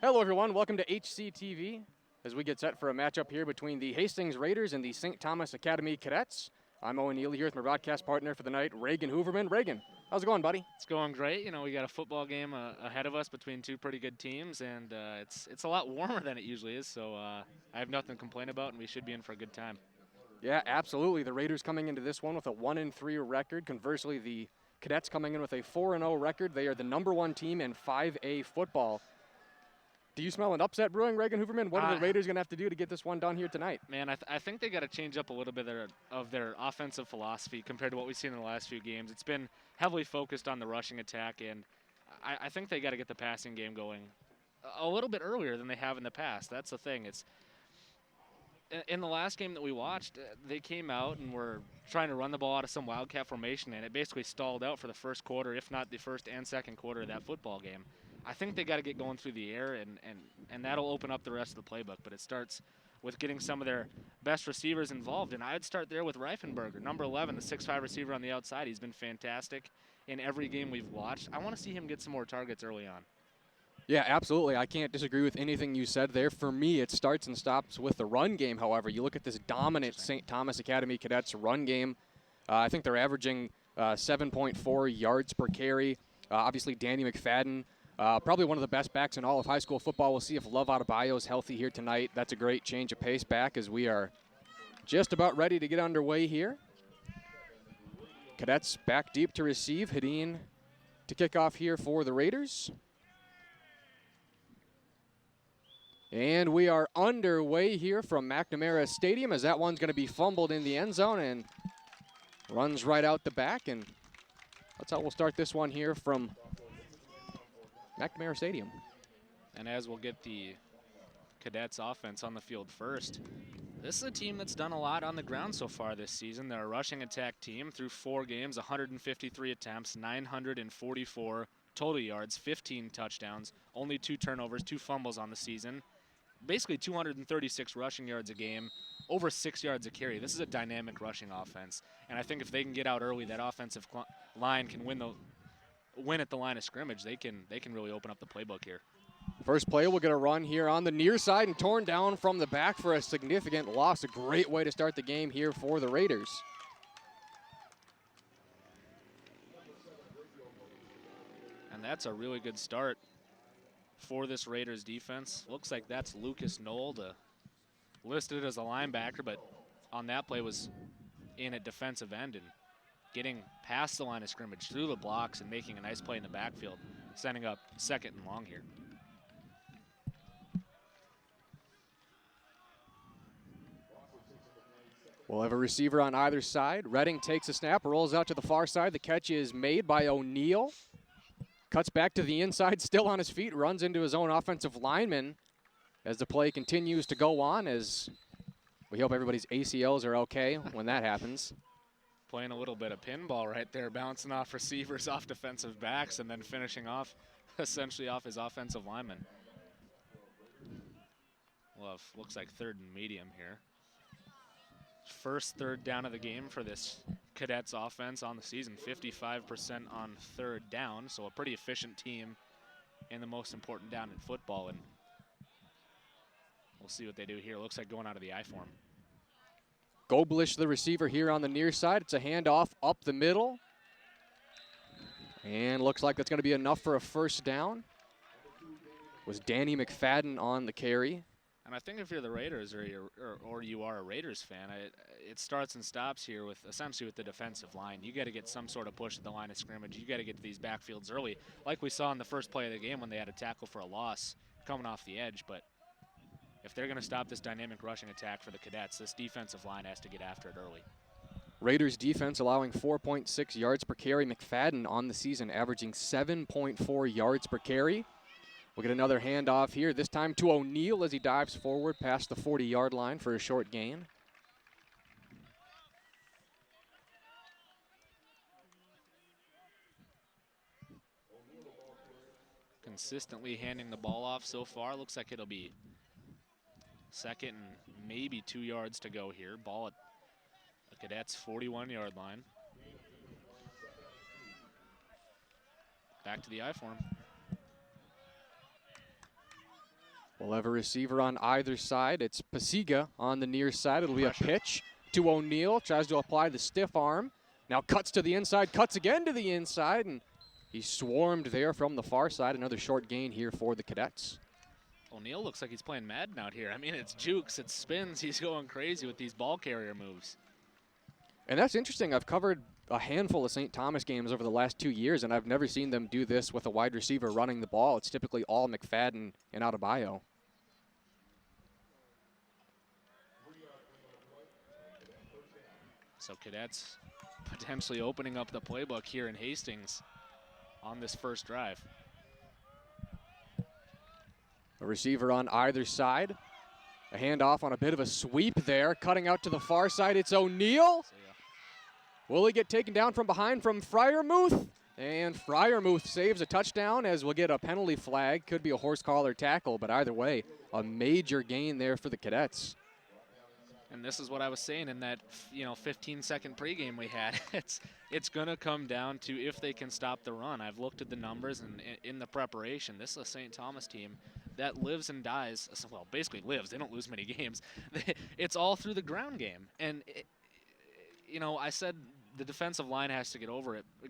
Hello everyone, welcome to HCTV as we get set for a matchup here between the Hastings Raiders and the St. Thomas Academy Cadets. I'm Owen Neely here with my broadcast partner for the night, Reagan Hooverman. Reagan, how's it going, buddy? It's going great. You know, we got a football game ahead of us between two pretty good teams, and it's a lot warmer than it usually is, so I have nothing to complain about, and we should be in for a good time. Yeah, absolutely. The Raiders coming into this one with a 1-3 record. Conversely, the Cadets coming in with a 4-0 record. They are the #1 team in 5A football. Do you smell an upset brewing, Reagan Hooverman? What are the Raiders going to have to do to get this one done here tonight? Man, I think they got to change up a little bit of their offensive philosophy compared to what we've seen in the last few games. It's been heavily focused on the rushing attack, and I think they got to get the passing game going a little bit earlier than they have in the past. That's the thing. It's in the last game that we watched, they came out and were trying to run the ball out of some wildcat formation, and it basically stalled out for the first quarter, if not the first and second quarter of that football game. I think they got to get going through the air, and that'll open up the rest of the playbook. But it starts with getting some of their best receivers involved, and I'd start there with Reifenberger, number 11, the 6'5" receiver on the outside. He's been fantastic in every game we've watched. I want to see him get some more targets early on. Yeah, absolutely. I can't disagree with anything you said there. For me, it starts and stops with the run game, however. You look at this dominant St. Thomas Academy Cadets run game. I think they're averaging 7.4 yards per carry. Obviously, Danny McFadden, probably one of the best backs in all of high school football. We'll see if Love Adebayo is healthy here tonight. That's a great change of pace back as we are just about ready to get underway here. Cadets back deep to receive. Hadeen to kick off here for the Raiders. And we are underway here from McNamara Stadium as that one's going to be fumbled in the end zone and runs right out the back. And that's how we'll start this one here from McNamara Stadium. And as we'll get the Cadets offense on the field first, this is a team that's done a lot on the ground so far this season. They're a rushing attack team through 4 games, 153 attempts, 944 total yards, 15 touchdowns, only 2 turnovers, 2 fumbles on the season. Basically 236 rushing yards a game, over 6 yards a carry. This is a dynamic rushing offense. And I think if they can get out early, that offensive line can win at the line of scrimmage. They can really open up the playbook here. First play, we'll get a run here on the near side and torn down from the back for a significant loss. A great way to start the game here for the Raiders. And that's a really good start for this Raiders defense. Looks like that's Lucas Knoll, listed as a linebacker, but on that play was in at defensive end and getting past the line of scrimmage through the blocks and making a nice play in the backfield, setting up 2nd and long here. We'll have a receiver on either side. Redding takes a snap, rolls out to the far side. The catch is made by O'Neal. Cuts back to the inside, still on his feet, runs into his own offensive lineman as the play continues to go on, as we hope everybody's ACLs are okay when that happens. Playing a little bit of pinball right there, bouncing off receivers, off defensive backs, and then finishing off essentially off his offensive lineman. Well, looks like 3rd and medium here. First 3rd down of the game for this Cadets offense on the season, 55% on 3rd down, so a pretty efficient team in the most important down in football, and we'll see what they do here. Looks like going out of the I form. Goblish, the receiver here on the near side. It's a handoff up the middle. And looks like that's going to be enough for a first down. Was Danny McFadden on the carry. And I think if you're the Raiders or you are a Raiders fan, it starts and stops here with essentially with the defensive line. You got to get some sort of push at the line of scrimmage. You got to get to these backfields early, like we saw in the first play of the game when they had a tackle for a loss coming off the edge. But if they're going to stop this dynamic rushing attack for the Cadets, this defensive line has to get after it early. Raiders defense allowing 4.6 yards per carry. McFadden on the season averaging 7.4 yards per carry. We'll get another handoff here, this time to O'Neal as he dives forward past the 40-yard line for a short gain. Consistently handing the ball off so far. Looks like it'll be 2nd and maybe 2 yards to go here. Ball at the Cadets' 41-yard line. Back to the I form. We'll have a receiver on either side. It's Pasiga on the near side. It'll be a pitch to O'Neill. Tries to apply the stiff arm. Now cuts to the inside, cuts again to the inside, and he's swarmed there from the far side. Another short gain here for the Cadets. O'Neill looks like he's playing Madden out here. I mean, it's jukes, it's spins. He's going crazy with these ball carrier moves. And that's interesting. I've covered a handful of St. Thomas games over the last 2 years, and I've never seen them do this with a wide receiver running the ball. It's typically all McFadden and Adebayo. So Cadets potentially opening up the playbook here in Hastings on this first drive. A receiver on either side. A handoff on a bit of a sweep there. Cutting out to the far side, it's O'Neill. Will he get taken down from behind from Fryermuth? And Fryermuth saves a touchdown as we'll get a penalty flag. Could be a horse collar tackle, but either way, a major gain there for the Cadets. And this is what I was saying in that 15-second pregame we had. It's going to come down to if they can stop the run. I've looked at the numbers and in the preparation. This is a St. Thomas team that lives and dies. Well, basically lives. They don't lose many games. It's all through the ground game. And I said the defensive line has to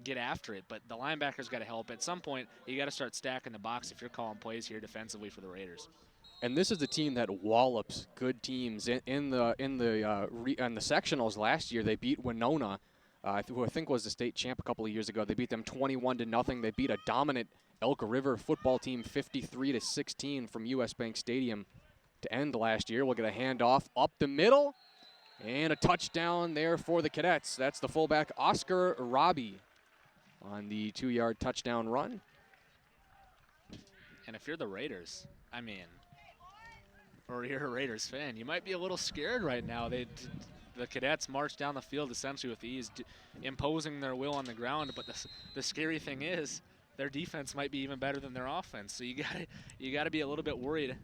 get after it, but the linebackers got to help. At some point, you got to start stacking the box if you're calling plays here defensively for the Raiders. And this is the team that wallops good teams in the sectionals last year. They beat Winona, who I think was the state champ a couple of years ago. They beat them 21-0. They beat a dominant Elk River football team 53-16 from US Bank Stadium to end last year. We'll get a handoff up the middle and a touchdown there for the Cadets. That's the fullback Oscar Robbie on the 2-yard touchdown run. And if you're the Raiders, or you're a Raiders fan, you might be a little scared right now. The Cadets march down the field essentially with ease, imposing their will on the ground. But the scary thing is their defense might be even better than their offense. So you got to be a little bit worried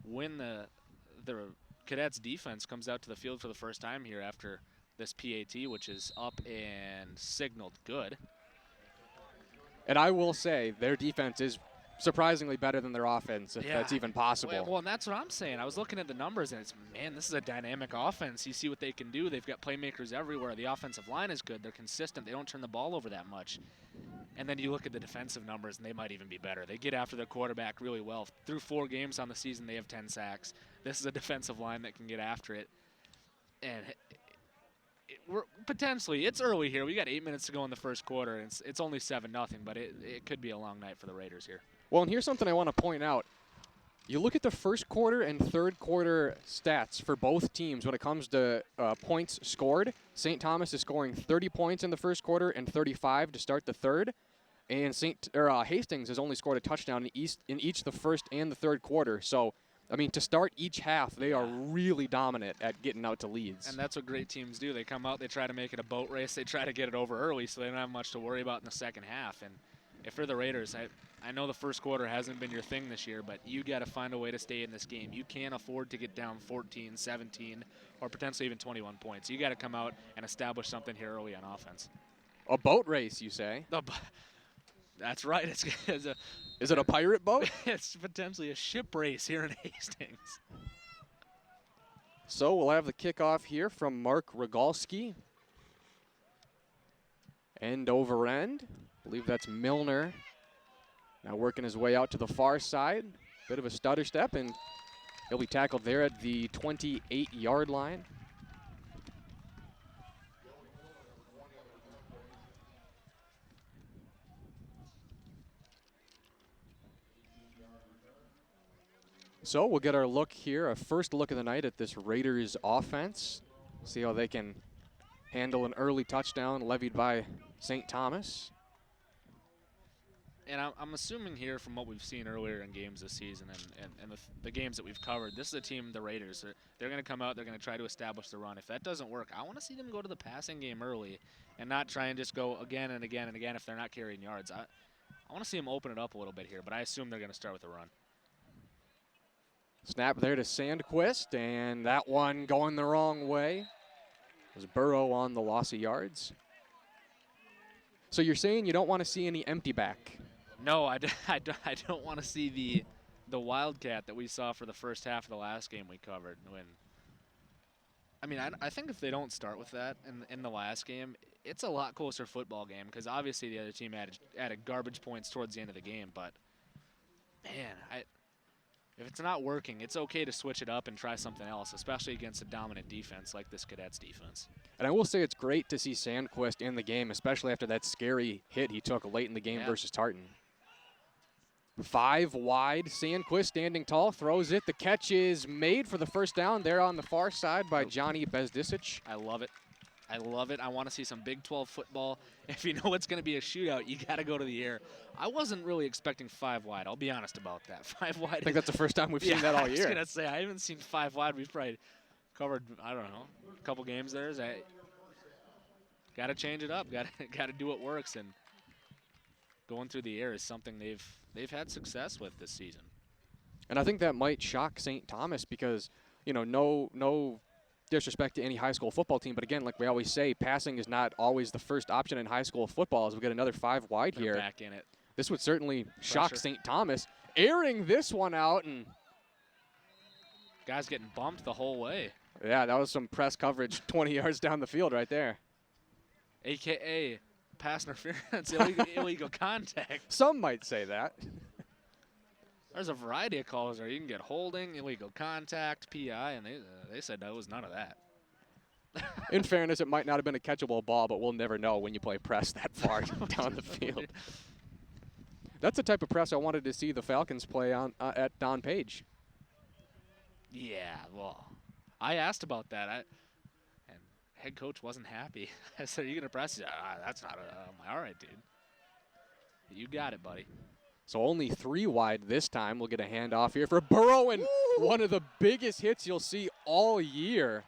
when the Cadets defense comes out to the field for the first time here after this PAT, which is up and signaled good. And I will say their defense is surprisingly better than their offense, if that's even possible. Well, and that's what I'm saying. I was looking at the numbers, and this is a dynamic offense. You see what they can do. They've got playmakers everywhere. The offensive line is good. They're consistent. They don't turn the ball over that much. And then you look at the defensive numbers, and they might even be better. They get after their quarterback really well. Through 4 games on the season, they have 10 sacks. This is a defensive line that can get after it. And we're potentially, it's early here. We got 8 minutes to go in the first quarter, and it's only 7-0, but it could be a long night for the Raiders here. Well, and here's something I want to point out. You look at the first quarter and third quarter stats for both teams when it comes to points scored. St. Thomas is scoring 30 points in the first quarter and 35 to start the third. And Hastings has only scored a touchdown in each the first and the third quarter. So, to start each half, they are really dominant at getting out to leads. And that's what great teams do. They come out, they try to make it a boat race. They try to get it over early so they don't have much to worry about in the second half. And if you're the Raiders, I know the first quarter hasn't been your thing this year, but you got to find a way to stay in this game. You can't afford to get down 14, 17, or potentially even 21 points. You got to come out and establish something here early on offense. A boat race, you say? That's right. Is it a pirate boat? It's potentially a ship race here in Hastings. So we'll have the kickoff here from Mark Rogalski. End over end. I believe that's Milner. Now working his way out to the far side. Bit of a stutter step, and he'll be tackled there at the 28-yard line. So we'll get our look here, a first look of the night at this Raiders offense. See how they can handle an early touchdown levied by St. Thomas. And I'm assuming here from what we've seen earlier in games this season and the games that we've covered, this is a team, the Raiders, they're going to come out, they're going to try to establish the run. If that doesn't work, I want to see them go to the passing game early and not try and just go again and again and again if they're not carrying yards. I want to see them open it up a little bit here, but I assume they're going to start with a run. Snap there to Sandquist, and that one going the wrong way. It was Burrow on the loss of yards. So you're saying you don't want to see any empty back? No, I don't want to see the Wildcat that we saw for the first half of the last game we covered. I mean, I think if they don't start with that in the last game, it's a lot closer football game because obviously the other team added garbage points towards the end of the game. But, man, if it's not working, it's okay to switch it up and try something else, especially against a dominant defense like this Cadets defense. And I will say it's great to see Sandquist in the game, especially after that scary hit he took late in the game versus Tartan. 5 wide, Sandquist standing tall, throws it. The catch is made for the first down there on the far side by Johnny Bezdisic. I love it. I love it. I want to see some Big 12 football. If you know it's going to be a shootout, you got to go to the air. I wasn't really expecting 5 wide. I'll be honest about that. 5 wide. I think that's the first time we've seen that all year. I was going to say, I haven't seen 5 wide. We've probably covered, I don't know, a couple games there. Got to change it up. Got to do what works. And going through the air is something they've had success with this season. And I think that might shock St. Thomas because, you know, no disrespect to any high school football team, but again, like we always say, passing is not always the first option in high school football. As we get another 5 wide here, back in it. This would certainly shock St. Thomas. Airing this one out, and guys getting bumped the whole way. Yeah, that was some press coverage 20 yards down the field right there. AKA pass interference, illegal contact. Some might say that. There's a variety of calls there. You can get holding, illegal contact, PI, and they said that was none of that. In fairness, it might not have been a catchable ball, but we'll never know when you play press that far down the field. That's the type of press I wanted to see the Falcons play on at Don Page. Yeah, well, I asked about that, and head coach wasn't happy. I said, "Are you gonna press?" He said, "That's not all right, dude. You got it, buddy." So only 3 wide this time. We'll get a handoff here for Burrow, and one of the biggest hits you'll see all year.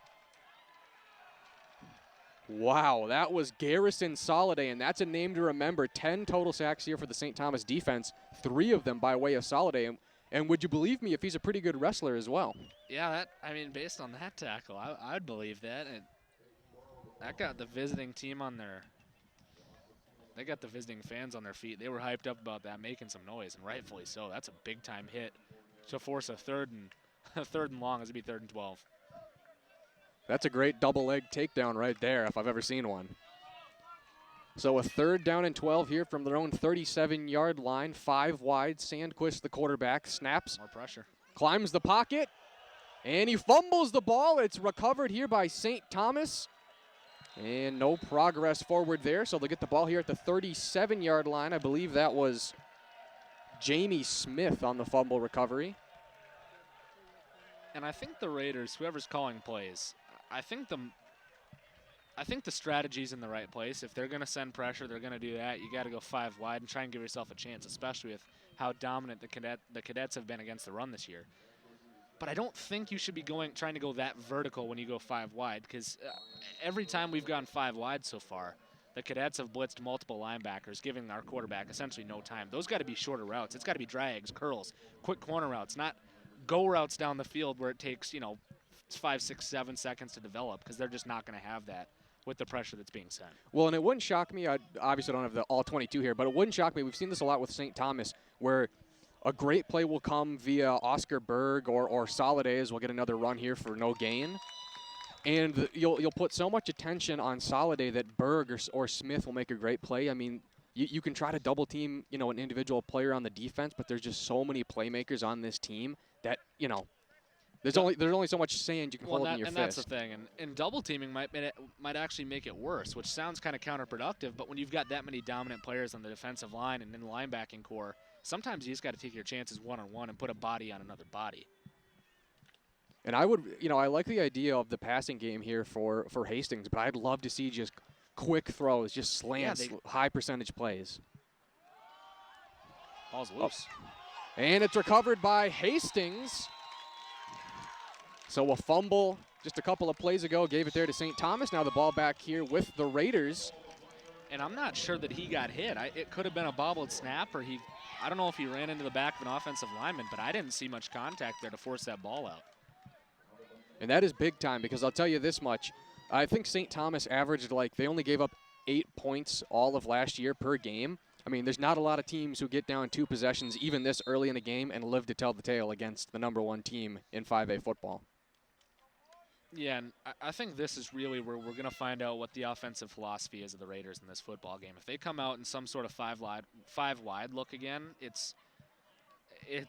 Wow, that was Garrison Soliday, and that's a name to remember. 10 total sacks here for the St. Thomas defense, 3 of them by way of Soliday. And would you believe me if he's a pretty good wrestler as well? Yeah, I mean, based on that tackle, I'd believe that. And that got the visiting team on their – they got the visiting fans on their feet. They were hyped up about that, making some noise, and rightfully so. That's a big-time hit to force a third and long as it'd be 3rd and 12. That's a great double leg takedown right there if I've ever seen one. So a 3rd down and 12 here from their own 37-yard line. 5 wide. Sandquist, the quarterback, snaps. More pressure. Climbs the pocket, and he fumbles the ball. It's recovered here by St. Thomas. And no progress forward there, so they'll get the ball here at the 37-yard line. I believe that was Jamie Smith on the fumble recovery. And I think the Raiders, whoever's calling plays, I think the strategy's in the right place. If they're going to send pressure, they're going to do that. You got to go 5 wide and try and give yourself a chance, especially with how dominant the Cadets have been against the run this year. But I don't think you should be trying to go that vertical when you go 5 wide, because every time we've gone 5 wide so far, the Cadets have blitzed multiple linebackers, giving our quarterback essentially no time. Those got to be shorter routes. It's got to be drags, curls, quick corner routes, not go routes down the field where it takes, 5, 6, 7 seconds to develop, because they're just not going to have that with the pressure that's being sent. Well, and it wouldn't shock me. I obviously don't have the all 22 here, but it wouldn't shock me. We've seen this a lot with St. Thomas, where a great play will come via Oscar Berg or Solidays. We'll get another run here for no gain. And you'll put so much attention on Soliday that Berg or Smith will make a great play. I mean, you can try to double team, an individual player on the defense, but there's just so many playmakers on this team that, there's only so much sand you can hold in your fist. And that's the thing. And double teaming might actually make it worse, which sounds kind of counterproductive, but when you've got that many dominant players on the defensive line and in the linebacking core, sometimes you just got to take your chances one-on-one and put a body on another body. And I would, I like the idea of the passing game here for Hastings, but I'd love to see just quick throws, just slants, high percentage plays. Ball's loose. And it's recovered by Hastings. So a fumble just a couple of plays ago gave it there to St. Thomas. Now the ball back here with the Raiders. And I'm not sure that he got hit. It could have been a bobbled snap, or I don't know if he ran into the back of an offensive lineman, but I didn't see much contact there to force that ball out. And that is big time, because I'll tell you this much. I think St. Thomas averaged they only gave up 8 points all of last year per game. I mean, there's not a lot of teams who get down 2 possessions even this early in a game and live to tell the tale against the #1 team in 5A football. Yeah, and I think this is really where we're going to find out what the offensive philosophy is of the Raiders in this football game. If they come out in some sort of five wide look again, it's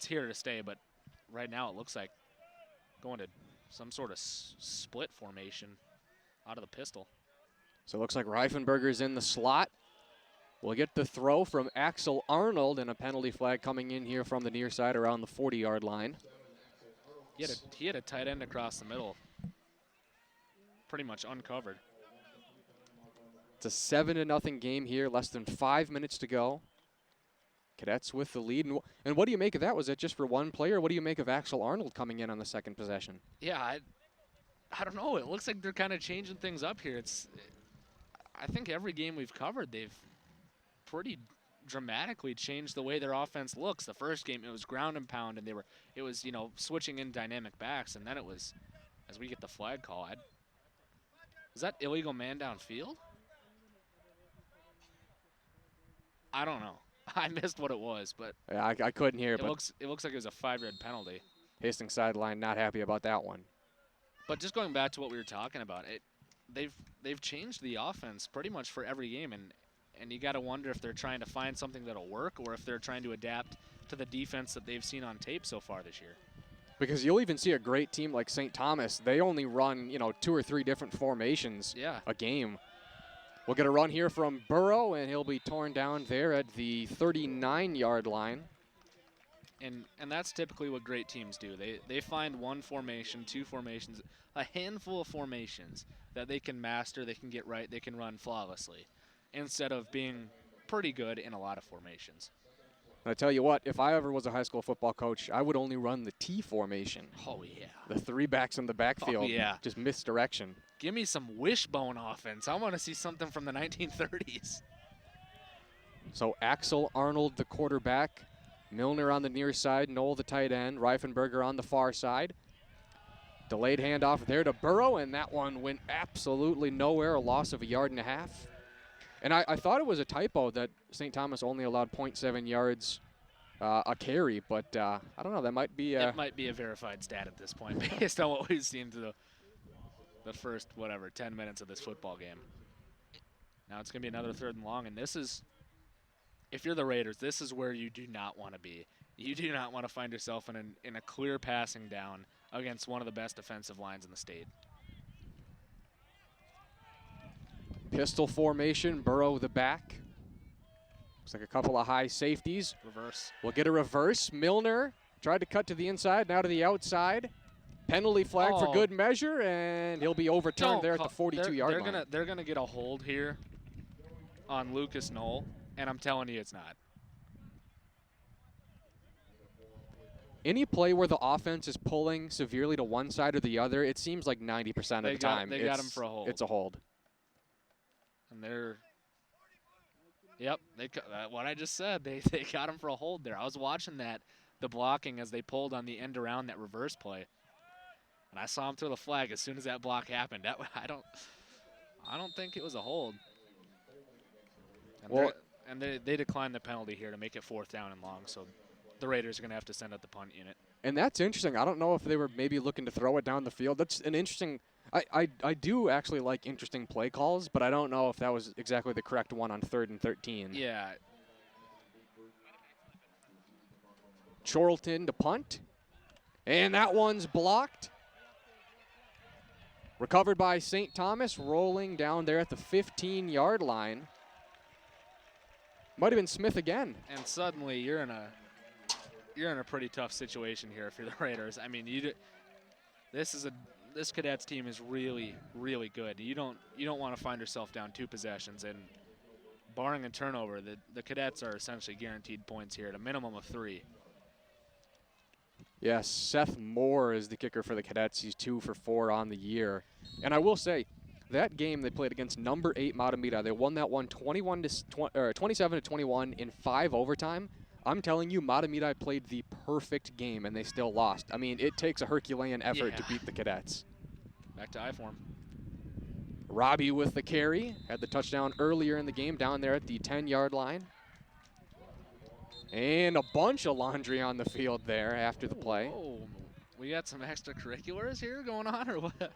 here to stay. But right now it looks like going to some sort of split formation out of the pistol. So it looks like Reifenberger's in the slot. We'll get the throw from Axel Arnold, and a penalty flag coming in here from the near side around the 40-yard line. He had a tight end across the middle, pretty much uncovered. It's a 7-0 game here, less than 5 minutes to go. Cadets with the lead. And what do you make of that? Was it just for one player? What do you make of Axel Arnold coming in on the second possession? Yeah, I don't know. It looks like they're kind of changing things up here. I think every game we've covered, they've pretty dramatically changed the way their offense looks. The first game, it was ground and pound, and it was switching in dynamic backs, and then it was, as we get the flag call, was that illegal man downfield? I don't know. I missed what it was, but Yeah, I couldn't hear. It looks like it was a 5-yard penalty. Hastings sideline not happy about that one. But just going back to what we were talking about, they've changed the offense pretty much for every game, and you got to wonder if they're trying to find something that'll work or if they're trying to adapt to the defense that they've seen on tape so far this year. Because you'll even see a great team like St. Thomas. They only run 2 or 3 different formations a game. We'll get a run here from Burrow, and he'll be torn down there at the 39-yard line. And that's typically what great teams do. They find 1 formation, 2 formations, a handful of formations that they can master, they can get right, they can run flawlessly, instead of being pretty good in a lot of formations. I tell you what, if I ever was a high school football coach, I would only run the T formation. Oh, yeah. The 3 backs in the backfield. Oh, yeah. Just misdirection. Give me some wishbone offense. I want to see something from the 1930s. So Axel Arnold, the quarterback. Milner on the near side. Knoll, the tight end. Reifenberger on the far side. Delayed handoff there to Burrow, and that one went absolutely nowhere, a loss of 1.5 yards. And I thought it was a typo that St. Thomas only allowed 0.7 yards a carry, but I don't know. That might be it might be a verified stat at this point based on what we've seen through the first, 10 minutes of this football game. Now it's going to be another 3rd and long, and this is, if you're the Raiders, this is where you do not want to be. You do not want to find yourself in a clear passing down against one of the best defensive lines in the state. Pistol formation, Burrow the back. Looks like a couple of high safeties. Reverse. We'll get a reverse. Milner tried to cut to the inside, now to the outside. Penalty flag for good measure, and he'll be overturned there at the 42-yard line. They're gonna get a hold here on Lucas Knoll, and I'm telling you it's not. Any play where the offense is pulling severely to one side or the other, it seems like 90% of the time they got him for a hold. It's a hold. And what I just said, they got him for a hold there. I was watching the blocking as they pulled on the end around that reverse play, and I saw him throw the flag as soon as that block happened. I don't think it was a hold. And they declined the penalty here to make it 4th down and long, so the Raiders are going to have to send out the punt unit. And that's interesting. I don't know if they were maybe looking to throw it down the field. That's an interesting. I do actually like interesting play calls, but I don't know if that was exactly the correct one on 3rd and 13. Yeah. Chorlton to punt. And that one's blocked. Recovered by St. Thomas, rolling down there at the 15-yard line. Might have been Smith again. And suddenly you're in a pretty tough situation here if you're the Raiders. I mean, this Cadets team is really, really good. You don't want to find yourself down 2 possessions, and barring a turnover, the Cadets are essentially guaranteed points here at a minimum of 3. Yes, Seth Moore is the kicker for the Cadets. He's 2 for 4 on the year. And I will say, that game they played against number 8 Matamita, they won that one 27-21 in 5 overtime. I'm telling you, Matamita played the perfect game, and they still lost. I mean, it takes a Herculean effort to beat the Cadets. Back to I-form. Robbie with the carry. Had the touchdown earlier in the game down there at the 10-yard line. And a bunch of laundry on the field there after the play. Whoa. We got some extracurriculars here going on, or what?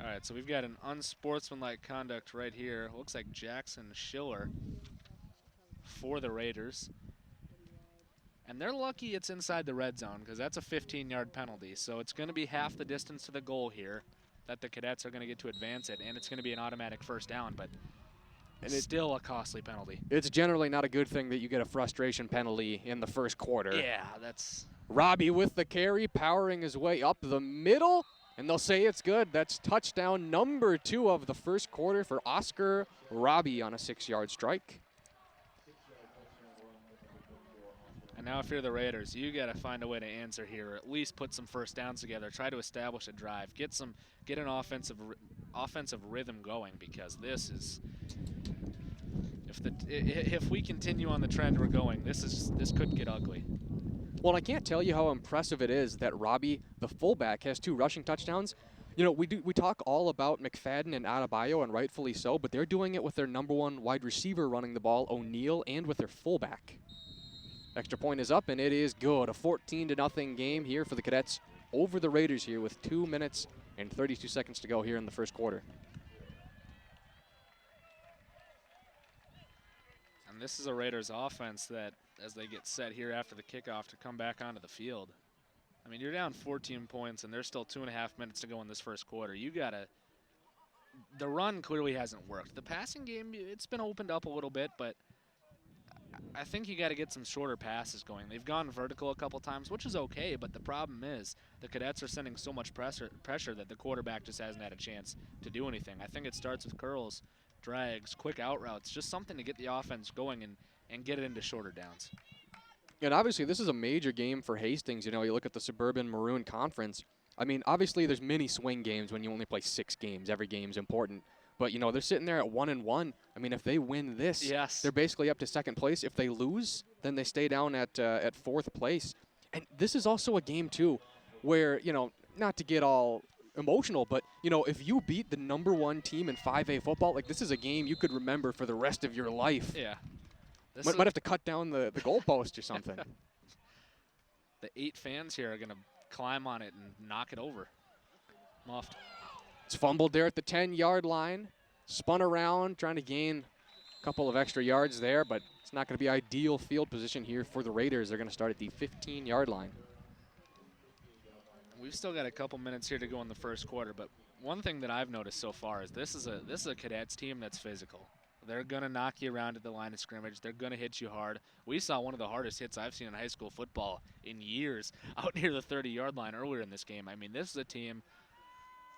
All right, so we've got an unsportsmanlike conduct right here. Looks like Jackson Schiller for the Raiders. And they're lucky it's inside the red zone because that's a 15-yard penalty. So it's going to be half the distance to the goal here that the Cadets are going to get to advance it, and it's going to be an automatic first down, but it's still a costly penalty. It's generally not a good thing that you get a frustration penalty in the first quarter. Yeah, that's... Robbie with the carry, powering his way up the middle, and they'll say it's good. That's touchdown number 2 of the first quarter for Oscar Robbie on a 6-yard strike. And now if you're the Raiders, you got to find a way to answer here, or at least put some first downs together, try to establish a drive, get an offensive rhythm going, because this is, if we continue on the trend we're going, this could get ugly. Well, I can't tell you how impressive it is that Robbie, the fullback, has 2 rushing touchdowns. You know, we talk all about McFadden and Adebayo, and rightfully so, but they're doing it with their number 1 wide receiver running the ball, O'Neal, and with their fullback. Extra point is up, and it is good. A 14-0 game here for the Cadets over the Raiders here with 2 minutes and 32 seconds to go here in the first quarter. And this is a Raiders offense that, as they get set here after the kickoff to come back onto the field, I mean, you're down 14 points, and there's still 2.5 minutes to go in this first quarter. The run clearly hasn't worked. The passing game, it's been opened up a little bit, but I think you got to get some shorter passes going. They've gone vertical a couple times, which is okay, but the problem is the Cadets are sending so much pressure that the quarterback just hasn't had a chance to do anything. I think it starts with curls, drags, quick out routes, just something to get the offense going and get it into shorter downs. And obviously this is a major game for Hastings. You know, you look at the Suburban Maroon Conference. I mean, obviously there's many swing games when you only play 6 games. Every game's important. But, you know, they're sitting there at 1-1. I mean, if they win this, yes, they're basically up to 2nd place. If they lose, then they stay down at 4th place. And this is also a game, too, where, you know, not to get all emotional, but, you know, if you beat the number 1 team in 5A football, like, this is a game you could remember for the rest of your life. Yeah. Might have to cut down the goalpost or something. The 8 fans here are going to climb on it and knock it over. Muffed. It's fumbled there at the 10-yard line. Spun around, trying to gain a couple of extra yards there, but it's not going to be ideal field position here for the Raiders. They're going to start at the 15-yard line. We've still got a couple minutes here to go in the first quarter, but one thing that I've noticed so far is this is a Cadets team that's physical. They're going to knock you around at the line of scrimmage. They're going to hit you hard. We saw one of the hardest hits I've seen in high school football in years out near the 30-yard line earlier in this game. I mean, this is a team,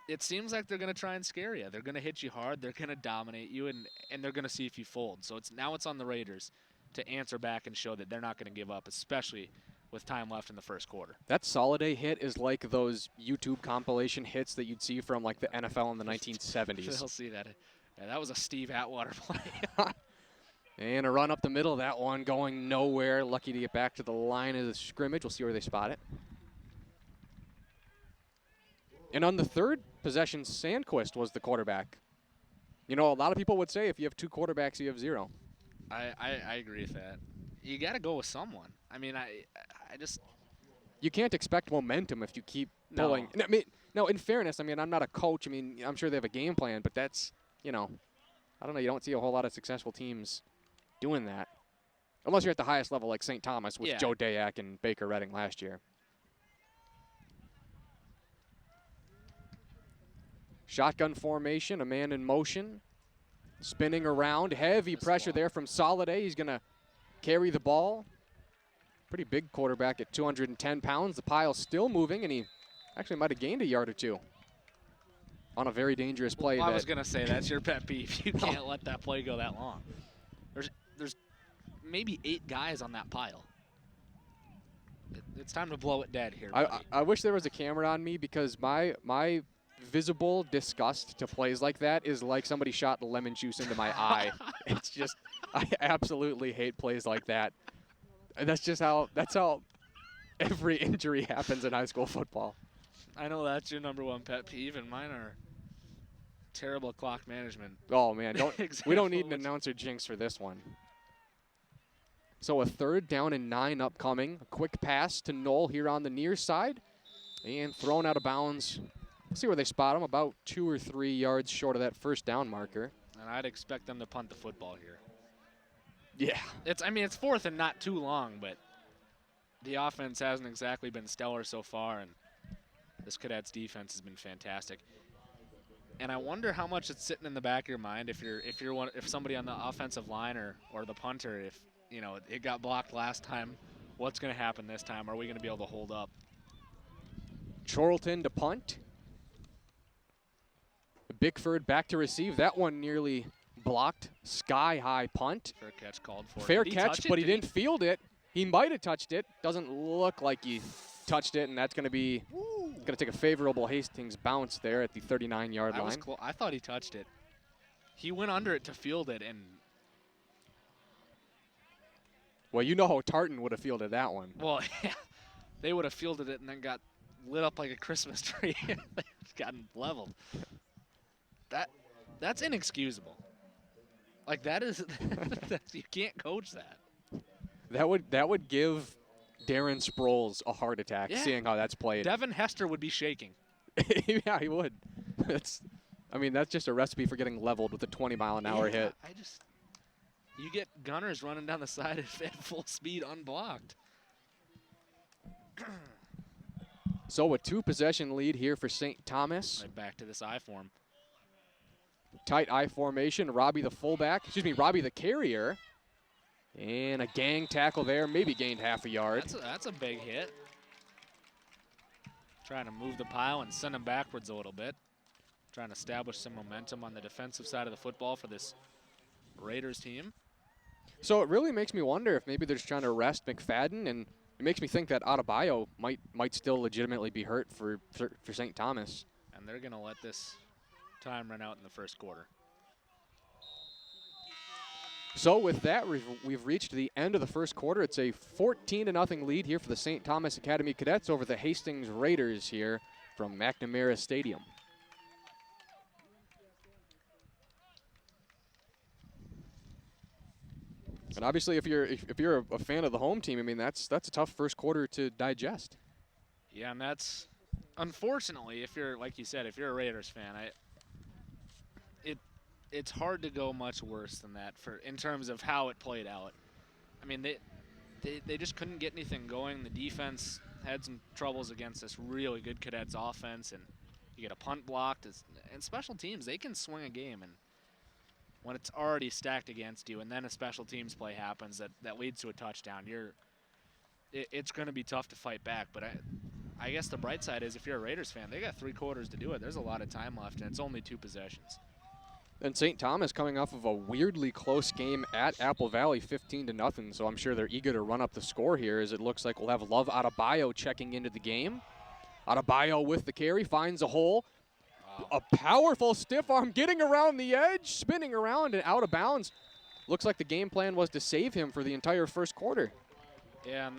it seems like they're going to try and scare you. They're going to hit you hard. They're going to dominate you, and they're going to see if you fold. So now it's on the Raiders to answer back and show that they're not going to give up, especially with time left in the first quarter. That Soliday hit is like those YouTube compilation hits that you'd see from, like, the NFL in the 1970s. They'll see that. Yeah, that was a Steve Atwater play. And a run up the middle. That one going nowhere. Lucky to get back to the line of the scrimmage. We'll see where they spot it. And on the 3rd possession, Sandquist was the quarterback. You know, a lot of people would say if you have 2 quarterbacks, you have 0. I agree with that. You got to go with someone. I mean, I just... You can't expect momentum if you keep pulling. No. I mean, no, in fairness, I mean, I'm not a coach. I mean, I'm sure they have a game plan, but that's, you know, I don't know. You don't see a whole lot of successful teams doing that. Unless you're at the highest level like St. Thomas with Joe Dayak and Baker Redding last year. Shotgun formation, a man in motion. Spinning around, heavy pressure there from Soliday. He's going to carry the ball. Pretty big quarterback at 210 pounds. The pile's still moving, and he actually might have gained a yard or 2 on a very dangerous play. Well, I was going to say, that's your pet peeve. You can't let that play go that long. There's maybe 8 guys on that pile. It's time to blow it dead here, buddy. I wish there was a camera on me, because my visible disgust to plays like that is like somebody shot lemon juice into my eye. It's just, I absolutely hate plays like that. And that's how every injury happens in high school football. I know that's your #1 pet peeve, and mine are terrible clock management. Oh, man, we don't need an Example, announcer jinx for this one. So a 3rd down and 9 upcoming. A quick pass to Knoll here on the near side. And thrown out of bounds. See where they spot him, about 2 or 3 yards short of that 1st down marker. And I'd expect them to punt the football here. Yeah. It's 4th and not too long, but the offense hasn't exactly been stellar so far, and this Cadets defense has been fantastic. And I wonder how much it's sitting in the back of your mind if somebody on the offensive line or the punter, if it got blocked last time, what's going to happen this time? Are we going to be able to hold up? Chorlton to punt. Bickford back to receive. That one nearly blocked. Sky-high punt. Fair catch called for. Fair catch, but he didn't field it. He might have touched it. Doesn't look like he touched it, and that's going to take a favorable Hastings bounce there at the 39-yard line. I thought he touched it. He went under it to field it, and well, you know how Tartan would have fielded that one. Well, yeah, they would have fielded it and then got lit up like a Christmas tree. It's gotten leveled. That's inexcusable. Like that is, you can't coach that. That would give Darren Sproles a heart attack seeing how that's played. Devin Hester would be shaking. Yeah, he would. That's just a recipe for getting leveled with a 20-mile-an-hour hit. You get gunners running down the side at full speed unblocked. So a 2-possession lead here for St. Thomas. Right back to this I form. Tight I formation. Robbie the carrier. And a gang tackle there, maybe gained half a yard. That's a big hit. Trying to move the pile and send him backwards a little bit. Trying to establish some momentum on the defensive side of the football for this Raiders team. So it really makes me wonder if maybe they're just trying to rest McFadden, and it makes me think that Adebayo might still legitimately be hurt for St. Thomas. And they're going to let this time run out in the first quarter. So with that, we've reached the end of the first quarter. It's a 14-0 lead here for the St. Thomas Academy Cadets over the Hastings Raiders here from McNamara Stadium. And obviously, if you're a fan of the home team, I mean that's a tough first quarter to digest. Yeah, and that's unfortunately, if you're like you said, if you're a Raiders fan, it's hard to go much worse than that in terms of how it played out. I mean, they just couldn't get anything going. The defense had some troubles against this really good Cadets offense, and you get a punt blocked. And special teams, they can swing a game, and when it's already stacked against you, and then a special teams play happens that leads to a touchdown, it's going to be tough to fight back. But I guess the bright side is if you're a Raiders fan, they got 3 quarters to do it. There's a lot of time left, and it's only 2 possessions. And St. Thomas coming off of a weirdly close game at Apple Valley, 15-0. So I'm sure they're eager to run up the score here, as it looks like we'll have Love Adebayo checking into the game. Adebayo with the carry, finds a hole. Wow. A powerful stiff arm getting around the edge, spinning around and out of bounds. Looks like the game plan was to save him for the entire first quarter. Yeah,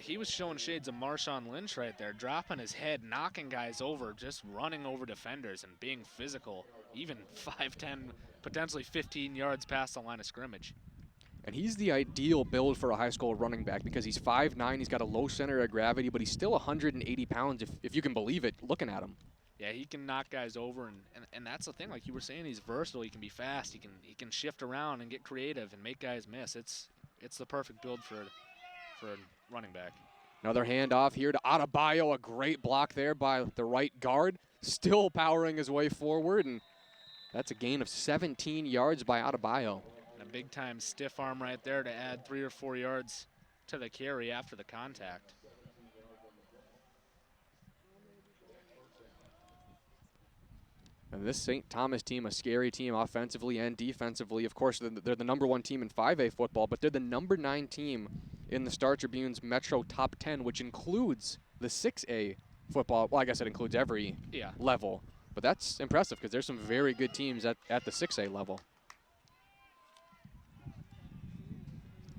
he was showing shades of Marshawn Lynch right there, dropping his head, knocking guys over, just running over defenders and being physical, even 5'10", potentially 15 yards past the line of scrimmage. And he's the ideal build for a high school running back because he's 5'9", he's got a low center of gravity, but he's still 180 pounds, if you can believe it, looking at him. Yeah, he can knock guys over, and that's the thing. Like you were saying, he's versatile. He can be fast. He can shift around and get creative and make guys miss. It's the perfect build for a running back. Another handoff here to Adebayo. A great block there by the right guard. Still powering his way forward, and that's a gain of 17 yards by Adebayo. And a big-time stiff arm right there to add 3 or 4 yards to the carry after the contact. And this St. Thomas team, a scary team offensively and defensively. Of course, they're the #1 team in 5A football, but they're the #9 team in the Star Tribune's Metro Top 10, which includes the 6A football. Well, I guess it includes every level. But that's impressive because there's some very good teams at the 6A level.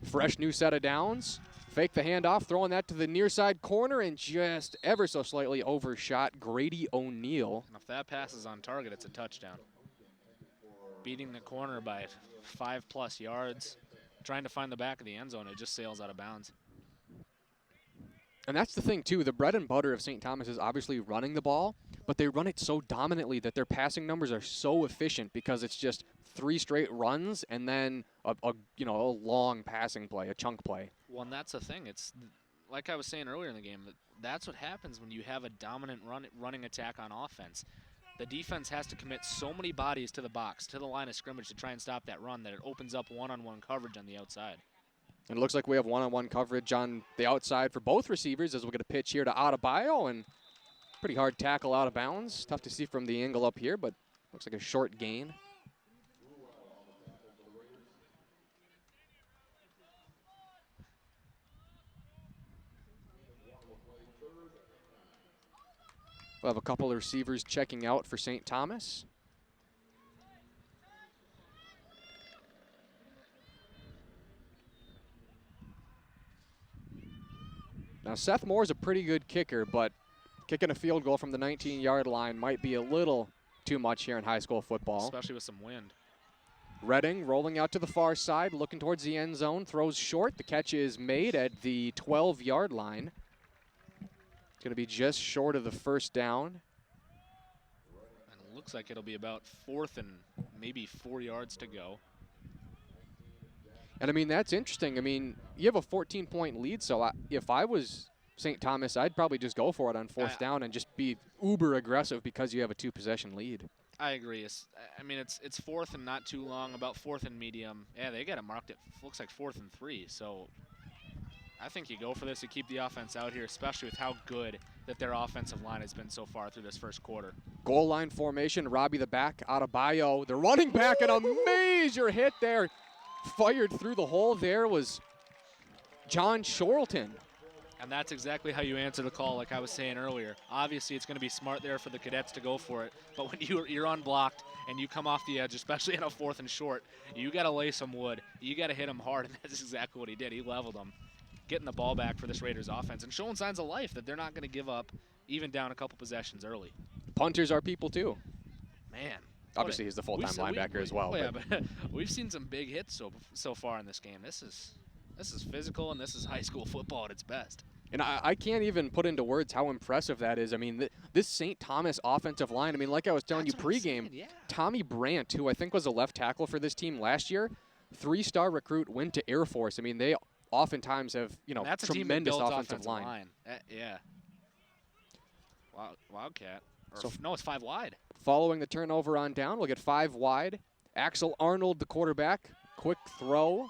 Fresh new set of downs. Fake the handoff, throwing that to the near side corner and just ever so slightly overshot Grady O'Neill. And if that pass is on target, it's a touchdown. Beating the corner by 5+ yards, trying to find the back of the end zone, it just sails out of bounds. And that's the thing, too. The bread and butter of St. Thomas is obviously running the ball, but they run it so dominantly that their passing numbers are so efficient because it's just 3 straight runs and then a long passing play, a chunk play. Well, and that's the thing. It's like I was saying earlier in the game, that's what happens when you have a dominant running attack on offense. The defense has to commit so many bodies to the box, to the line of scrimmage to try and stop that run that it opens up one-on-one coverage on the outside. And it looks like we have one-on-one coverage on the outside for both receivers as we'll get a pitch here to Adebayo, and pretty hard tackle out of bounds. Tough to see from the angle up here, but looks like a short gain. We'll have a couple of receivers checking out for St. Thomas. Now, Seth Moore's a pretty good kicker, but kicking a field goal from the 19-yard line might be a little too much here in high school football. Especially with some wind. Redding rolling out to the far side, looking towards the end zone, throws short. The catch is made at the 12-yard line. It's going to be just short of the first down. And it looks like it'll be about 4th and maybe 4 yards to go. And, I mean, that's interesting. I mean, you have a 14-point lead, so if I was St. Thomas, I'd probably just go for it on 4th down and just be uber aggressive because you have a 2-possession lead. I agree. It's 4th and not too long, about 4th and medium. Yeah, they got it marked at, looks like 4th and 3. So I think you go for this to keep the offense out here, especially with how good that their offensive line has been so far through this first quarter. Goal line formation, Robbie the back, Adebayo. The running back, and a major hit there. Fired through the hole there was John Shorelton. And that's exactly how you answer the call, like I was saying earlier. Obviously, it's going to be smart there for the cadets to go for it. But when you're unblocked and you come off the edge, especially in a 4th and short, you got to lay some wood. You got to hit him hard, and that's exactly what he did. He leveled him, getting the ball back for this Raiders offense and showing signs of life that they're not going to give up, even down a couple possessions early. Punters are people, too. Man. Obviously, he's the full-time linebacker as well. Yeah, but we've seen some big hits so far in this game. This is physical, and this is high school football at its best. And I can't even put into words how impressive that is. I mean, this St. Thomas offensive line, I mean, like I was telling you pregame, yeah. Tommy Brandt, who I think was a left tackle for this team last year, 3-star recruit, went to Air Force. I mean, they oftentimes have, that's tremendous a team that offensive line. Yeah. Wildcat. So no, it's 5 wide. Following the turnover on down, we'll get 5 wide. Axel Arnold, the quarterback, quick throw.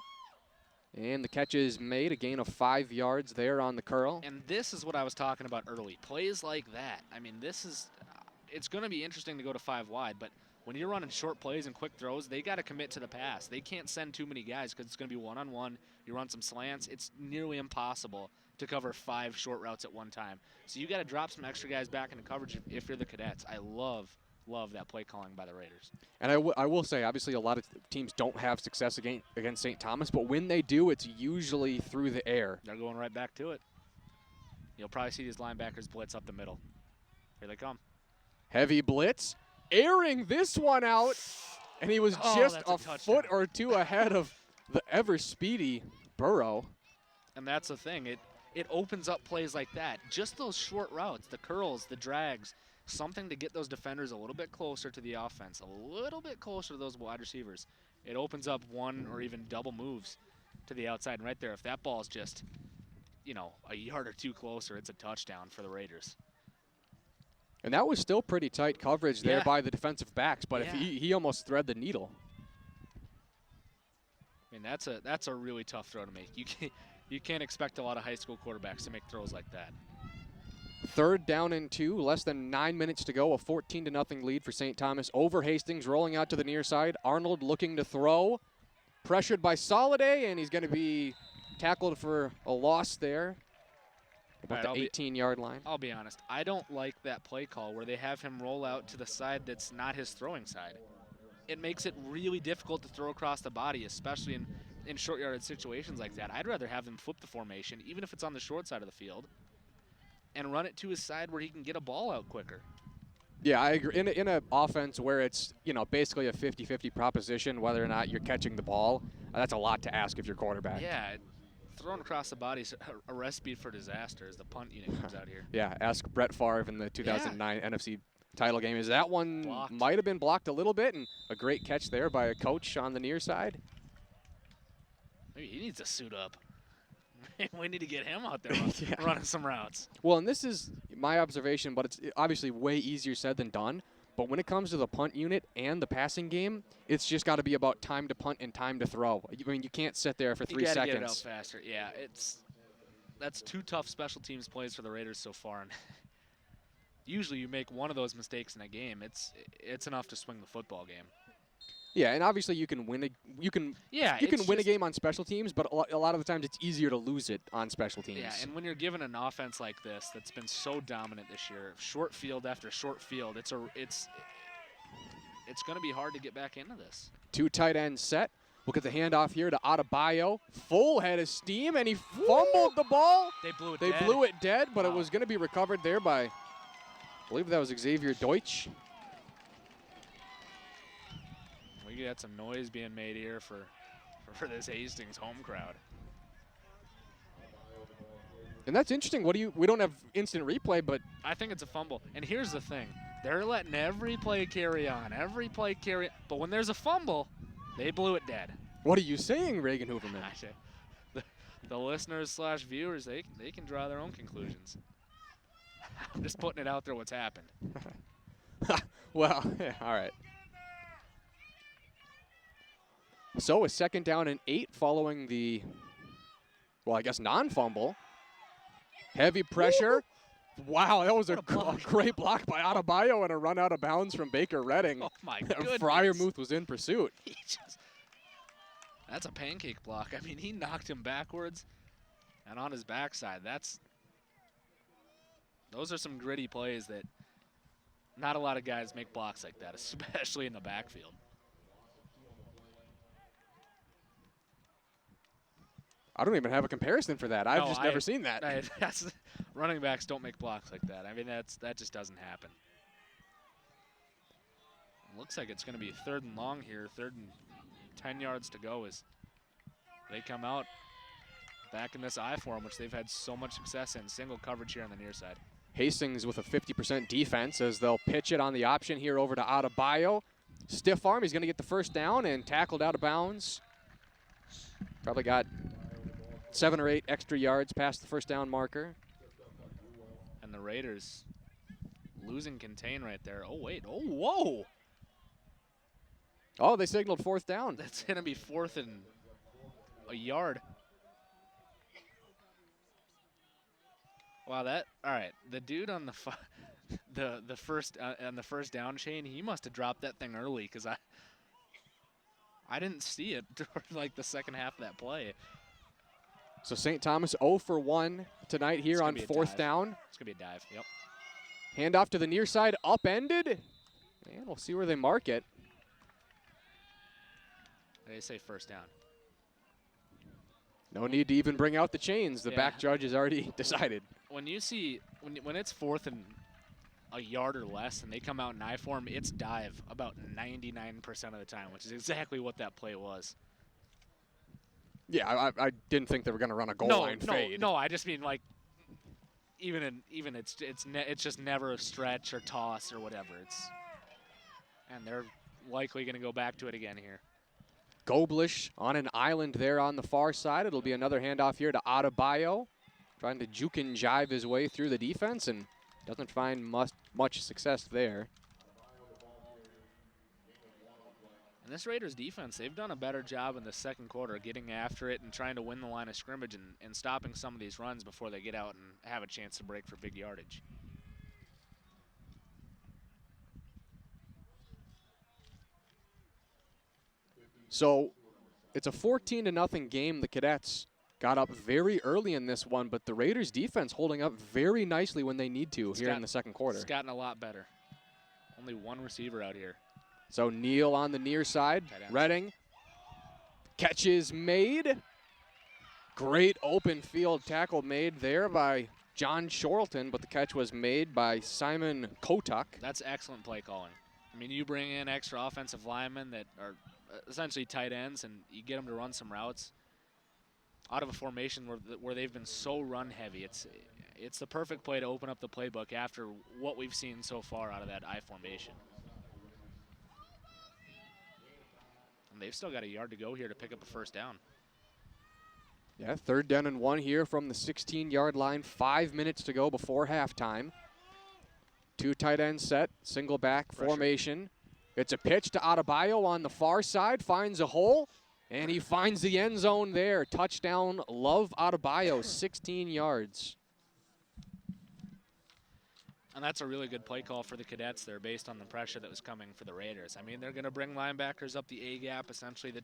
And the catch is made, a gain of 5 yards there on the curl. And this is what I was talking about early. Plays like that. I mean, it's going to be interesting to go to 5 wide, but when you're running short plays and quick throws, they got to commit to the pass. They can't send too many guys because it's going to be one-on-one. You run some slants. It's nearly impossible to cover 5 short routes at one time. So you got to drop some extra guys back into coverage if you're the cadets. I love that play calling by the Raiders. And I will say, obviously, a lot of teams don't have success against St. Thomas, but when they do, it's usually through the air. They're going right back to it. You'll probably see these linebackers blitz up the middle. Here they come. Heavy blitz, airing this one out, and he was just a foot or two ahead of the ever-speedy Burrow. And that's the thing. It opens up plays like that. Just those short routes, the curls, the drags, something to get those defenders a little bit closer to the offense, a little bit closer to those wide receivers. It opens up one or even double moves to the outside. And right there, if that ball's just, a yard or two closer, it's a touchdown for the Raiders. And that was still pretty tight coverage there by the defensive backs, but if he almost thread the needle. I mean, that's a really tough throw to make. You can't expect a lot of high school quarterbacks to make throws like that. 3rd down and 2, less than 9 minutes to go, a 14-0 lead for St. Thomas over Hastings, rolling out to the near side. Arnold looking to throw, pressured by Soliday, and he's going to be tackled for a loss there, about the 18-yard line. I'll be honest, I don't like that play call where they have him roll out to the side that's not his throwing side. It makes it really difficult to throw across the body, especially in in short yardage situations like that, I'd rather have him flip the formation, even if it's on the short side of the field, and run it to his side where he can get a ball out quicker. Yeah, I agree. In an offense where it's, basically a 50-50 proposition, whether or not you're catching the ball, that's a lot to ask if you're quarterback. Yeah, thrown across the body is a recipe for disaster as the punt unit comes out here. Yeah, ask Brett Favre in the 2009 NFC title game. Is that one Blocked. might have been blocked a little bit, and a great catch there by a coach on the near side? Maybe he needs to suit up. We need to get him out there Yeah. running some routes. Well, and this is my observation, but it's obviously way easier said than done. But when it comes to the punt unit and the passing game, it's just got to be about time to punt and time to throw. I mean, you can't sit there for 3 You gotta seconds. get it out faster. Yeah, that's 2 tough special teams plays for the Raiders so far. And usually you make one of those mistakes in a game, it's enough to swing the football game. Yeah, and obviously you can win a win a game on special teams, but a lot of the times it's easier to lose it on special teams. Yeah, and when you're given an offense like this that's been so dominant this year, short field after short field, it's going to be hard to get back into this. 2 tight ends set. We'll get the handoff here to Adebayo. Full head of steam, and he fumbled the ball. They blew it They dead. blew it dead, but it Wow. was going to be recovered there by, I believe that was Xavier Deutsch. We got some noise being made here for this Hastings home crowd. And that's interesting. We don't have instant replay, but I think it's a fumble. And here's the thing. They're letting every play carry on. But when there's a fumble, they blew it dead. what are you saying, Reagan Hooverman? I say, the listeners / viewers, they can draw their own conclusions. I'm just putting it out there what's happened. Well, yeah, all right. So a 2nd down and 8 following the, non-fumble. Heavy pressure. Wow, that was a great block by Adebayo and a run out of bounds from Baker Redding. Oh, my goodness. Fryermuth was in pursuit. That's a pancake block. I mean, he knocked him backwards and on his backside. Those are some gritty plays that not a lot of guys make blocks like that, especially in the backfield. I don't even have a comparison for that. I've never seen that. Running backs don't make blocks like that. I mean, that just doesn't happen. Looks like it's going to be 3rd and long here, 3rd and 10 yards to go as they come out back in this I form, which they've had so much success in. Single coverage here on the near side. Hastings with a 50% defense as they'll pitch it on the option here over to Adebayo. Stiff arm, he's going to get the 1st down and tackled out of bounds. Probably got 7 or 8 extra yards past the 1st down marker. And the Raiders losing contain right there. Oh, wait. Oh, whoa. Oh, they signaled 4th down. That's going to be 4th and a yard. Wow, all right. The dude on the first down chain, he must have dropped that thing early because I didn't see it toward like the second half of that play. So St. Thomas 0 for 1 tonight here on 4th down. It's going to be a dive, yep. Handoff to the near side, upended. And we'll see where they mark it. They say 1st down. No need to even bring out the chains. The back judge has already decided. When you see, when it's 4th and a yard or less and they come out in I form, it's dive about 99% of the time, which is exactly what that play was. Yeah, I didn't think they were going to run a goal line fade. No, I just mean like even it's just never a stretch or toss or whatever. And they're likely going to go back to it again here. Goblish on an island there on the far side. It'll be another handoff here to Adebayo, trying to juke and jive his way through the defense and doesn't find much success there. And this Raiders defense, they've done a better job in the 2nd quarter getting after it and trying to win the line of scrimmage and stopping some of these runs before they get out and have a chance to break for big yardage. So it's a 14-0 game. The Cadets got up very early in this one, but the Raiders defense holding up very nicely when they need to in the 2nd quarter. It's gotten a lot better. Only one receiver out here. So Neal on the near side, Redding Catch is made. Great open field tackle made there by John Shorlton, but the catch was made by Simon Kotuk. That's excellent play calling. I mean, you bring in extra offensive linemen that are essentially tight ends, and you get them to run some routes out of a formation where they've been so run heavy. It's the perfect play to open up the playbook after what we've seen so far out of that I formation. And they've still got a yard to go here to pick up a first down. Yeah, 3rd down and 1 here from the 16-yard line. 5 minutes to go before halftime. 2 tight ends set, single back formation. It's a pitch to Adebayo on the far side, finds a hole, and he finds the end zone there. Touchdown, Love Adebayo, 16 yards. And that's a really good play call for the Cadets there based on the pressure that was coming for the Raiders. I mean, they're going to bring linebackers up the A-gap, essentially the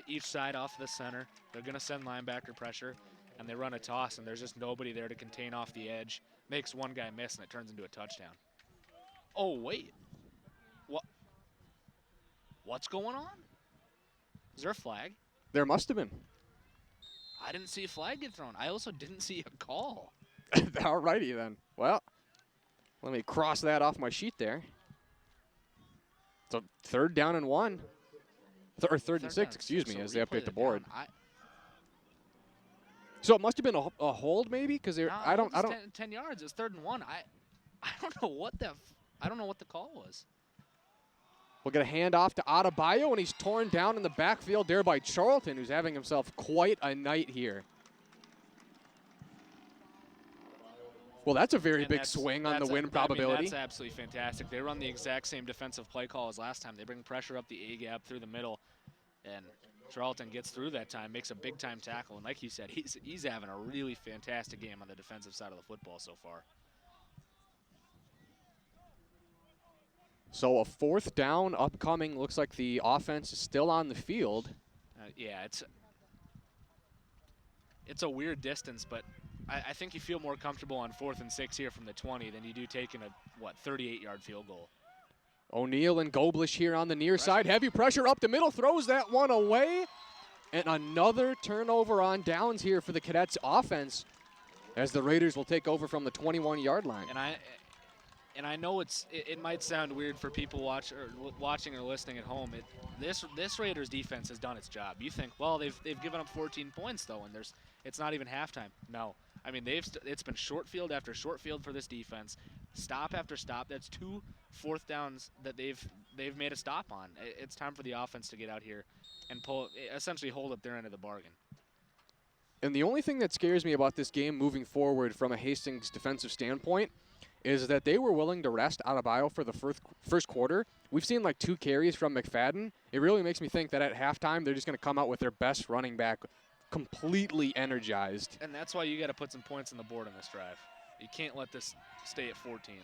each side off the center. They're going to send linebacker pressure, and they run a toss, and there's just nobody there to contain off the edge. Makes one guy miss, and it turns into a touchdown. Oh, wait. What's going on? Is there a flag? There must have been. I didn't see a flag get thrown. I also didn't see a call. All righty then. Well, let me cross that off my sheet there. So 3rd down and 1. Or 3rd and 6, excuse me, as they update the board. So it must have been a hold, maybe, because I don't. 10 yards. It's 3rd and 1. I don't know what the call was. We'll get a handoff to Adebayo, and he's torn down in the backfield there by Charlton, who's having himself quite a night here. Well, that's a very big swing on the win probability. That's absolutely fantastic. They run the exact same defensive play call as last time. They bring pressure up the A-gap through the middle, and Charlton gets through that time, makes a big-time tackle. And like you said, he's having a really fantastic game on the defensive side of the football so far. So a 4th down upcoming. Looks like the offense is still on the field. Yeah, it's a weird distance, but I think you feel more comfortable on 4th and 6 here from the 20 than you do taking a, 38-yard field goal. O'Neal and Goblish here on the near side. Heavy pressure up the middle, throws that one away. And another turnover on downs here for the Cadets offense as the Raiders will take over from the 21-yard line. And I know it might sound weird for people watching or listening at home. This Raiders defense has done its job. You think, well, they've given up 14 points though, and it's not even halftime. No, I mean it's been short field after short field for this defense, stop after stop. That's 2 4th downs that they've made a stop on. It's time for the offense to get out here and essentially hold up their end of the bargain. And the only thing that scares me about this game moving forward from a Hastings defensive standpoint is that they were willing to rest Adebayo for the first quarter. We've seen like 2 carries from McFadden. It really makes me think that at halftime they're just going to come out with their best running back completely energized. And that's why you got to put some points on the board on this drive. You can't let this stay at 14.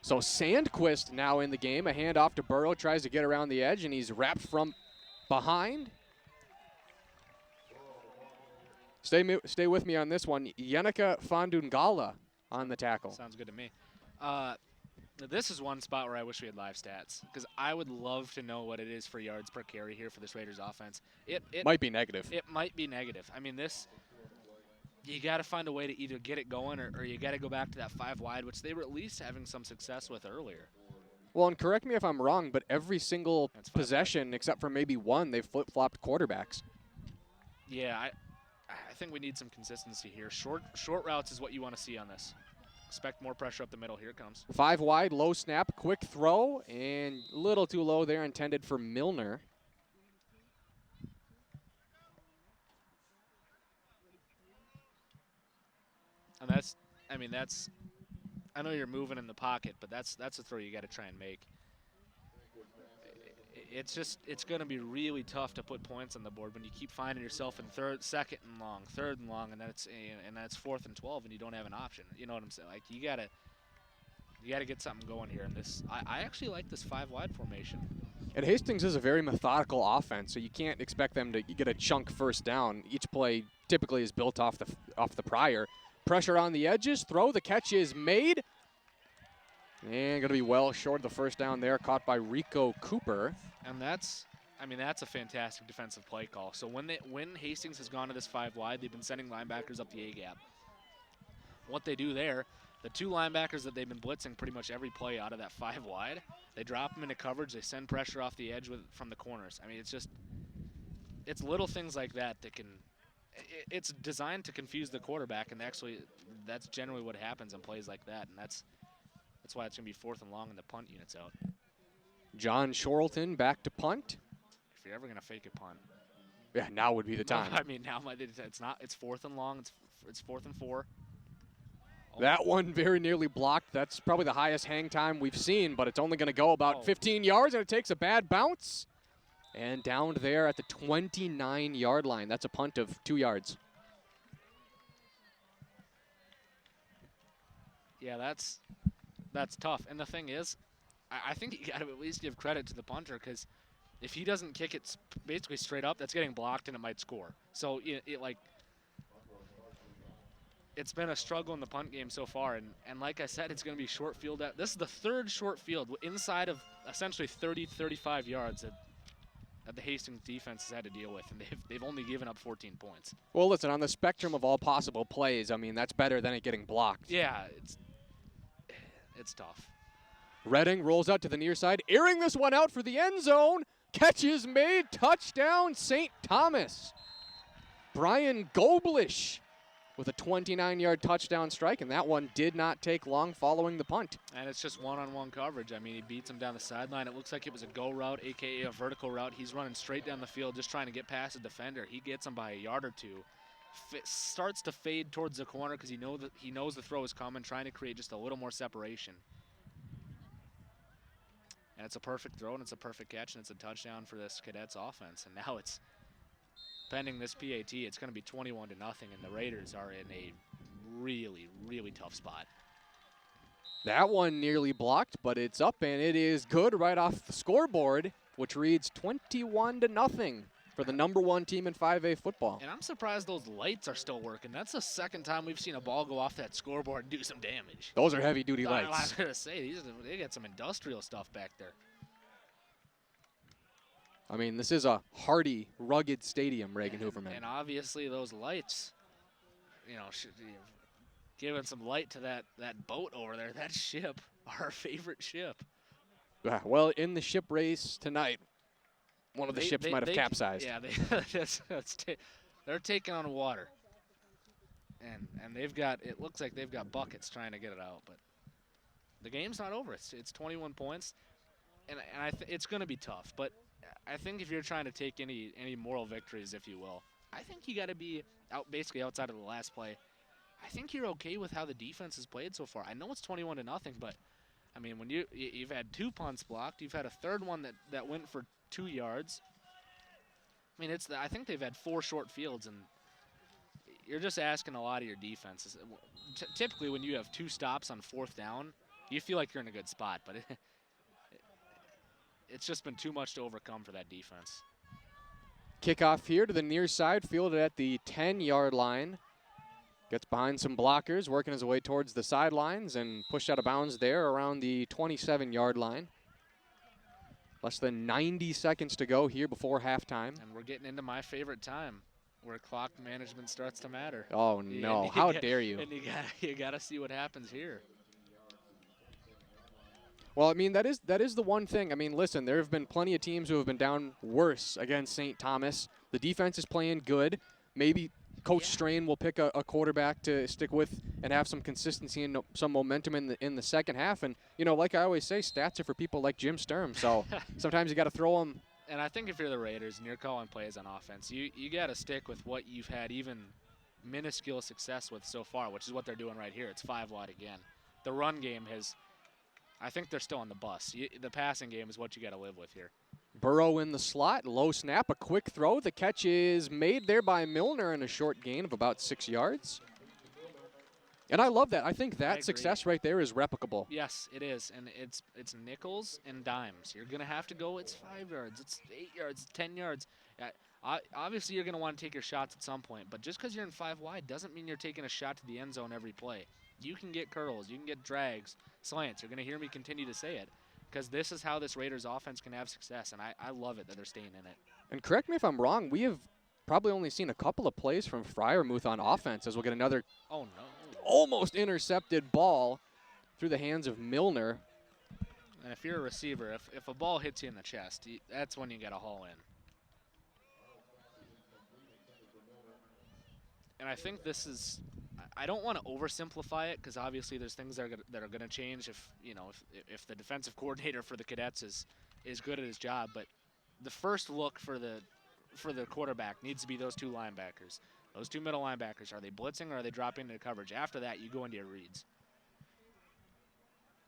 So Sandquist now in the game. A handoff to Burrow, tries to get around the edge, and he's wrapped from behind. Stay with me on this one. Yenica Fandungala on the tackle. Sounds good to me. This is one spot where I wish we had live stats, because I would love to know what it is for yards per carry here for this Raiders offense. It might be negative. It might be negative. I mean, you got to find a way to either get it going or you got to go back to that 5 wide, which they were at least having some success with earlier. Well, and correct me if I'm wrong, but every single possession except for maybe one, they've flip-flopped quarterbacks. Yeah, I think we need some consistency here. Short routes is what you want to see on this. Expect more pressure up the middle. Here it comes. 5 wide, low snap, quick throw, and a little too low there, intended for Milner. And I know you're moving in the pocket, but that's a throw you got to try and make. It's going to be really tough to put points on the board when you keep finding yourself in 2nd and long, 3rd and long, and that's 4th and 12, and you don't have an option. You know what I'm saying? Like you gotta get something going here. And I actually like this 5 wide formation. And Hastings is a very methodical offense, so you can't expect them to get a chunk first down. Each play typically is built off the prior. Pressure on the edges, throw, the catch is made. And going to be well short of the first down there, caught by Rico Cooper. And I mean, that's a fantastic defensive play call. So when Hastings has gone to this 5 wide, they've been sending linebackers up the A gap. What they do there, the 2 linebackers that they've been blitzing pretty much every play out of that 5 wide, they drop them into coverage. They send pressure off the edge from the corners. I mean, it's little things like that that can. It's designed to confuse the quarterback, and actually, that's generally what happens in plays like that, and that's why it's gonna be 4th and long and the punt unit's out. John Shorelton back to punt. If you're ever gonna fake a punt, Yeah, now would be the time. I mean, now it's not. It's 4th and long. It's 4th and 4. That one very nearly blocked. That's probably the highest hang time we've seen, but it's only going to go about 15 yards, and it takes a bad bounce. And down there at the 29-yard line. That's a punt of 2 yards. Yeah, that's tough. And the thing is, I think you got to at least give credit to the punter, because if he doesn't kick it basically straight up, that's getting blocked and it might score. So it's been a struggle in the punt game so far, and like I said, it's going to be short field. This is the 3rd short field inside of essentially 30, 35 yards that the Hastings defense has had to deal with, and they've only given up 14 points. Well, listen, on the spectrum of all possible plays, I mean, that's better than it getting blocked. Yeah, it's tough. Redding rolls out to the near side, airing this one out for the end zone. Catch is made, touchdown, St. Thomas. Brian Goblish with a 29-yard touchdown strike, and that one did not take long following the punt. And it's just one-on-one coverage. I mean, he beats him down the sideline. It looks like it was a go route, a.k.a. a vertical route. He's running straight down the field just trying to get past a defender. He gets him by a yard or two. Starts to fade towards the corner because he knows the throw is coming, trying to create just a little more separation. And it's a perfect throw, and it's a perfect catch, and it's a touchdown for this Cadets offense. And now it's, pending this PAT, it's going to be 21-0, and the Raiders are in a really, really tough spot. That one nearly blocked, but it's up, and it is good right off the scoreboard, which reads 21-0 for the #1 team in 5A football. And I'm surprised those lights are still working. That's the 2nd time we've seen a ball go off that scoreboard and do some damage. Those are heavy-duty I was lights. going to say, they got some industrial stuff back there. I mean, this is a hardy, rugged stadium, Reagan Hooverman. And obviously those lights, giving some light to that boat over there, that ship, our favorite ship. Well, in the ship race tonight, one of the ships might have capsized. Yeah, they're taking on water. And they've got, it looks like they've got buckets trying to get it out. But the game's not over. It's 21 points. And it's going to be tough. But I think if you're trying to take any moral victories, if you will, I think you got to be basically outside of the last play. I think you're okay with how the defense has played so far. I know it's 21-0, but I mean, when you've had 2 punts blocked, you've had a 3rd one that went for 2 yards. I mean, I think they've had 4 short fields, and you're just asking a lot of your defenses. Typically, when you have 2 stops on 4th down, you feel like you're in a good spot, but it's just been too much to overcome for that defense. Kickoff here to the near side, fielded at the 10-yard line. Gets behind some blockers, working his way towards the sidelines, and pushed out of bounds there around the 27-yard line. Less than 90 seconds to go here before halftime. And we're getting into my favorite time, where clock management starts to matter. Oh, no. How dare you. And you got to see what happens here. Well, I mean, that is the one thing. I mean, listen, there have been plenty of teams who have been down worse against St. Thomas. The defense is playing good. Maybe Coach Strain will pick a quarterback to stick with and have some consistency and some momentum in the second half. And, like I always say, stats are for people like Jim Sturm. So sometimes you got to throw them. And I think if you're the Raiders and you're calling plays on offense, you got to stick with what you've had even minuscule success with so far, which is what they're doing right here. It's 5 wide again. The run game I think they're still on the bus. The passing game is what you got to live with here. Burrow in the slot, low snap, a quick throw. The catch is made there by Milner in a short gain of about 6 yards. And I love that. I think that success right there is replicable. Yes, it is. And it's nickels and dimes. You're going to have to go, it's 5 yards, it's 8 yards, it's 10 yards. Obviously, you're going to want to take your shots at some point. But just because you're in 5 wide doesn't mean you're taking a shot to the end zone every play. You can get curls, you can get drags, slants. You're going to hear me continue to say it. because this is how this Raiders offense can have success, and I love it that they're staying in it. And correct me if I'm wrong, we have probably only seen a couple of plays from Freiermuth on offense as we'll get another Oh, no. almost intercepted ball through the hands of Milner. And if you're a receiver, if a ball hits you in the chest, that's when you get a haul in. And I think this is, I don't want to oversimplify it because obviously there's things that are going to change if the defensive coordinator for the Cadets is good at his job. But the first look for the quarterback needs to be those two linebackers. Those two middle linebackers, are they blitzing or are they dropping into coverage? After that, you go into your reads.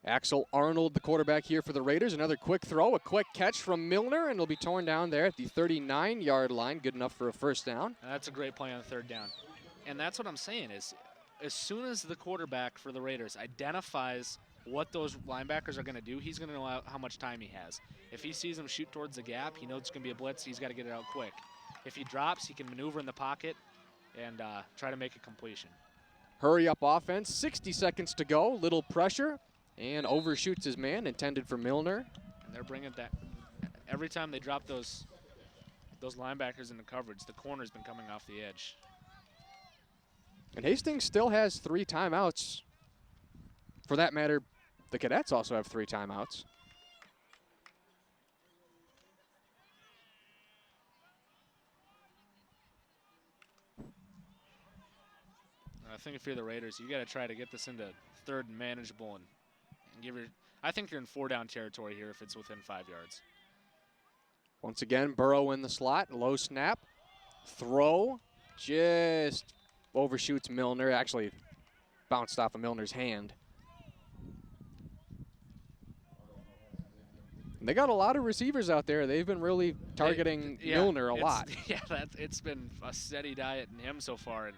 Axel Arnold, the quarterback here for the Raiders. Another quick throw, a quick catch from Milner, and it'll be torn down there at the 39-yard line. Good enough for a first down. And that's a great play on third down. And that's what I'm saying is, as soon as the quarterback for the Raiders identifies what those linebackers are going to do, he's going to know how much time he has. If he sees them shoot towards the gap, he knows it's going to be a blitz. He's got to get it out quick. If he drops, he can maneuver in the pocket and try to make a completion. Hurry up offense, 60 seconds to go, little pressure, and overshoots his man, intended for Milner. And they're bringing that. Every time they drop those linebackers into coverage, the corner's been coming off the edge. And Hastings still has 3 timeouts. For that matter, the Cadets also have 3 timeouts. I think if you're the Raiders, you got to try to get this into third and manageable and give your. I think you're in 4-down territory here if it's within 5 yards. Once again, Burrow in the slot, low snap, throw, just overshoots Milner. Actually, bounced off of Milner's hand. And they got a lot of receivers out there. They've been really targeting Milner a lot. Yeah, it's been a steady diet in him so far.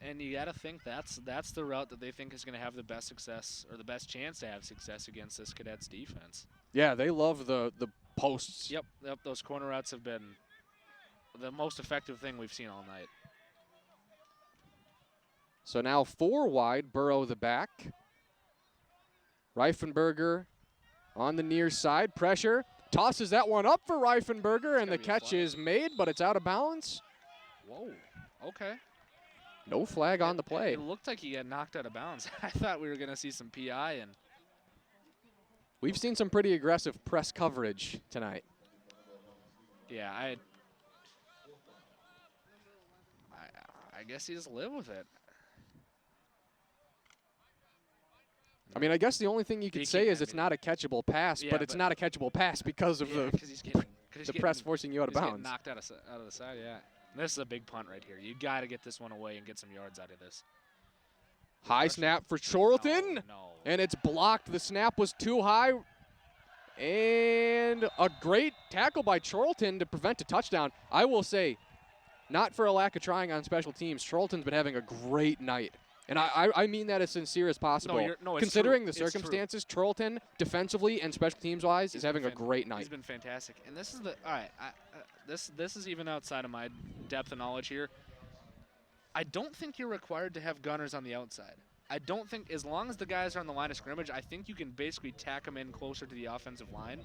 And you got to think that's the route that they think is going to have the best success or the best chance to have success against this Cadets defense. Yeah, they love the posts. Yep, those corner routes have been the most effective thing we've seen all night. So now 4 wide, Burrow the back. Reifenberger on the near side, pressure. Tosses that one up for Reifenberger, and the catch is made, but it's out of bounds. Whoa, okay. No flag on the play. It looked like he got knocked out of bounds. I thought we were going to see some PI. And we've seen some pretty aggressive press coverage tonight. Yeah, I guess you just live with it. I mean, I guess the only thing you could say is it's not a catchable pass, but it's not a catchable pass because of the press forcing you out of bounds. Knocked out of the side, yeah. This is a big punt right here. You got to get this one away and get some yards out of this. High snap for Chorlton, and it's blocked. The snap was too high, and a great tackle by Chorlton to prevent a touchdown. I will say, not for a lack of trying on special teams, Chorlton's been having a great night. And I mean that as sincere as possible. Considering the circumstances, Chorlton, defensively and special teams-wise, is having a great night. He's been fantastic. And this is all right, this is even outside of my depth of knowledge here. I don't think you're required to have gunners on the outside. I don't think, as long as the guys are on the line of scrimmage, I think you can basically tack them in closer to the offensive line.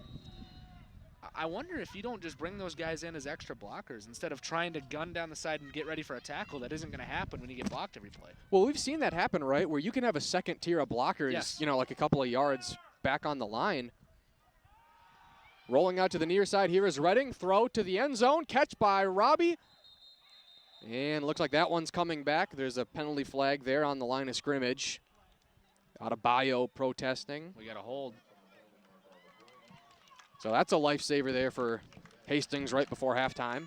I wonder if you don't just bring those guys in as extra blockers instead of trying to gun down the side and get ready for a tackle. That isn't going to happen when you get blocked every play. Well, we've seen that happen, right, where you can have a second tier of blockers, like a couple of yards back on the line. Rolling out to the near side here is Redding. Throw to the end zone. Catch by Robbie. And looks like that one's coming back. There's a penalty flag there on the line of scrimmage. Adebayo protesting. We got a hold. So that's a lifesaver there for Hastings right before halftime.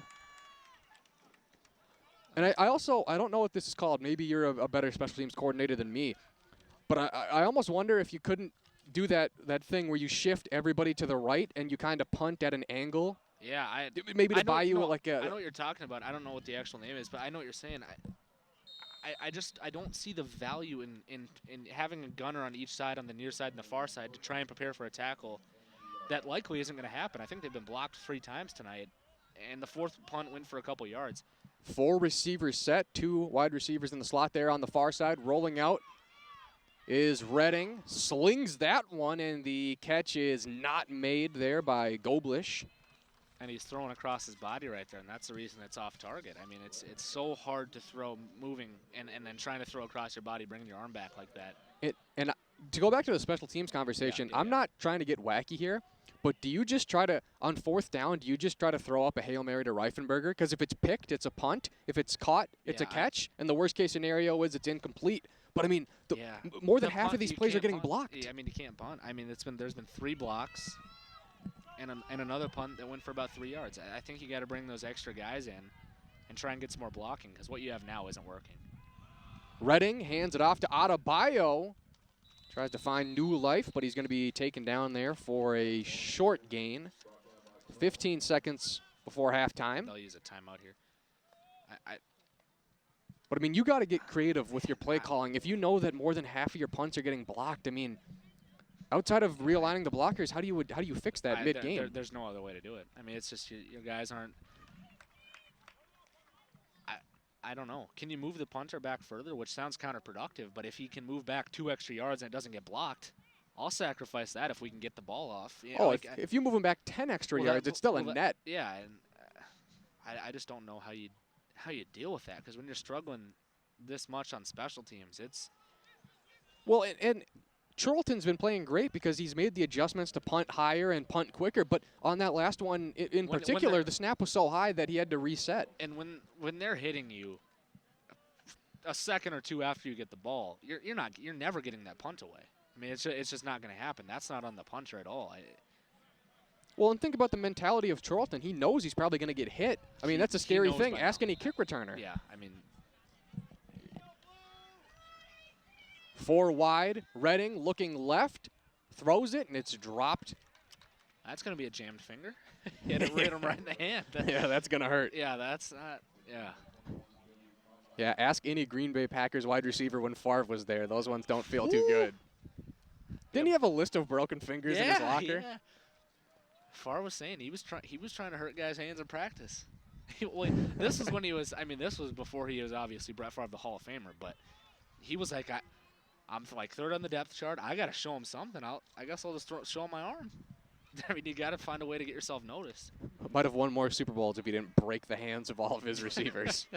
And I don't know what this is called. Maybe you're a better special teams coordinator than me. But I almost wonder if you couldn't do that thing where you shift everybody to the right and you kind of punt at an angle. Yeah, maybe to buy you like a. I know what you're talking about. I don't know what the actual name is, but I know what you're saying. I don't see the value in having a gunner on each side, on the near side and the far side, to try and prepare for a tackle. That likely isn't going to happen. I think they've been blocked 3 times tonight, and the 4th punt went for a couple yards. 4 receivers set, 2 wide receivers in the slot there on the far side. Rolling out is Redding. Slings that one, and the catch is not made there by Goblish. And he's throwing across his body right there, and that's the reason it's off target. I mean, it's so hard to throw moving and then trying to throw across your body, bringing your arm back like that. And to go back to the special teams conversation, I'm not trying to get wacky here, but do you just try to, on 4th down, do you just try to throw up a Hail Mary to Reifenberger? Because if it's picked, it's a punt. If it's caught, it's a catch. And the worst case scenario is it's incomplete. But I mean, more than half of these plays are getting blocked. Yeah, I mean, you can't punt. I mean, there's been 3 blocks and another punt that went for about 3 yards. I think you got to bring those extra guys in and try and get some more blocking, because what you have now isn't working. Redding hands it off to Adebayo. Tries to find new life, but he's going to be taken down there for a short gain. 15 seconds before halftime. They'll use a timeout here. But I mean, you got to get creative with your play calling. If you know that more than half of your punts are getting blocked, I mean, outside of realigning the blockers, how do you fix that mid-game? There's no other way to do it. I mean, it's just your guys aren't. I don't know. Can you move the punter back further, which sounds counterproductive, but if he can move back 2 extra yards and it doesn't get blocked, I'll sacrifice that if we can get the ball off. You know, if you move him back 10 extra yards, it's still a net. Yeah, and I just don't know how you deal with that, because when you're struggling this much on special teams, it's... Well, and Charlton's been playing great because he's made the adjustments to punt higher and punt quicker, but on that last one in particular, the snap was so high that he had to reset. And when they're hitting you a second or 2 after you get the ball, you're never getting that punt away. I mean, it's just not going to happen. That's not on the punter at all. Well, and think about the mentality of Charlton. He knows he's probably going to get hit. I mean, that's a scary thing. Ask any kick returner. Yeah, I mean... 4 wide, Redding looking left, throws it, and it's dropped. That's going to be a jammed finger. hit him right in the hand. Yeah, that's going to hurt. Yeah, that's not, yeah. Yeah, ask any Green Bay Packers wide receiver when Favre was there. Those ones don't feel too good. Didn't he have a list of broken fingers in his locker? Yeah. Favre was saying he was trying to hurt guys' hands in practice. This was when he was, I mean, this was before he was obviously Brett Favre, the Hall of Famer, but he was like, I'm like 3rd on the depth chart. I got to show him something. I guess I'll just show him my arm. I mean, you got to find a way to get yourself noticed. Might have won more Super Bowls if he didn't break the hands of all of his receivers.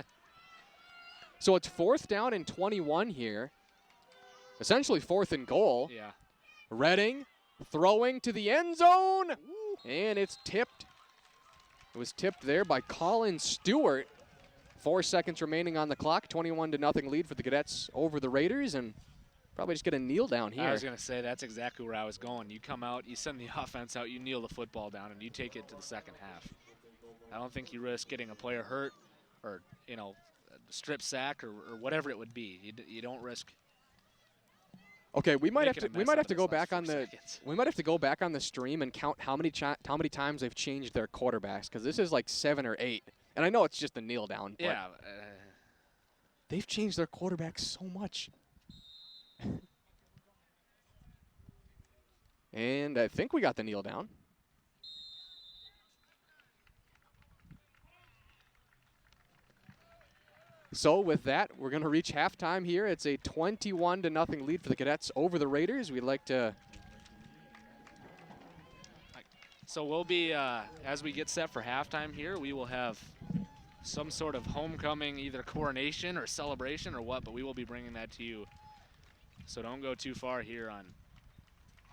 So it's 4th down and 21 here. Essentially 4th and goal. Yeah. Redding throwing to the end zone. And it's tipped. It was tipped there by Colin Stewart. 4 seconds remaining on the clock. 21-0 lead for the Cadets over the Raiders. And probably just get a kneel down here. I was going to say, that's exactly where I was going. You come out, you send the offense out, you kneel the football down, and you take it to the second half. I don't think you risk getting a player hurt or, a strip sack or whatever it would be. You don't risk. Okay, we might have to go back on the stream and count how many times they've changed their quarterbacks, because this is like 7 or 8. And I know it's just a kneel down. But yeah. They've changed their quarterbacks so much. And I think we got the kneel down. So with that, we're going to reach halftime here. It's a 21-0 lead for the Cadets over the Raiders. We'd like to... So we'll be, as we get set for halftime here, we will have some sort of homecoming, either coronation or celebration or what, but we will be bringing that to you. So don't go too far here on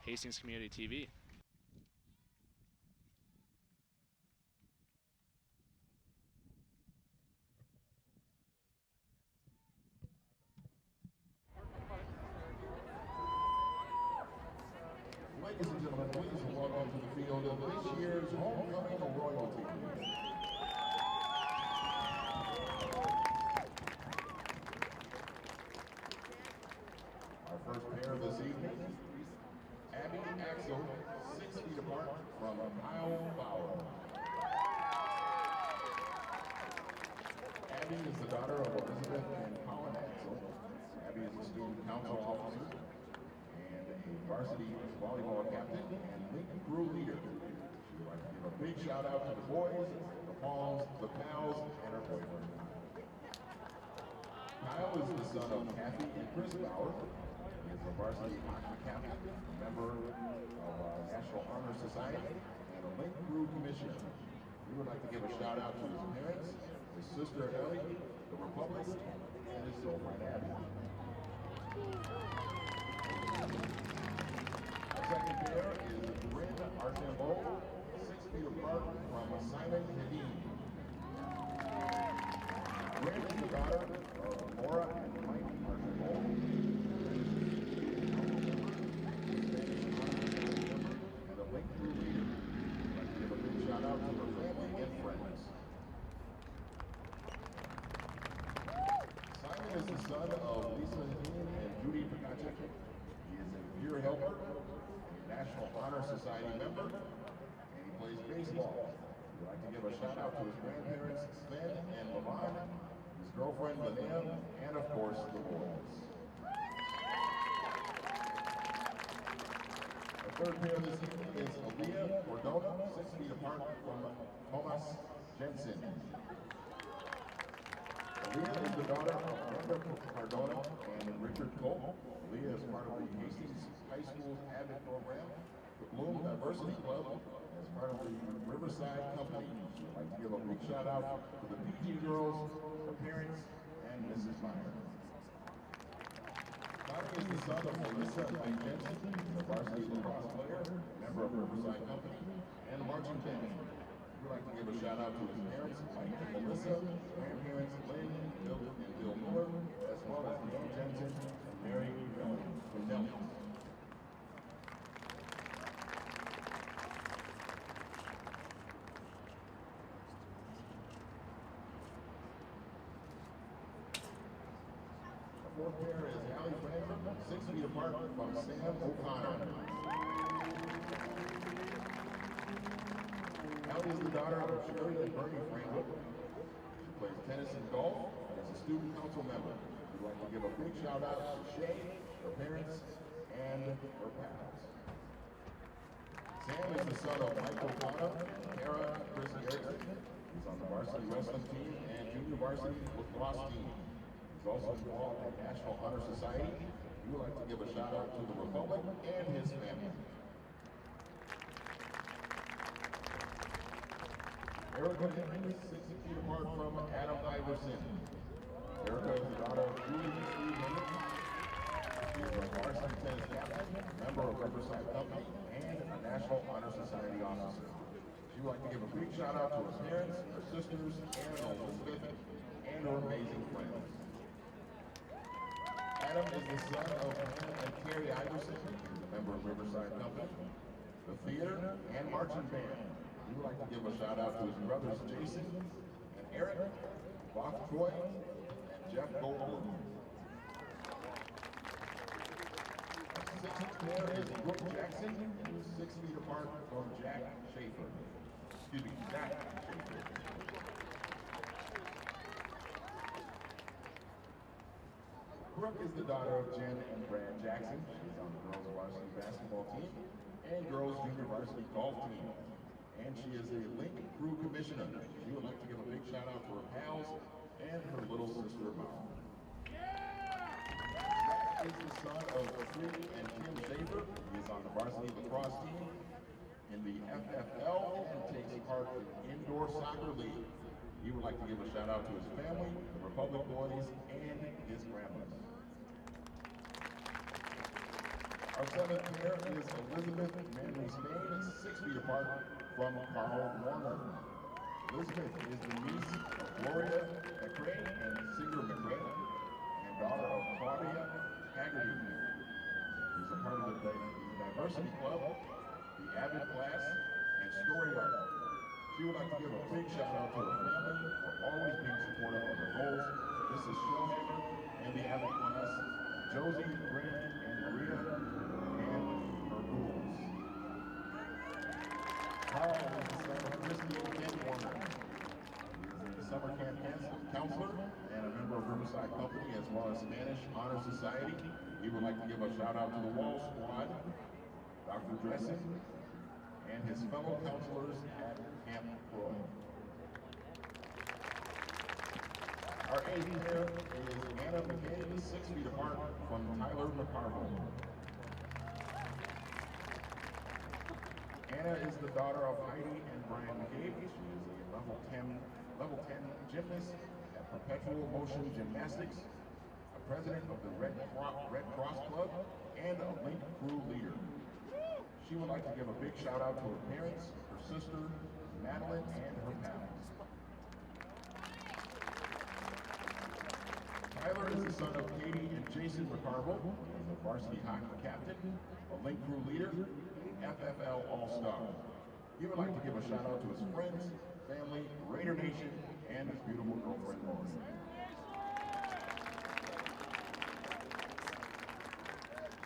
Hastings Community TV. Ladies and gentlemen, please welcome to the field of this year's homecoming royalty. Our first pair this evening, Abby and Axel, 6 feet apart from Kyle Bauer. Abby is the daughter of Elizabeth and Colin Axel. Abby is a student council officer and a varsity volleyball captain and Lincoln crew leader. We'd like to give a big shout out to the boys, the Pauls, the pals, and her boyfriend. Kyle is the son of Kathy and Chris Bauer. He is is a varsity hockey captain, a member of National Honor Society, and a Link Crew Commissioner. We would like to give a shout out to his parents, his sister Ellie, the Republic, and his girlfriend Abby. Our second pair is Bryn Archambault, 6 feet apart from Simon Kadeen. Bryn is the daughter of Laura and Mike Archambault. And a Link Crew leader. I'd like to give a big shout out to her family and friends. Simon is the son of Lisa Hadeen and Judy Pekacek. He is a peer helper, a National Honor Society member, and he plays baseball. We'd like to give a shout out to his grandparents, Sven and Lavon, his girlfriend, Linnea, and of course, the boys. The third pair this evening is Aaliyah Cordona, 6 feet apart from Thomas Jensen. Aaliyah is the daughter of Brenda Cardona and Richard Cole. Aaliyah is part of the Hastings High School's AVID program, the Bloom Diversity Club, as part of the Riverside Company. I'd like to give a big shout out to the PG girls, her parents, and Mrs. Meyer. Tommy is the son of Melissa and Mike Jensen, a varsity lacrosse player, member of Riverside Company, and marching band. We'd like to give a shout out to his parents, Mike and Melissa, grandparents, Lynn, Bill, and Bill Miller, as well as Neil Jensen and Mary Riddell. The fourth pair is Allie Franklin, 6 feet apart from Sam O'Connor. Allie is the daughter of Sherry and Bernie Franklin. She plays tennis and golf and is a student council member. We'd like to give a big shout out to Shay, her parents, and her pals. Sam is the son of Michael O'Connor and Kara Chris Erickson. He's on the varsity wrestling team and junior varsity lacrosse team. He's also involved in National Honor Society. We would like to give a shout out to the Republic and his family. Erica Henry, 6 feet apart from Adam Iverson. Erica is the daughter of Julie and Steve Henry. She is a varsity tennis captain, member of Riverside Company, and a National Honor Society officer. She would like to give a big shout out to her parents, her sisters, and Elizabeth, and her amazing friends. Adam is the son of Hannah and Terry Iverson, a member of Riverside Company, the theater, and marching band. We would like to give a shout out to his brothers Jason and Eric, Bach Troy, and Jeff Goldblum. Our sixth pair is Brooke Jackson, 6 feet apart from Jack Schaefer. Excuse me, Jack Schaefer. Brooke is the daughter of Jen and Brad Jackson. She's on the girls varsity basketball team and girls junior varsity golf team. And she is a Link Crew Commissioner. She would like to give a big shout out to her pals and her little sister Mom. Jack is the son of Free and Kim Schaefer. He is on the varsity lacrosse team in the FFL and takes part in the Indoor Soccer League. He would like to give a shout out to his family, the Republic boys, and his grandmother. Our seventh pair is Elizabeth Manley Spain, 6 feet apart from Carl Warner. Elizabeth is the niece of Gloria McRae and Singer McRae, and daughter of Claudia Haggerty. She's a part of the Diversity Club, the AVID class, and Story Art. She would like to give a big shout out to her family for always being supportive of her goals. This is Shellhammer and the AVID class, Josie, Bryn, and Maria, and her ghouls. Carl is the son of Christy and Ken Warner. He is a summer camp counselor and a member of Riverside Company as well as Spanish Honor Society. He would like to give a shout out to the Wall Squad, Dr. Dressing, and his fellow counselors at Camp Croy. Our eighth pair is Anna McKay, 6 feet apart from Tyler McCarville. Anna is the daughter of Heidi and Brian McCabe. She is a level 10 gymnast at Perpetual Motion Gymnastics, a president of the Red Cross Club, and a Link Crew leader. She would like to give a big shout out to her parents, her sister, Madeline, and her pals. Tyler is the son of Katie and Jason McCarville. He is a varsity hockey captain, a Link Crew leader, FFL All-Star. He would like to give a shout out to his friends, family, Raider Nation, and his beautiful girlfriend, Lauren.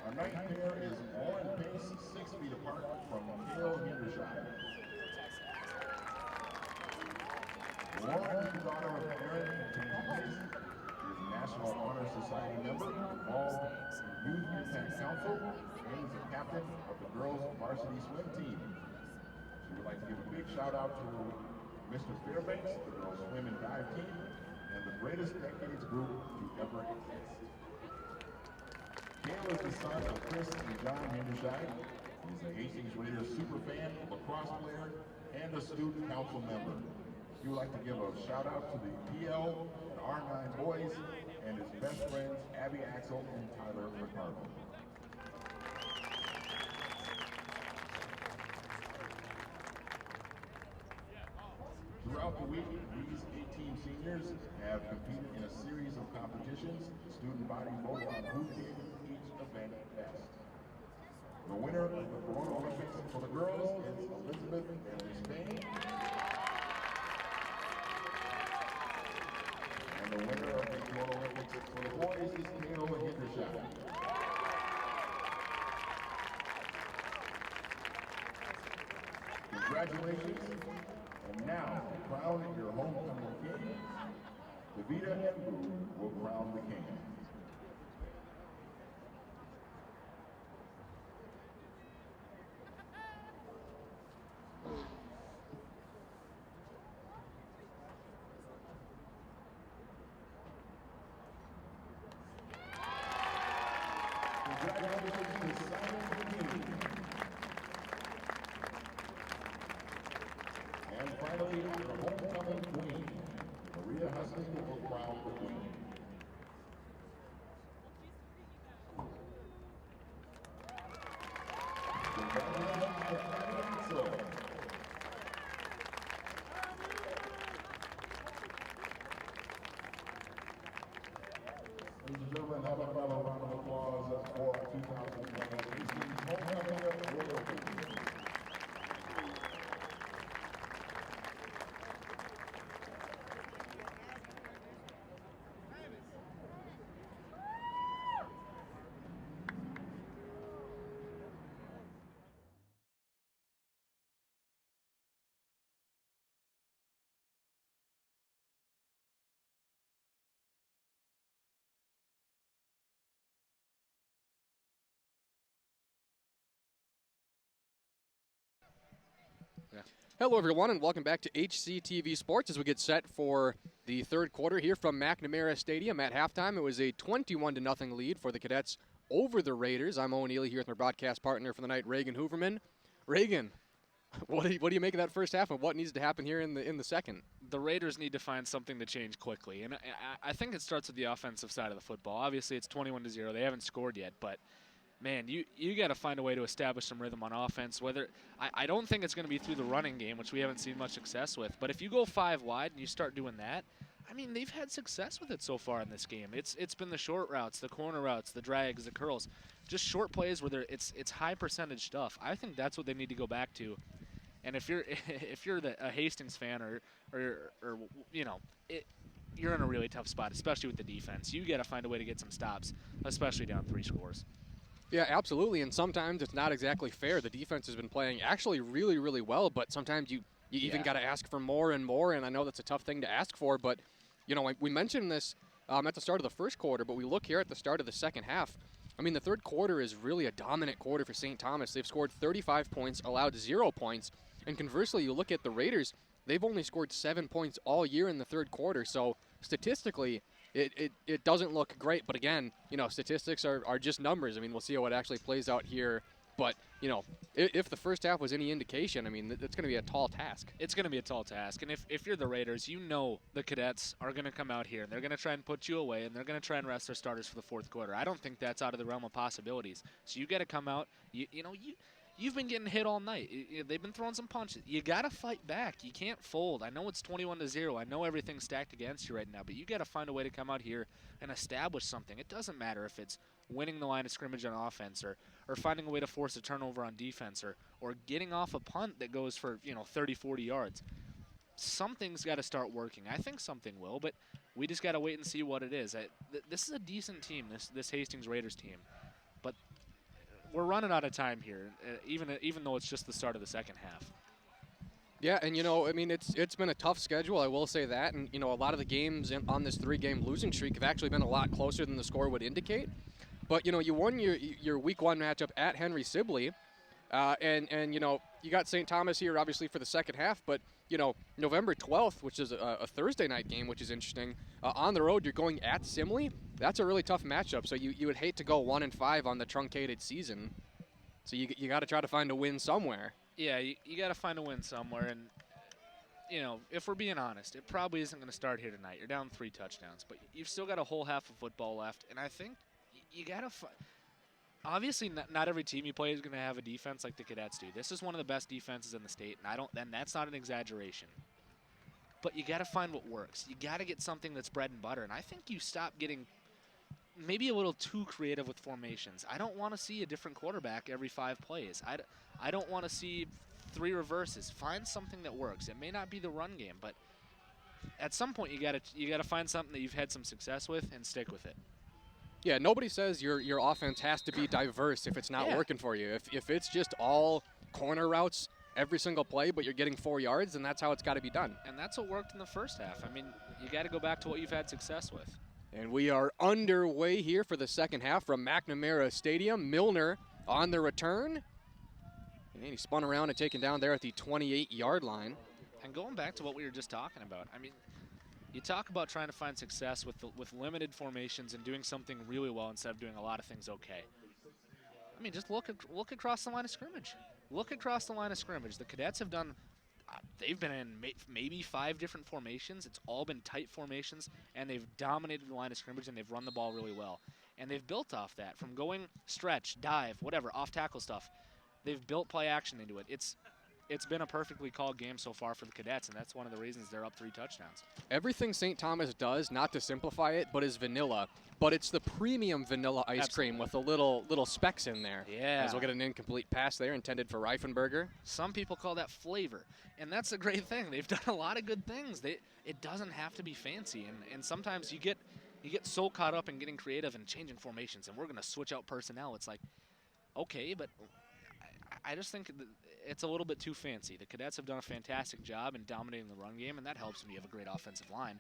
Our ninth pair is Lauren Pace, 6 feet apart from Kale Hindershire. Lauren is the daughter of Aaron and Tammy Pace. She is a National Honor Society member, involved in Youth Impact Council, and is a captain of the girls' varsity swim team. She would like to give a big shout out to Mr. Fairbanks, the girls' swim and dive team, and the greatest decades group to ever exist. Kale is the son of Chris and John Hindershire. He's a Hastings Raiders superfan, lacrosse player, and a student council member. He would like to give a shout out to the PL and R9 boys and his best friends, Abby Axel and Tyler McCarville. Throughout the week, these 18 seniors have competed in a series of competitions. The student body voted on who did each event best. The winner of the Corona Olympics for the girls is Elizabeth and Spain. And the winner of the Corona Olympics for the boys is Kale Hindershire. Congratulations. And now, to crown your homecoming king, Davida and Boo will crown the king. Congratulations to Simon King. And finally, the homecoming queen, Maria Hastings, will crown the queen. Congratulations to Abby Axel. Ladies and gentlemen, have another round of applause for our 2020 Hastings homecoming royalty. Hello, everyone, and welcome back to HCTV Sports as we get set for the third quarter here from McNamara Stadium. At halftime, it was a 21-0 lead for the Cadets over the Raiders. I'm Owen Ely here with my broadcast partner for the night, Reagan Hooverman. Reagan, what do you make of that first half, and what needs to happen here in the second? The Raiders need to find something to change quickly, and I think it starts with the offensive side of the football. Obviously, it's 21-0. They haven't scored yet, but man, you got to find a way to establish some rhythm on offense. Whether I don't think it's going to be through the running game, which we haven't seen much success with. But if you go 5 wide and you start doing that, I mean, they've had success with it so far in this game. It's been the short routes, the corner routes, the drags, the curls, just short plays where it's high percentage stuff. I think that's what they need to go back to. And if you're a Hastings fan or you know, you're in a really tough spot, especially with the defense. You got to find a way to get some stops, especially down 3 scores. Yeah, absolutely, and sometimes it's not exactly fair. The defense has been playing actually really, really well, but sometimes you even got to ask for more and more, and I know that's a tough thing to ask for, but, you know, we mentioned this at the start of the first quarter, but we look here at the start of the second half. I mean, the third quarter is really a dominant quarter for St. Thomas. They've scored 35 points, allowed 0 points, and conversely, you look at the Raiders, they've only scored 7 points all year in the third quarter, so statistically, it doesn't look great. But again, you know, statistics are just numbers. I mean, we'll see how it actually plays out here. But, you know, if the first half was any indication, I mean, it's going to be a tall task. It's going to be a tall task. And if you're the Raiders, you know the Cadets are going to come out here, and they're going to try and put you away, and they're going to try and rest their starters for the fourth quarter. I don't think that's out of the realm of possibilities. So you got to come out. You've been getting hit all night. They've been throwing some punches. You got to fight back. You can't fold. I know it's 21-0. I know everything's stacked against you right now, but you got to find a way to come out here and establish something. It doesn't matter if it's winning the line of scrimmage on offense or finding a way to force a turnover on defense or getting off a punt that goes for, 30, 40 yards. Something's got to start working. I think something will, but we just got to wait and see what it is. This is a decent team, this Hastings Raiders team, but we're running out of time here, even though it's just the start of the second half. Yeah, and I mean, it's been a tough schedule, I will say that, and a lot of the games on this 3-game losing streak have actually been a lot closer than the score would indicate. But you won your week 1 matchup at Henry Sibley, and you got St. Thomas here obviously for the second half, but November 12th, which is a Thursday night game, which is interesting, on the road you're going at Simley. That's a really tough matchup. So you would hate to go 1-5 on the truncated season. So you got to try to find a win somewhere. Yeah, you got to find a win somewhere, and if we're being honest, it probably isn't going to start here tonight. You're down 3 touchdowns, but you've still got a whole half of football left, and I think you got to obviously not every team you play is going to have a defense like the Cadets do. This is one of the best defenses in the state, and that's not an exaggeration. But you got to find what works. You got to get something that's bread and butter, and I think you stop getting maybe a little too creative with formations. I don't want to see a different quarterback every 5 plays. I don't want to see 3 reverses. Find something that works. It may not be the run game, but at some point you got to find something that you've had some success with and stick with it. Yeah, nobody says your offense has to be diverse if it's not working for you. If it's just all corner routes every single play, but you're getting 4 yards, then that's how it's got to be done. And that's what worked in the first half. I mean, you got to go back to what you've had success with. And we are underway here for the second half from McNamara Stadium. Milner on the return. And he spun around and taken down there at the 28-yard line. And going back to what we were just talking about, I mean, you talk about trying to find success with limited formations and doing something really well instead of doing a lot of things okay. I mean, just look across the line of scrimmage. Look across the line of scrimmage. The Cadets have done, they've been in maybe 5 different formations. It's all been tight formations, and they've dominated the line of scrimmage, and they've run the ball really well. And they've built off that from going stretch, dive, whatever, off-tackle stuff. They've built play action into it. It's been a perfectly called game so far for the Cadets, and that's one of the reasons they're up 3 touchdowns. Everything St. Thomas does, not to simplify it, but is vanilla. But it's the premium vanilla ice cream with the little specks in there. Yeah. As we'll get an incomplete pass there intended for Reifenberger. Some people call that flavor, and that's a great thing. They've done a lot of good things. It doesn't have to be fancy, and sometimes you get so caught up in getting creative and changing formations, and we're going to switch out personnel. It's like, okay, but I just think it's a little bit too fancy. The Cadets have done a fantastic job in dominating the run game, and that helps when you have a great offensive line.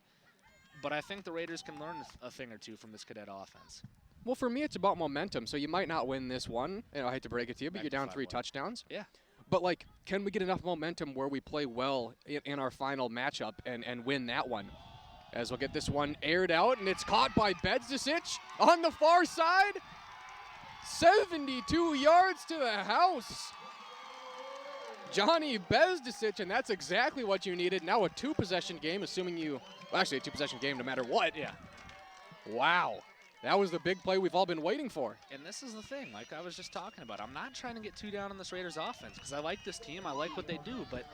But I think the Raiders can learn a thing or two from this Cadet offense. Well, for me, it's about momentum. So you might not win this one. I hate to break it to you, but you're down 3 touchdowns. Yeah. But, can we get enough momentum where we play well in our final matchup and win that one? As we'll get this one aired out, and it's caught by Bezdicic on the far side. 72 yards to the house. Johnny Bezdicic, and that's exactly what you needed. Now a 2-possession game, assuming actually a 2-possession game no matter what. Yeah. Wow. That was the big play we've all been waiting for. And this is the thing, like I was just talking about. I'm not trying to get too down on this Raiders offense because I like this team. I like what they do. But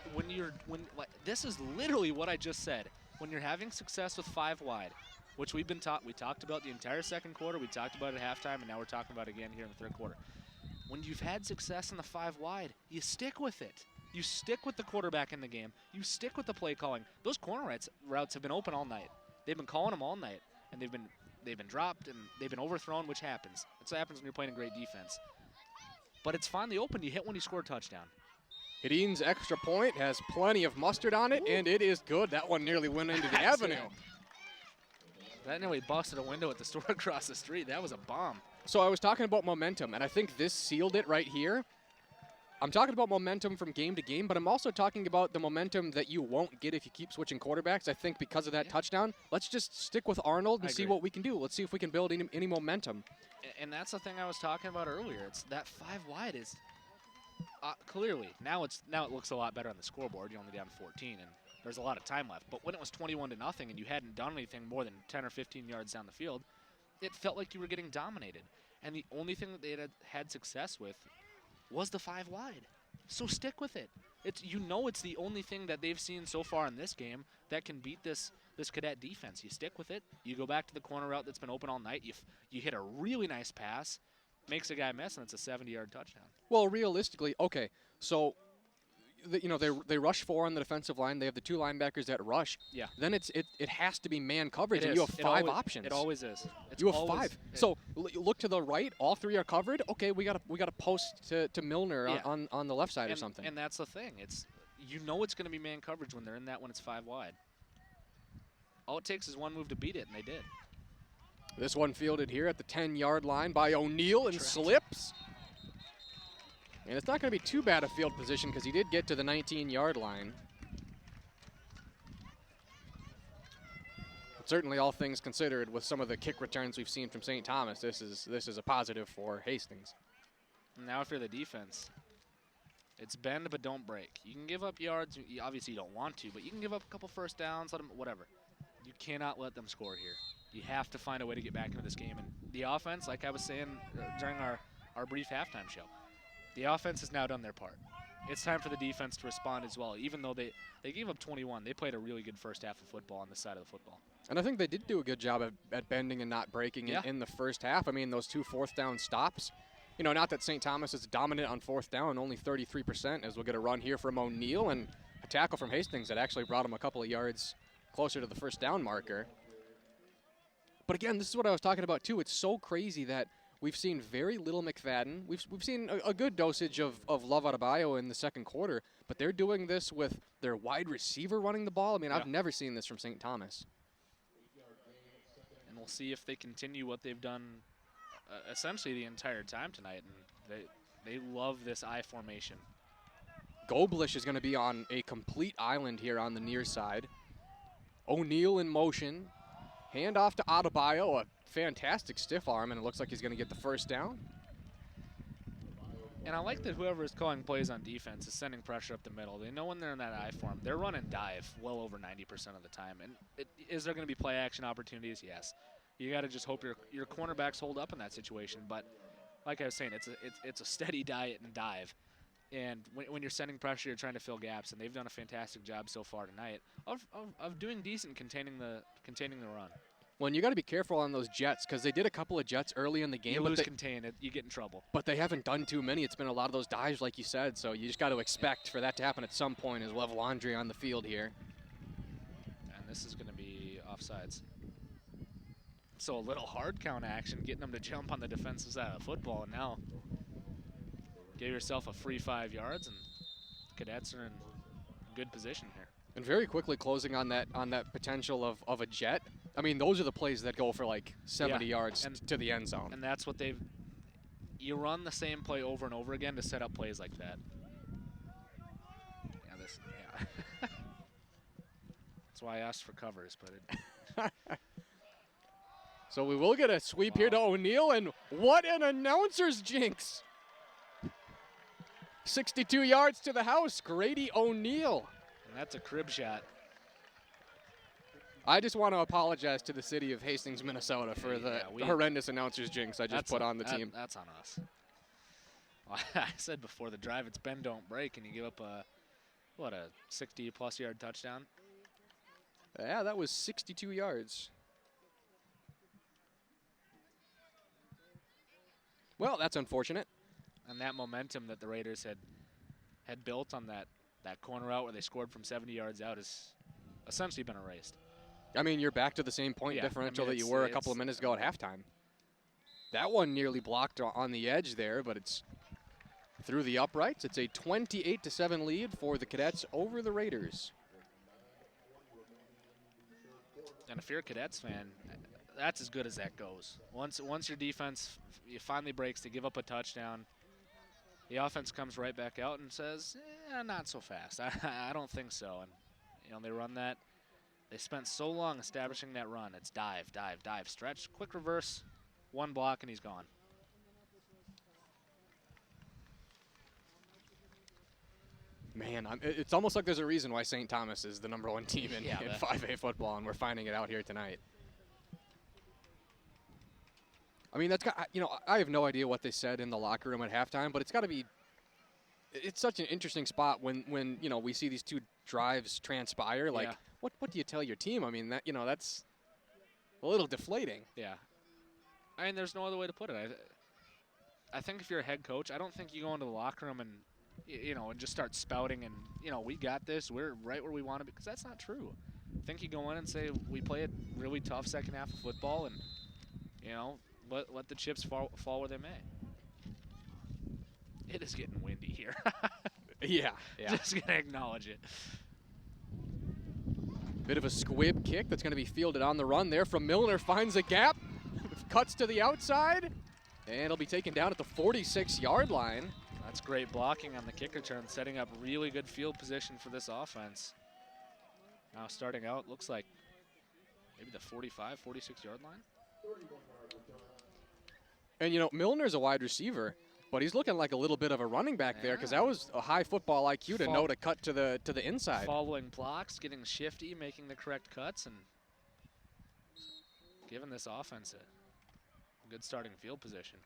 this is literally what I just said. When you're having success with 5 wide, which we talked about the entire second quarter, we talked about it at halftime, and now we're talking about it again here in the third quarter. When you've had success in the 5 wide, you stick with it. You stick with the quarterback in the game. You stick with the play calling. Those corner routes have been open all night. They've been calling them all night, and they've been dropped and they've been overthrown, which happens. That's what happens when you're playing a great defense. But it's finally open. You hit when you score a touchdown. Hedin's extra point has plenty of mustard on it, and it is good. That one nearly went into the avenue. That nearly busted a window at the store across the street. That was a bomb. So I was talking about momentum, and I think this sealed it right here. I'm talking about momentum from game to game, but I'm also talking about the momentum that you won't get if you keep switching quarterbacks. I think because of that touchdown, let's just stick with Arnold and see what we can do. Let's see if we can build any momentum. And that's the thing I was talking about earlier. It's that 5 wide is clearly now it looks a lot better on the scoreboard. You're only down 14, and there's a lot of time left. But when it was 21-0 and you hadn't done anything more than 10 or 15 yards down the field, it felt like you were getting dominated. And the only thing that they had success with was the 5 wide. So stick with it. It's it's the only thing that they've seen so far in this game that can beat this Cadet defense. You stick with it. You go back to the corner route that's been open all night. You hit a really nice pass, makes a guy miss, and it's a 70-yard touchdown. Well, realistically, okay, so they rush 4 on the defensive line. They have the 2 linebackers that rush. Yeah. Then it has to be man coverage, and It you is. have 5 options. It always is. You have 5. So look to the right. All 3 are covered. Okay, we got to post to Milner on the left side or something. And that's the thing. It's it's going to be man coverage when they're in that when it's 5 wide. All it takes is one move to beat it, and they did. This one fielded here at the 10-yard line by O'Neal and slips. And it's not going to be too bad a field position because he did get to the 19-yard line. But certainly, all things considered, with some of the kick returns we've seen from St. Thomas, this is a positive for Hastings. Now if you're the defense, it's bend but don't break. You can give up yards. Obviously, you don't want to, but you can give up a couple first downs, let them, whatever. You cannot let them score here. You have to find a way to get back into this game. And the offense, like I was saying during our brief halftime show, the offense has now done their part. It's time for the defense to respond as well. Even though they gave up 21, they played a really good first half of football on this side of the football. And I think they did do a good job at bending and not breaking in the first half. I mean, those 2 4th down stops. Not that St. Thomas is dominant on 4th down, only 33%, as we'll get a run here from O'Neal and a tackle from Hastings that actually brought him a couple of yards closer to the first down marker. But again, this is what I was talking about too. It's so crazy that we've seen very little McFadden. We've seen a good dosage of Love Adebayo in the second quarter, but they're doing this with their wide receiver running the ball. I mean, I've never seen this from St. Thomas. And we'll see if they continue what they've done essentially the entire time tonight. And they love this I formation. Goblish is going to be on a complete island here on the near side. O'Neal in motion. Hand off to Adebayo, a fantastic stiff arm, and it looks like he's going to get the first down. And I like that whoever is calling plays on defense is sending pressure up the middle. They know when they're in that I form, they're running dive well over 90% of the time. And is there going to be play action opportunities? Yes. You got to just hope your cornerbacks hold up in that situation. But like I was saying, it's a steady diet and dive. And when you're sending pressure, you're trying to fill gaps, and they've done a fantastic job so far tonight of doing decent containing the run. Well, and you got to be careful on those jets because they did a couple of jets early in the game. You lose contain, you get in trouble. But they haven't done too many. It's been a lot of those dives, like you said. So you just got to expect for that to happen at some point as we'll have Laundry on the field here. And this is going to be offsides. So a little hard count action, getting them to jump on the defensive side of football, and now give yourself a free 5 yards, and Cadets are in good position here. And very quickly closing on that potential of a jet. I mean, those are the plays that go for like 70 yards to the end zone. And that's what you run the same play over and over again to set up plays like that. Yeah, that's why I asked for covers, but So we will get a sweep here to O'Neal, and what an announcer's jinx. 62 yards to the house, Grady O'Neal. And that's a crib shot. I just want to apologize to the city of Hastings, Minnesota for the horrendous announcer's jinx I just put on the team. That's on us. I said before the drive, it's bend, don't break, and you give up a 60-plus yard touchdown? Yeah, that was 62 yards. Well, that's unfortunate. And that momentum that the Raiders had built on that corner route where they scored from 70 yards out has essentially been erased. I mean, you're back to the same point differential that you were a couple of minutes ago at halftime. That one nearly blocked on the edge there, but it's through the uprights. It's a 28-7 lead for the Cadets over the Raiders. And if you're a Cadets fan, that's as good as that goes. Once your defense finally breaks to give up a touchdown, The offense comes right back out and says, not so fast. I don't think so. And, they run that. They spent so long establishing that run. It's dive, dive, dive, stretch, quick reverse, one block, and he's gone. Man, it's almost like there's a reason why St. Thomas is the #1 team in 5A football, and we're finding it out here tonight. I mean, that's got, I have no idea what they said in the locker room at halftime, but it's got to be, it's such an interesting spot when we see these two drives transpire. Like, what do you tell your team? I mean, that's a little deflating. Yeah. I mean, there's no other way to put it. I think if you're a head coach, I don't think you go into the locker room and, and just start spouting and, we got this, we're right where we want to be, because that's not true. I think you go in and say, we play a really tough second half of football and, let the chips fall where they may. It is getting windy here. Yeah. Just going to acknowledge it. Bit of a squib kick that's going to be fielded on the run there from Milner. Finds a gap, cuts to the outside, and it'll be taken down at the 46-yard line. That's great blocking on the kick return, setting up really good field position for this offense. Now starting out, looks like maybe the 45, 46-yard line. And, Milner's a wide receiver, but he's looking like a little bit of a running back there, because that was a high football IQ to know to cut to the inside. Following blocks, getting shifty, making the correct cuts, and giving this offense a good starting field position.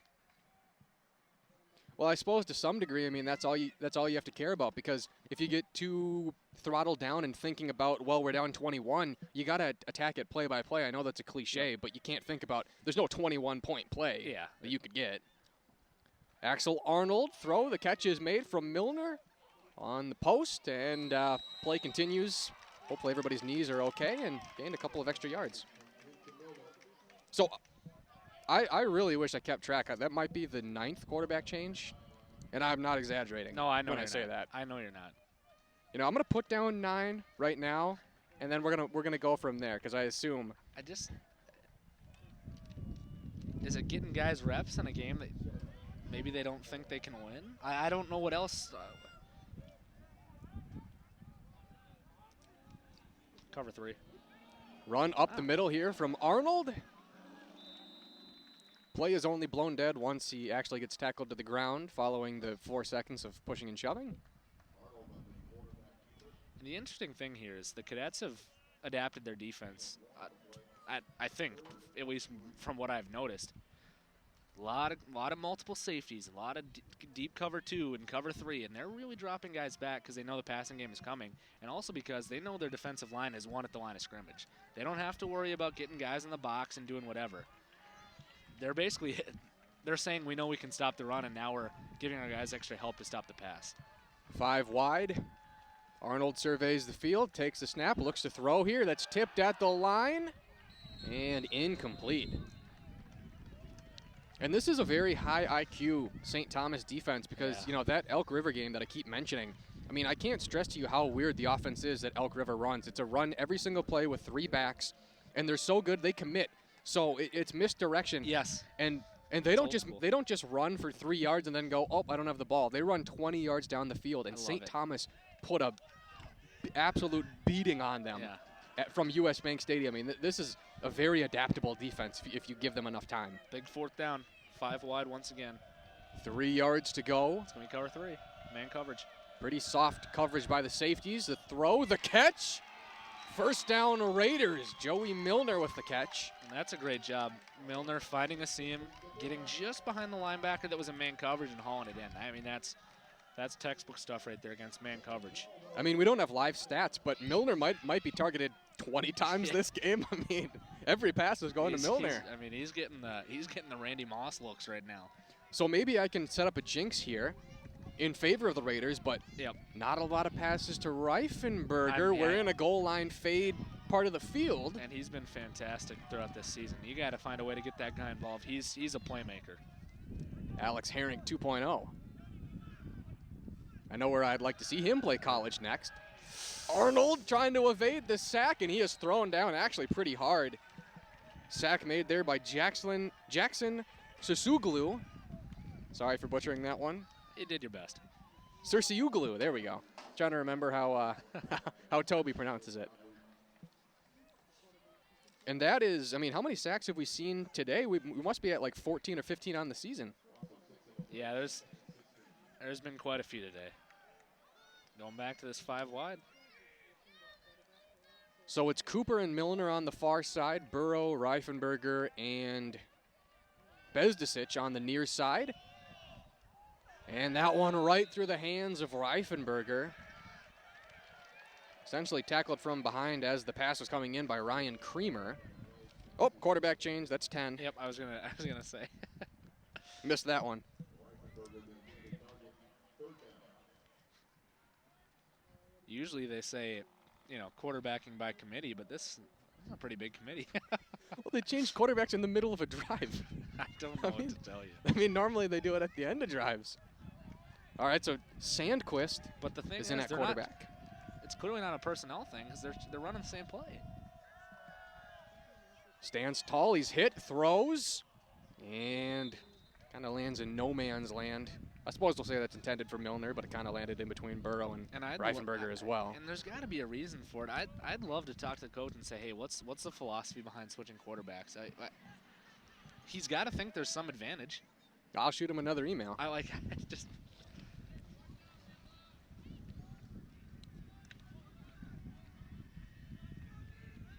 Well, I suppose to some degree, I mean, that's all you have to care about, because if you get too throttled down and thinking about, well, we're down 21, you got to attack it play by play. I know that's a cliche, but you can't think about, there's no 21-point play that you could get. Axel Arnold throw, the catch is made from Milner on the post, and play continues. Hopefully everybody's knees are okay, and gained a couple of extra yards. So I really wish I kept track. That might be the 9th quarterback change, and I'm not exaggerating. No, I know when I say that. I know you're not. I'm gonna put down 9 right now, and then we're gonna go from there, because I assume. Is it getting guys reps in a game that maybe they don't think they can win? I don't know what else. Cover 3. Run up the middle here from Arnold. Play is only blown dead once he actually gets tackled to the ground following the 4 seconds of pushing and shoving. And the interesting thing here is the Cadets have adapted their defense, I think, at least from what I've noticed. A lot of multiple safeties, a lot of deep cover 2 and cover 3, and they're really dropping guys back because they know the passing game is coming, and also because they know their defensive line is one at the line of scrimmage. They don't have to worry about getting guys in the box and doing whatever. They're saying we know we can stop the run, and now we're giving our guys extra help to stop the pass. 5 wide. Arnold surveys the field, takes the snap, looks to throw here. That's tipped at the line, and incomplete. And this is a very high IQ St. Thomas defense, because, that Elk River game that I keep mentioning, I mean, I can't stress to you how weird the offense is that Elk River runs. It's a run every single play with 3 backs, and they're so good they commit. So it's misdirection. Yes. And they don't just run for 3 yards and then go, oh, I don't have the ball. They run 20 yards down the field, and St. Thomas put a absolute beating on them from US Bank Stadium. I mean, this is a very adaptable defense if you give them enough time. Big 4th down, 5 wide once again. 3 yards to go. It's going to be cover 3, man coverage. Pretty soft coverage by the safeties. The throw, the catch. First down Raiders. Joey Milner with the catch. And that's a great job. Milner finding a seam, getting just behind the linebacker that was in man coverage and hauling it in. I mean, that's textbook stuff right there against man coverage. I mean, we don't have live stats, but Milner might be targeted 20 times this game. I mean, every pass is going to Milner. He's getting the Randy Moss looks right now. So maybe I can set up a jinx here in favor of the Raiders, but not a lot of passes to Reifenberger. We're in a goal line fade part of the field. And he's been fantastic throughout this season. You got to find a way to get that guy involved. He's a playmaker. Alex Herring 2.0. I know where I'd like to see him play college next. Arnold trying to evade the sack, and he is thrown down actually pretty hard. Sack made there by Jackson Sisuglu. Sorry for butchering that one. You did your best. Circeuglu, there we go. Trying to remember how how Toby pronounces it. And that is, I mean, how many sacks have we seen today? We must be at like 14 or 15 on the season. Yeah, there's been quite a few today. Going back to this 5 wide. So it's Cooper and Milner on the far side, Burrow, Reifenberger, and Bezdicic on the near side. And that one right through the hands of Reifenberger. Essentially tackled from behind as the pass was coming in by Ryan Creamer. Oh, quarterback change, that's 10. Yep, I was gonna say. Missed that one. Usually they say, you know, quarterbacking by committee, but this is a pretty big committee. Well, they changed quarterbacks in the middle of a drive. I don't know what to tell you. I mean, normally they do it at the end of drives. All right, so Sandquist But the thing is in at they're quarterback. it's clearly not a personnel thing because they're running the same play. Stands tall, he's hit, throws, and kind of lands in no man's land. I suppose they'll say that's intended for Milner, but it kind of landed in between Burrow and Reifenberger as well. And there's got to be a reason for it. I'd love to talk to the coach and say, hey, what's the philosophy behind switching quarterbacks? He's got to think there's some advantage. I'll shoot him another email. I just.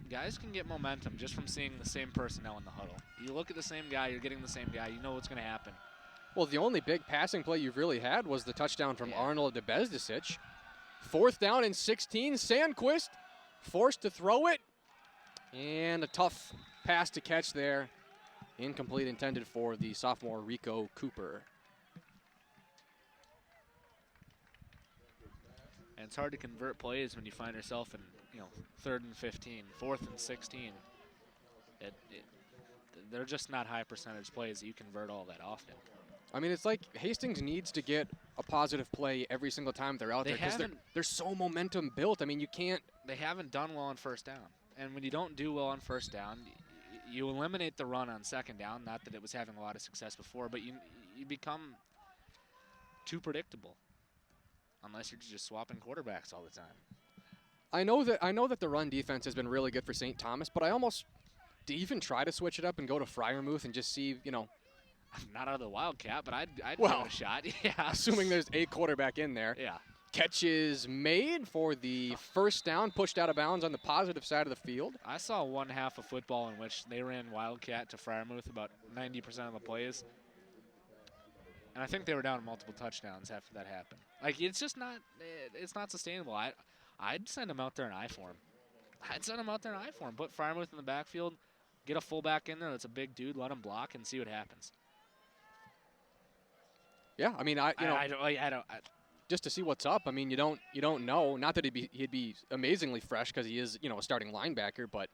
Guys can get momentum just from seeing the same personnel in the huddle. You look at the same guy, you're getting the same guy, you know what's going to happen. Well, the only big passing play you've really had was the touchdown from Arnold to Bezdicic. 4th down and 16. Sandquist forced to throw it. And a tough pass to catch there. Incomplete, intended for the sophomore Rico Cooper. And it's hard to convert plays when you find yourself in, 3rd and 15, 4th and 16. They're just not high percentage plays that you convert all that often. I mean, it's like Hastings needs to get a positive play every single time they're out there because they're so momentum built. I mean, you can't. They haven't done well on 1st down. And when you don't do well on 1st down, you eliminate the run on 2nd down. Not that it was having a lot of success before, but you become too predictable unless you're just swapping quarterbacks all the time. I know that the run defense has been really good for St. Thomas, but I almost even try to switch it up and go to Fryermuth and just see, Not out of the Wildcat, but I'd give well, it a shot. Yeah. Assuming there's a quarterback in there. Yeah. Catch is made for the 1st down, pushed out of bounds on the positive side of the field. I saw one half of football in which they ran Wildcat to Fryermuth about 90% of the plays. And I think they were down multiple touchdowns after that happened. Like, it's just not, it's not sustainable. I'd send them out there in I form. Put Fryermuth in the backfield, get a fullback in there that's a big dude, let him block, and see what happens. Yeah, I mean, just to see what's up. I mean, you don't know. Not that he'd be amazingly fresh because he is, a starting linebacker, but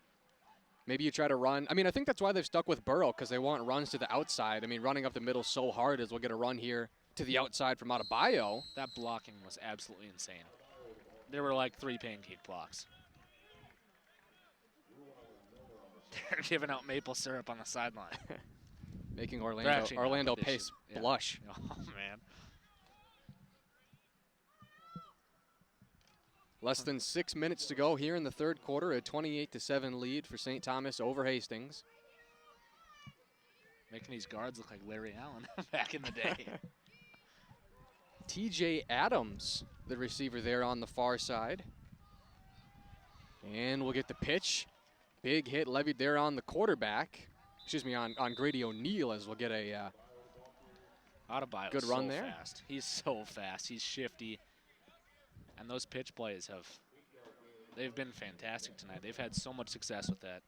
maybe you try to run. I mean, I think that's why they've stuck with Burrow because they want runs to the outside. I mean, running up the middle so hard as we'll get a run here to the outside from Adebayo. That blocking was absolutely insane. There were like 3 pancake blocks. They're giving out maple syrup on the sideline. Making Orlando Pace blush. Oh, man. Less than 6 minutes to go here in the 3rd quarter. A 28-7 lead for St. Thomas over Hastings. Making these guards look like Larry Allen back in the day. TJ Adams, the receiver there on the far side. And we'll get the pitch. Big hit levied there on the quarterback. Excuse me, on Grady O'Neill as we'll get a Adebayo good run there. Fast. He's so fast. He's shifty. And those pitch plays they've been fantastic tonight. They've had so much success with that.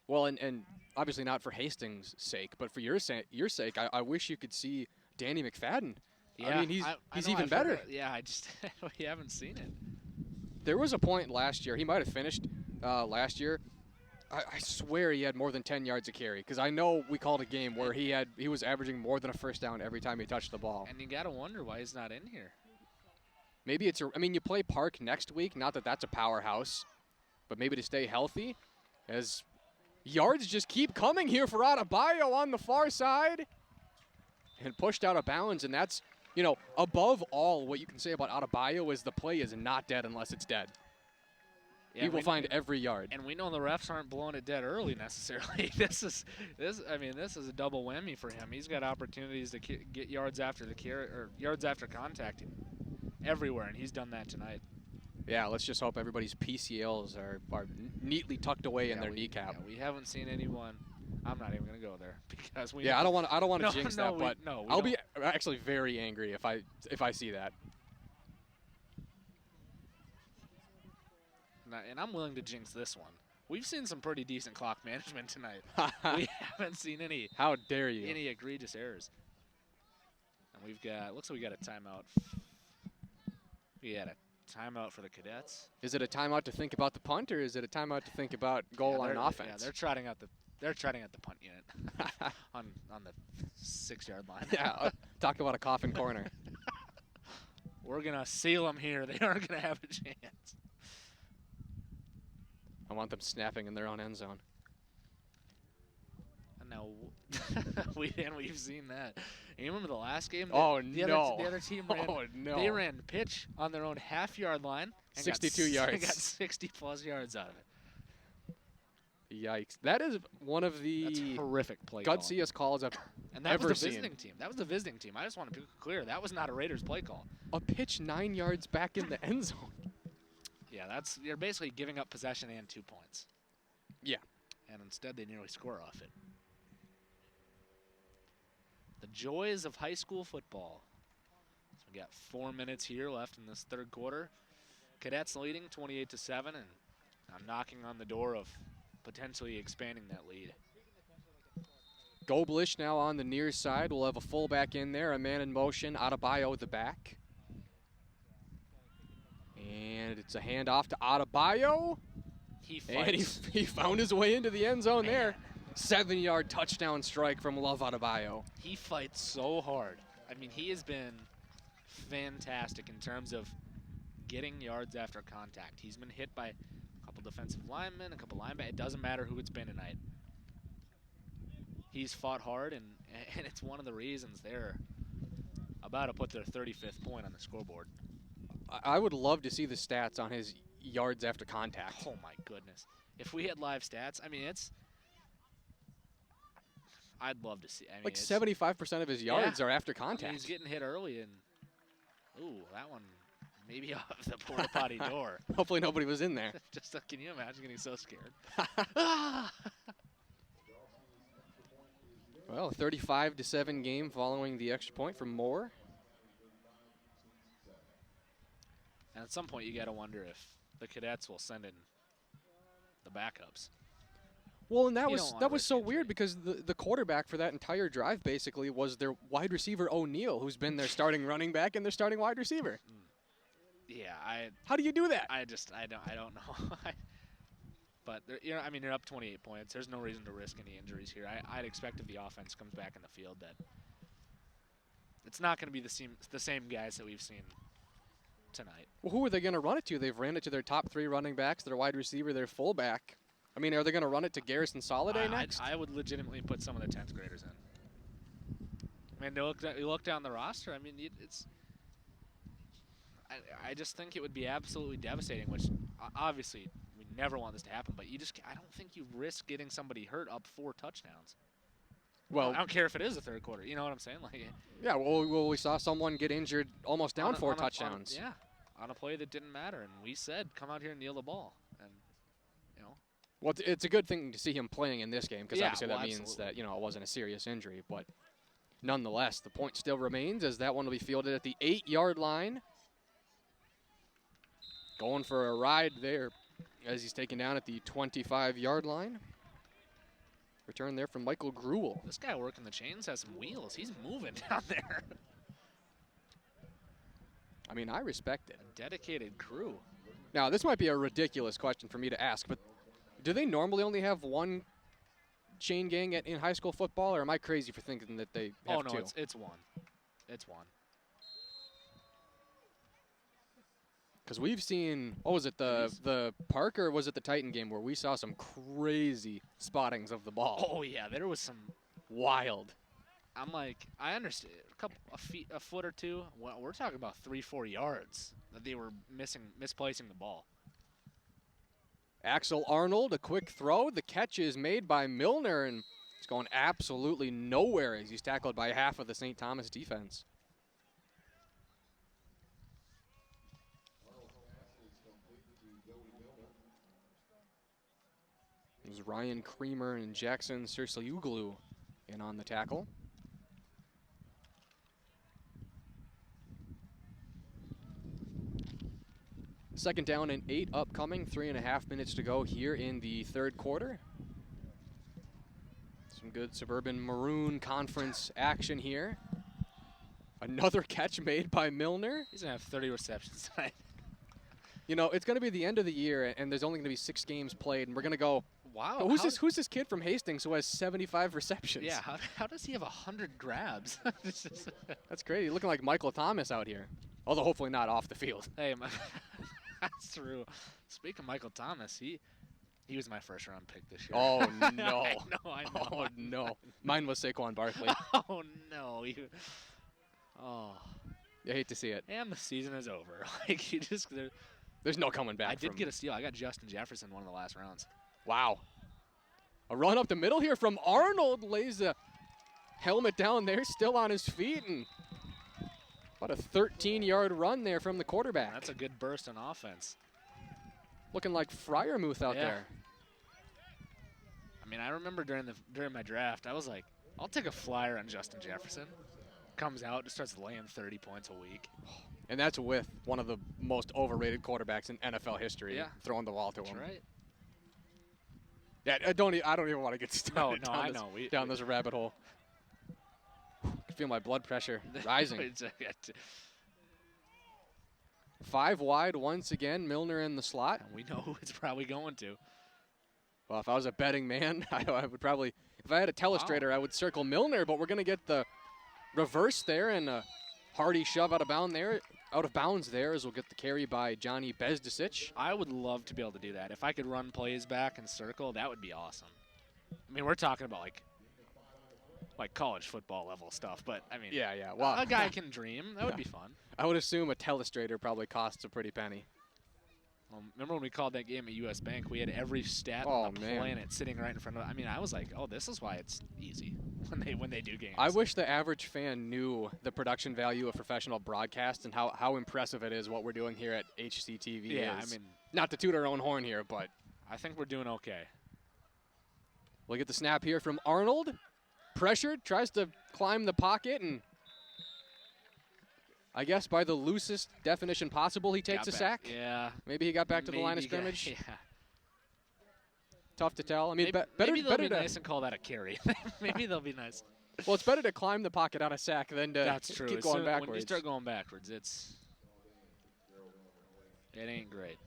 Well, and obviously not for Hastings' sake, but for your sake, I wish you could see Danny McFadden. Yeah, I mean, he's even better. Yeah, we haven't seen it. There was a point last year, he might have finished last year. I swear he had more than 10 yards a carry because I know we called a game where he was averaging more than a 1st down every time he touched the ball. And you got to wonder why he's not in here. Maybe you play Park next week. Not that that's a powerhouse, but maybe to stay healthy as yards just keep coming here for Adebayo on the far side. and pushed out of bounds, and that's, you know, above all, what you can say about Adebayo is the play is not dead unless it's dead. Yeah, He will find every yard. And we know the refs aren't blowing it dead early necessarily. This is a double whammy for him. He's got opportunities to get yards after the carry or yards after contact everywhere, and he's done that tonight. Yeah, let's just hope everybody's PCLs are neatly tucked away in their kneecap. Yeah, we haven't seen anyone. I'm not even going to go there because we. Yeah, I don't want to jinx that, but I'll be actually very angry if I see that. And I'm willing to jinx this one. We've seen some pretty decent clock management tonight. We haven't seen any. How dare you? Any egregious errors. And looks like we got a timeout. We had a timeout for the Cadets. Is it a timeout to think about the punt, or is it a timeout to think about goal line offense? Yeah, they're trotting out the punt unit on the 6-yard line. Yeah, talk about a coffin corner. We're gonna seal them here. They aren't gonna have a chance. I want them snapping in their own end zone. And now we've seen that. And you remember the last game? The other team ran. They ran pitch on their own half-yard line. And 62 yards. They got 60-plus yards out of it. Yikes! That is one of the horrific play gutsiest calls I've and that ever was the seen. visiting team. That was the visiting team. I just want to be clear. That was not a Raiders play call. A pitch 9 yards back in the end zone. Yeah, you're basically giving up possession and 2 points. Yeah. And instead they nearly score off it. The joys of high school football. So we got 4 minutes here left in this third quarter. Cadets leading 28-7, and I'm knocking on the door of potentially expanding that lead. Goblish now on the near side. We'll have a fullback in there, a man in motion, Adebayo the back. And it's a handoff to Adebayo. He found his way into the end zone there. 7-yard touchdown strike from Love Adebayo. He fights so hard. I mean, he has been fantastic in terms of getting yards after contact. He's been hit by a couple defensive linemen, a couple linebackers. It doesn't matter who it's been tonight. He's fought hard, and it's one of the reasons they're about to put their 35th point on the scoreboard. I would love to see the stats on his yards after contact. Oh, my goodness. If we had live stats, I mean, I'd love to see. I mean, like 75% of his yards are after contact. I mean, he's getting hit early, and ooh, that one maybe off the porta potty door. Hopefully nobody was in there. Just can you imagine getting so scared? Well, a 35-7 game following the extra point from Moore. And at some point, you got to wonder if the Cadets will send in the backups. Well, and that was so weird because the quarterback for that entire drive basically was their wide receiver O'Neal, who's been their starting running back and their starting wide receiver. Yeah, how do you do that? I don't know. But you're up 28 points. There's no reason to risk any injuries here. I'd expect if the offense comes back in the field that it's not going to be the same guys that we've seen tonight. Well, who are they going to run it to? They've ran it to their top 3 running backs, their wide receiver, their fullback. I mean, are they going to run it to Garrison Soliday next? I would legitimately put some of the 10th graders in. I mean, you look down the roster. I mean, I just think it would be absolutely devastating. Which obviously we never want this to happen. But I don't think you risk getting somebody hurt up 4 touchdowns. Well, I don't care if it is the third quarter. You know what I'm saying? Like, yeah. Well, we saw someone get injured almost down 4 touchdowns. On a play that didn't matter, and we said, come out here and kneel the ball, and you know. Well, it's a good thing to see him playing in this game because obviously that means absolutely. that it wasn't a serious injury. But nonetheless, the point still remains as that one will be fielded at the 8-yard line. Going for a ride there as he's taken down at the 25-yard line. Return there from Michael Gruel. This guy working the chains has some wheels. He's moving down there. I mean, I respect it. A dedicated crew. Now, this might be a ridiculous question for me to ask, but do they normally only have 1 chain gang in high school football, or am I crazy for thinking that they have 2? Oh, no, it's 1. It's 1. Because we've seen, what was it, the Parker, or was it the Titan game where we saw some crazy spottings of the ball? Oh, yeah, there was some wild. I'm like, I understand a foot or two. Well, we're talking about 3-4 yards that they were misplacing the ball. Axel Arnold, a quick throw. The catch is made by Milner, and it's going absolutely nowhere as he's tackled by half of the St. Thomas defense. It was Ryan Creamer and Jackson Sersaliuglu in on the tackle. Second down and 8 upcoming, 3.5 minutes to go here in the third quarter. Some good Suburban Maroon Conference action here. Another catch made by Milner. He's going to have 30 receptions tonight. You know, it's going to be the end of the year, and there's only going to be 6 games played, and we're going to go, wow. oh, who's this kid from Hastings who has 75 receptions? Yeah, how does he have 100 grabs? That's crazy. Looking like Michael Thomas out here. Although hopefully not off the field. Hey, that's true. Speaking of Michael Thomas, he was my first round pick this year. Oh, no. I know. Oh, no. Mine was Saquon Barkley. Oh, no. Oh. You hate to see it. And the season is over. Like, you just... There's no coming back. I did get a steal. I got Justin Jefferson one of the last rounds. Wow. A run up the middle here from Arnold. Lays the helmet down there, still on his feet. And about a 13-yard run there from the quarterback. That's a good burst on offense. Looking like Fryermuth out there. I mean, I remember during my draft, I was like, I'll take a flyer on Justin Jefferson. Comes out, just starts laying 30 points a week. And that's with one of the most overrated quarterbacks in NFL history, throwing the ball to him. That's right. Yeah, I don't even want to get started down this rabbit hole. I feel my blood pressure rising. 5 wide once again, Milner in the slot. And we know who it's probably going to. Well, if I was a betting man, I would probably, if I had a telestrator, I would circle Milner, but we're going to get the reverse there and a hearty shove out of bounds there as we'll get the carry by Johnny Bezdicic. I would love to be able to do that. If I could run plays back and circle, that would be awesome. I mean, we're talking about like college football level stuff, but I mean, yeah. Well, a guy can dream. That would be fun. I would assume a telestrator probably costs a pretty penny. Well, remember when we called that game at US Bank? We had every stat on the planet sitting right in front of us. I mean, I was like, oh, this is why it's easy when they do games. I wish the average fan knew the production value of professional broadcast and how impressive it is what we're doing here at HCTV. Yeah, I mean, not to toot our own horn here, but I think we're doing okay. We'll get the snap here from Arnold. Pressured, tries to climb the pocket, and I guess by the loosest definition possible, he takes a sack. Yeah. Maybe he got back to the line of scrimmage. Yeah. Tough to tell. I mean, maybe they'll be nice and call that a carry. Maybe they'll be nice. Well, it's better to climb the pocket on a sack than to That's true. keep going backwards. When you start going backwards, it ain't great.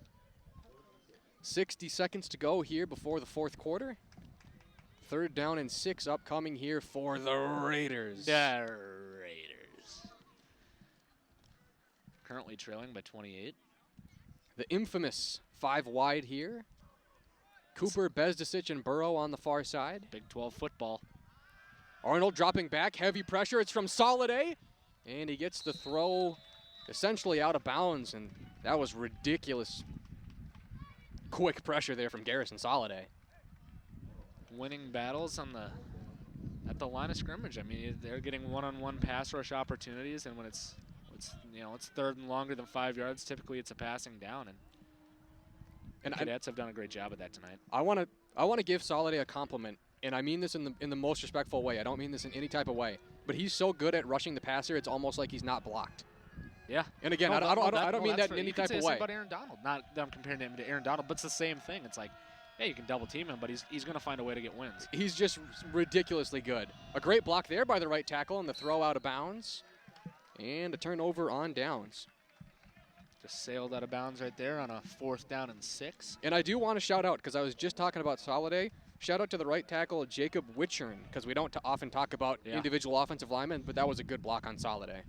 60 seconds to go here before the fourth quarter. 3rd down and 6 upcoming here for the Raiders. The Raiders. Currently trailing by 28. The infamous 5 wide here. Cooper, Bezdicic, and Burrow on the far side. Big 12 football. Arnold dropping back, heavy pressure. It's from Soliday, and he gets the throw essentially out of bounds, and that was ridiculous. Quick pressure there from Garrison Soliday. Winning battles at the line of scrimmage. I mean, they're getting one-on-one pass rush opportunities, and when it's 3rd and longer than 5 yards, typically it's a passing down, and Cadets have done a great job of that tonight. I want to give Soliday a compliment, and I mean this in the most respectful way. I don't mean this in any type of way, but he's so good at rushing the passer. It's almost like he's not blocked. Yeah. And again, I don't mean that in any type of way. About Aaron Donald. Not that I'm comparing him to Aaron Donald, but it's the same thing. It's like, yeah, you can double team him, but he's going to find a way to get wins. He's just ridiculously good. A great block there by the right tackle, and the throw out of bounds, and a turnover on downs. Just sailed out of bounds right there on a 4th down and 6. And I do want to shout out, because I was just talking about Soliday, shout out to the right tackle, Jacob Witchern, because we don't often talk about individual offensive linemen, but that was a good block on Soliday.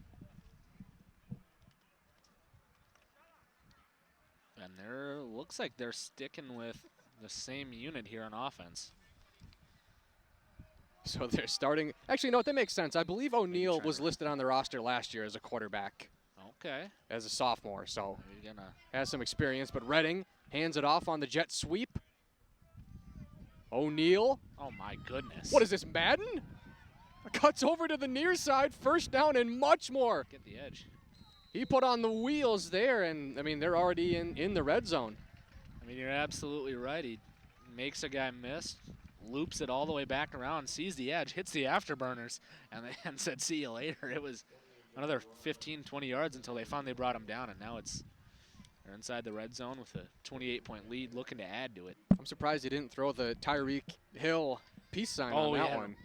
And there looks like they're sticking with the same unit here on offense. So they're starting. Actually, no, that makes sense. I believe O'Neal was to- listed on the roster last year as a quarterback, Okay. as a sophomore. So You're gonna. has some experience. But Redding hands it off on the jet sweep. O'Neal. Oh my goodness. What is this, Madden? Cuts over to the near side, first down and much more. Get the edge. He put on the wheels there, and, I mean, they're already in the red zone. I mean, you're absolutely right. He makes a guy miss, loops it all the way back around, sees the edge, hits the afterburners, and then said, see you later. It was another 15, 20 yards until they finally brought him down, and now they're inside the red zone with a 28-point lead, looking to add to it. I'm surprised he didn't throw the Tyreek Hill peace sign on that one.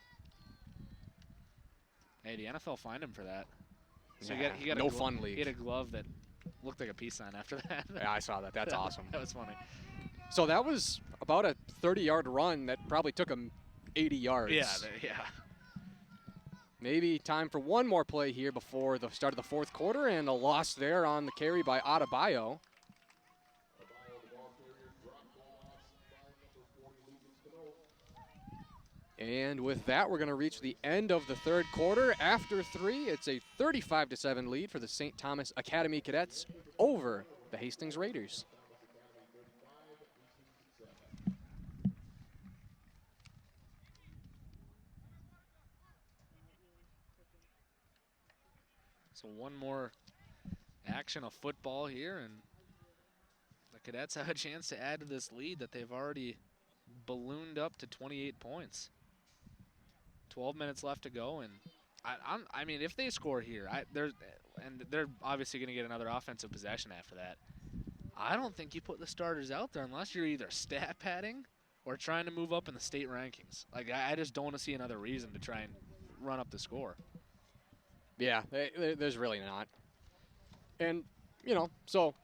Hey, the NFL fined him for that. So Yeah, he got no a fun league. He had a glove that looked like a peace sign after that. Yeah, I saw that. That's awesome. That was funny. So that was about a 30-yard run that probably took him 80 yards. Yeah. Maybe time for one more play here before the start of the fourth quarter, and a loss there on the carry by Adebayo. And with that, we're going to reach the end of the third quarter. After 3, it's a 35-7 lead for the St. Thomas Academy Cadets over the Hastings Raiders. So one more action of football here, and the Cadets have a chance to add to this lead that they've already ballooned up to 28 points. 12 minutes left to go, and I mean, if they score here, they're obviously going to get another offensive possession after that. I don't think you put the starters out there unless you're either stat padding or trying to move up in the state rankings. Like, I just don't want to see another reason to try and run up the score. Yeah, there's really not. And, you know, so.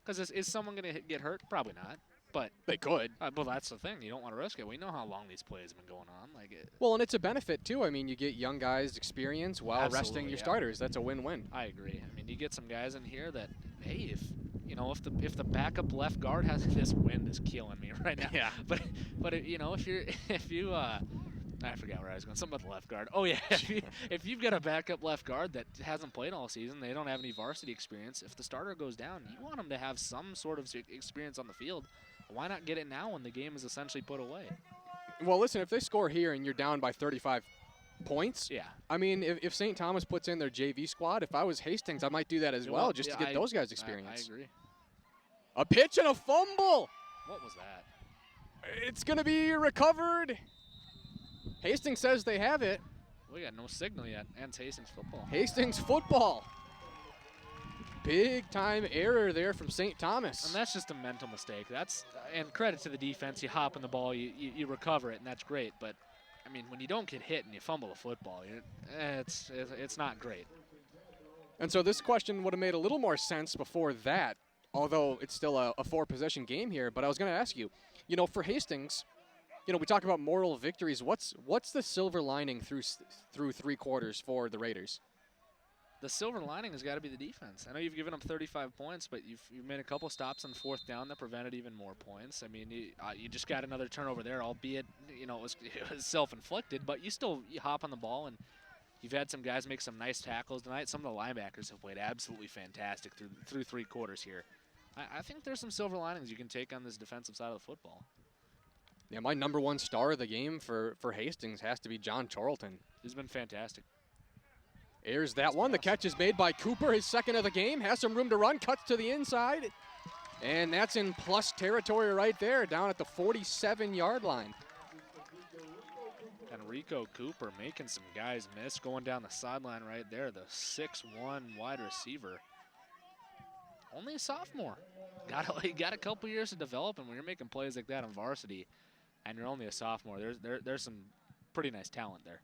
Because is someone going to get hurt? Probably not. But they could. Well, that's the thing. You don't want to risk it. We know how long these plays have been going on. Well, and it's a benefit, too. I mean, you get young guys experience while resting your starters. That's a win-win. I agree. I mean, you get some guys in here that, hey, if the backup left guard has this wind is killing me right now. Yeah. But if you I forgot where I was going. Something about the left guard. Oh yeah, if you've got a backup left guard that hasn't played all season, they don't have any varsity experience. If the starter goes down, you want them to have some sort of experience on the field. Why not get it now when the game is essentially put away? Well, listen, if they score here and you're down by 35 points, yeah. I mean, if St. Thomas puts in their JV squad, if I was Hastings, I might do that as well, just to get those guys experience. I agree. A pitch and a fumble. What was that? It's going to be recovered. Hastings says they have it. We got no signal yet, and it's Hastings football. Hastings football. Big time error there from St. Thomas. And that's just a mental mistake. And credit to the defense. You hop on the ball, you recover it, and that's great. But I mean, when you don't get hit and you fumble a football, it's not great. And so this question would have made a little more sense before that, although it's still a 4-possession game here. But I was going to ask you, for Hastings, we talk about moral victories. What's the silver lining through 3 quarters for the Raiders? The silver lining has got to be the defense. I know you've given them 35 points, but you've made a couple stops on 4th down that prevented even more points. I mean, you just got another turnover there, albeit it was self-inflicted, but you hop on the ball, and you've had some guys make some nice tackles tonight. Some of the linebackers have played absolutely fantastic through 3 quarters here. I think there's some silver linings you can take on this defensive side of the football. Yeah, my number 1 star of the game for Hastings has to be John Charlton. He's been fantastic. Airs that one. The catch is made by Cooper, his 2nd of the game. Has some room to run, cuts to the inside. And that's in plus territory right there, down at the 47-yard line. And Rico Cooper making some guys miss, going down the sideline right there, the 6'1" wide receiver. Only a sophomore. Got a couple years to develop, and when you're making plays like that on varsity and you're only a sophomore, there's some pretty nice talent there.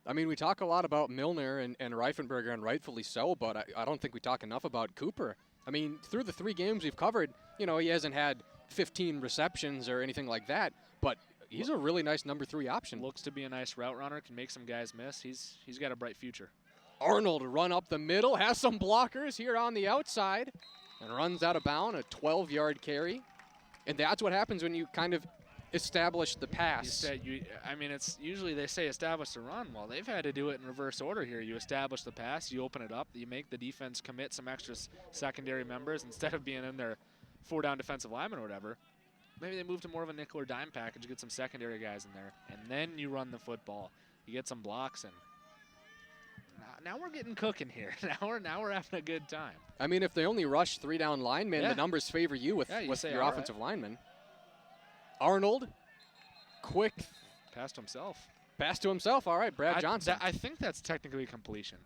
I mean, we talk a lot about Milner and Reifenberger, and rightfully so, but I don't think we talk enough about Cooper. I mean, through the 3 games we've covered, he hasn't had 15 receptions or anything like that, but he's a really nice number 3 option. Looks to be a nice route runner, can make some guys miss. He's got a bright future. Arnold run up the middle, has some blockers here on the outside, and runs out of bounds, a 12-yard carry. And that's what happens when you kind of establish the pass. I mean, it's usually they say establish the run. Well, they've had to do it in reverse order here. You establish the pass, you open it up, you make the defense commit some extra secondary members instead of being in their 4-down defensive lineman or whatever. Maybe they move to more of a nickel or dime package, get some secondary guys in there, and then you run the football. You get some blocks, and now we're getting cooking here. Now we're having a good time. I mean, if they only rush 3-down linemen, the numbers favor you with your offensive linemen. Arnold, quick. Pass to himself. Pass to himself. All right, Brad Johnson. I think that's technically completion.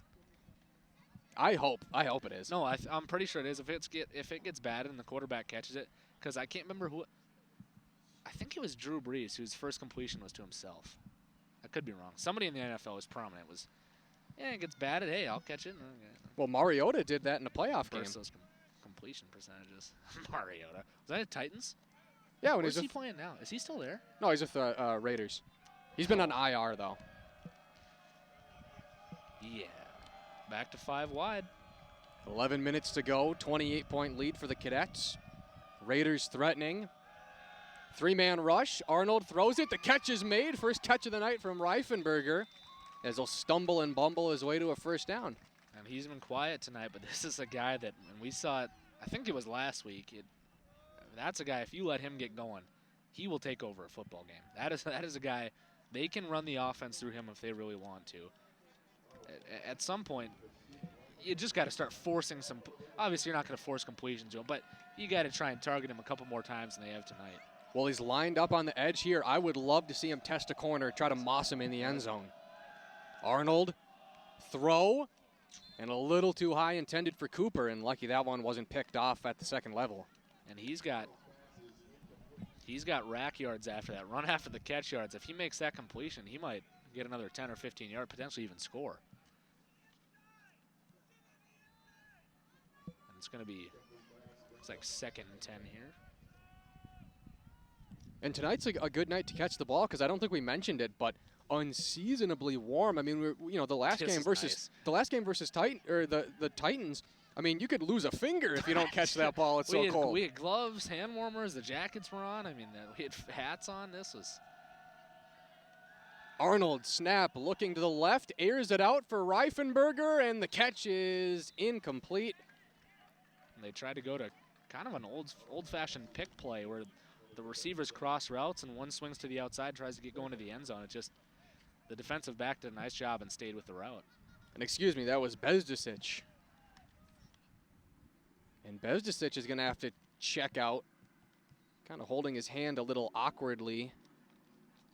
I hope it is. No, I'm pretty sure it is. If it gets bad and the quarterback catches it, because I can't remember who. I think it was Drew Brees whose first completion was to himself. I could be wrong. Somebody in the NFL was prominent. It gets bad. Hey, I'll catch it. Well, Mariota did that in a playoff game. Those completion percentages. Mariota. Was that at Titans? Yeah, when Where's he playing now? Is he still there? No, he's with the Raiders. He's been on IR, though. Yeah. Back to 5 wide. 11 minutes to go. 28-point lead for the Cadets. Raiders threatening. 3-man rush. Arnold throws it. The catch is made. First catch of the night from Reifenberger, as he'll stumble and bumble his way to a first down. And he's been quiet tonight, but this is a guy that, when we saw it, I think it was last week, that's a guy, if you let him get going, he will take over a football game. That is a guy, they can run the offense through him if they really want to. At some point, you just got to start forcing some. Obviously, you're not going to force completions to him, but you got to try and target him a couple more times than they have tonight. Well, he's lined up on the edge here. I would love to see him test a corner, try to moss him in the end zone. Arnold, throw, and a little too high intended for Cooper, and lucky that one wasn't picked off at the second level. And he's got rack yards after that, run after the catch yards. If he makes that completion, he might get another 10 or 15 yard, potentially even score. And it's going to be, it's like 2nd and 10 here. And tonight's a good night to catch the ball, because I don't think we mentioned it, but unseasonably warm. I mean, the last game versus the Titans. I mean, you could lose a finger if you don't catch that ball. It's so cold. We had gloves, hand warmers, the jackets were on. I mean, we had hats on. This was. Arnold, snap, looking to the left, airs it out for Reifenberger, and the catch is incomplete. And they tried to go to kind of an old-fashioned pick play where the receivers cross routes and one swings to the outside, tries to get going to the end zone. It just, the defensive back did a nice job and stayed with the route. And excuse me, that was Bezdicic. And Bezdicic is going to have to check out, kind of holding his hand a little awkwardly.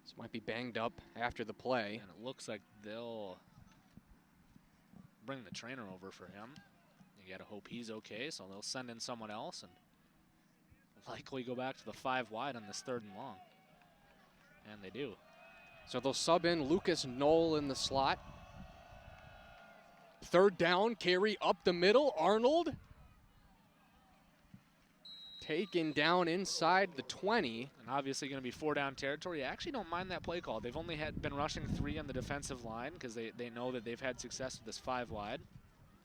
This might be banged up after the play. And it looks like they'll bring the trainer over for him. You got to hope he's okay, so they'll send in someone else and likely go back to the 5 wide on this 3rd and long. And they do. So they'll sub in Lucas Knoll in the slot. 3rd down, carry up the middle. Arnold taken down inside the 20. And obviously going to be 4-down territory. I actually don't mind that play call. They've only been rushing 3 on the defensive line because they know that they've had success with this 5 wide.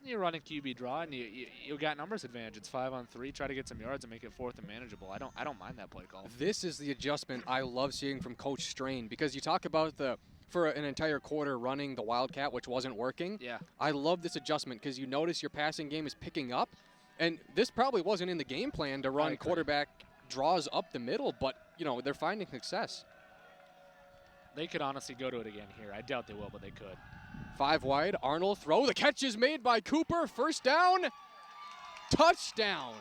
You're running QB draw, and you got numbers advantage. It's 5 on 3. Try to get some yards and make it 4th and manageable. I don't mind that play call. This is the adjustment I love seeing from Coach Strain, because you talk about for an entire quarter running the Wildcat, which wasn't working. Yeah. I love this adjustment because you notice your passing game is picking up, and this probably wasn't in the game plan to run quarterback draws up the middle, but they're finding success. They could honestly go to it again here. I doubt they will, but they could. 5 wide, Arnold throw. The catch is made by Cooper. 1st down, touchdown.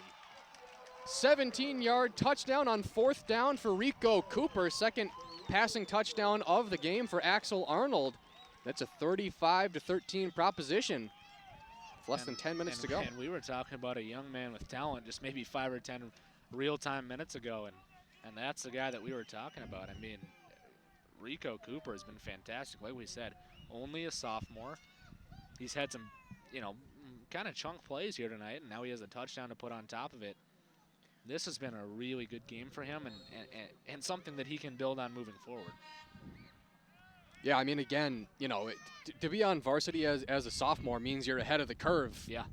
17-yard touchdown on 4th down for Rico Cooper. 2nd passing touchdown of the game for Axel Arnold. That's a 35-13 proposition. Less than 10 minutes to go. And we were talking about a young man with talent just maybe 5 or 10 real-time minutes ago, and that's the guy that we were talking about. I mean, Rico Cooper has been fantastic. Like we said, only a sophomore. He's had some, kind of chunk plays here tonight, and now he has a touchdown to put on top of it. This has been a really good game for him and something that he can build on moving forward. Yeah, I mean, again, to be on varsity as a sophomore means you're ahead of the curve. Yeah.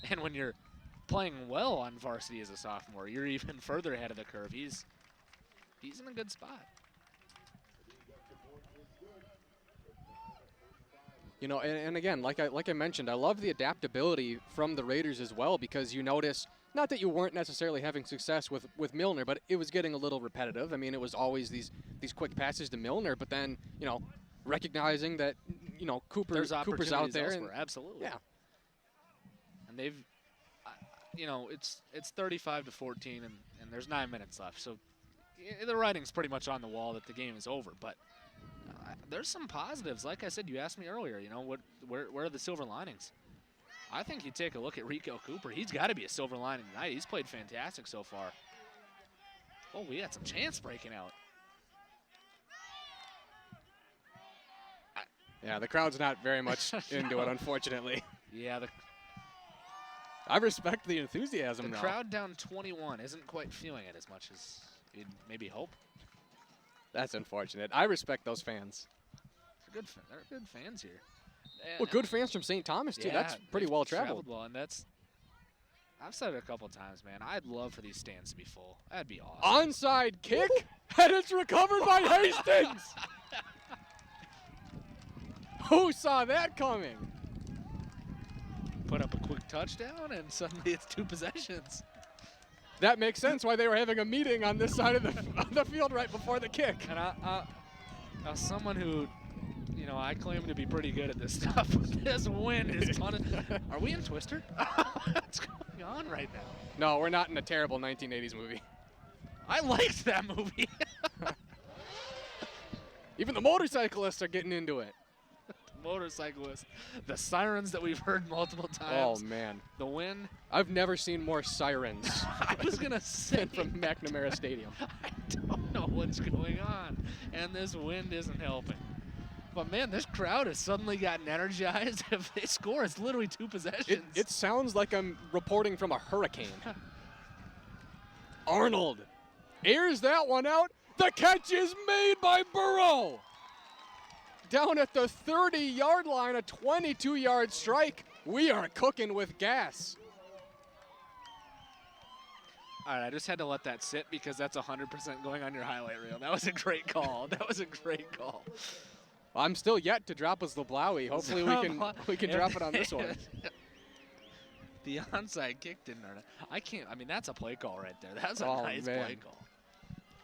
And when you're playing well on varsity as a sophomore, you're even further ahead of the curve. He's he's in a good spot. You know, and again, like I mentioned, I love the adaptability from the Raiders as well, because you notice, not that you weren't necessarily having success with Milner, but it was getting a little repetitive. I mean, it was always these quick passes to Milner, but then, you know, recognizing that, you know, Cooper's out there. Elsewhere, absolutely. Yeah. And they've, you know, it's 35-14, and there's 9 minutes left. So the writing's pretty much on the wall that the game is over. But there's some positives. Like I said, you asked me earlier, you know, where are the silver linings? I think you take a look at Rico Cooper. He's got to be a silver lining tonight. He's played fantastic so far. Oh, we had some chance breaking out. Yeah, the crowd's not very much into it, unfortunately. Yeah, I respect the enthusiasm, the though. crowd down 21 isn't quite feeling it as much as you'd maybe hope. That's unfortunate. I respect those fans. They're good fans here. Well, good fans from St. Thomas, too. Yeah, That's pretty well traveled. Well, and I've said it a couple times, man. I'd love for these stands to be full. That'd be awesome. Onside kick, and it's recovered by Hastings. Who saw that coming? Put up a quick touchdown, and suddenly it's 2 possessions. That makes sense why they were having a meeting on this side of the field right before the kick. And as someone who, you know, I claim to be pretty good at this stuff, this wind is Are we in Twister? What's going on right now? No, we're not in a terrible 1980s movie. I liked that movie. Even the motorcyclists are getting into it. Motorcyclists, the sirens that we've heard multiple Oh, times. man. The wind. I've never seen more sirens I was going to say. from McNamara Stadium. I don't know what's going on, and this wind isn't helping. But, man, this crowd has suddenly gotten energized. If they score, it's literally 2 possessions. It sounds like I'm reporting from a hurricane. Arnold airs that one out. The catch is made by Burrow. Down at the 30-yard line, a 22-yard strike. We are cooking with gas. All right, I just had to let that sit because that's 100% going on your highlight reel. That was a great call. That was a great call. I'm still yet to drop us Leblowy. Hopefully we can drop it on this one. The onside kick didn't earn it. I mean, that's a play call right there. That's a Oh, nice man. play call.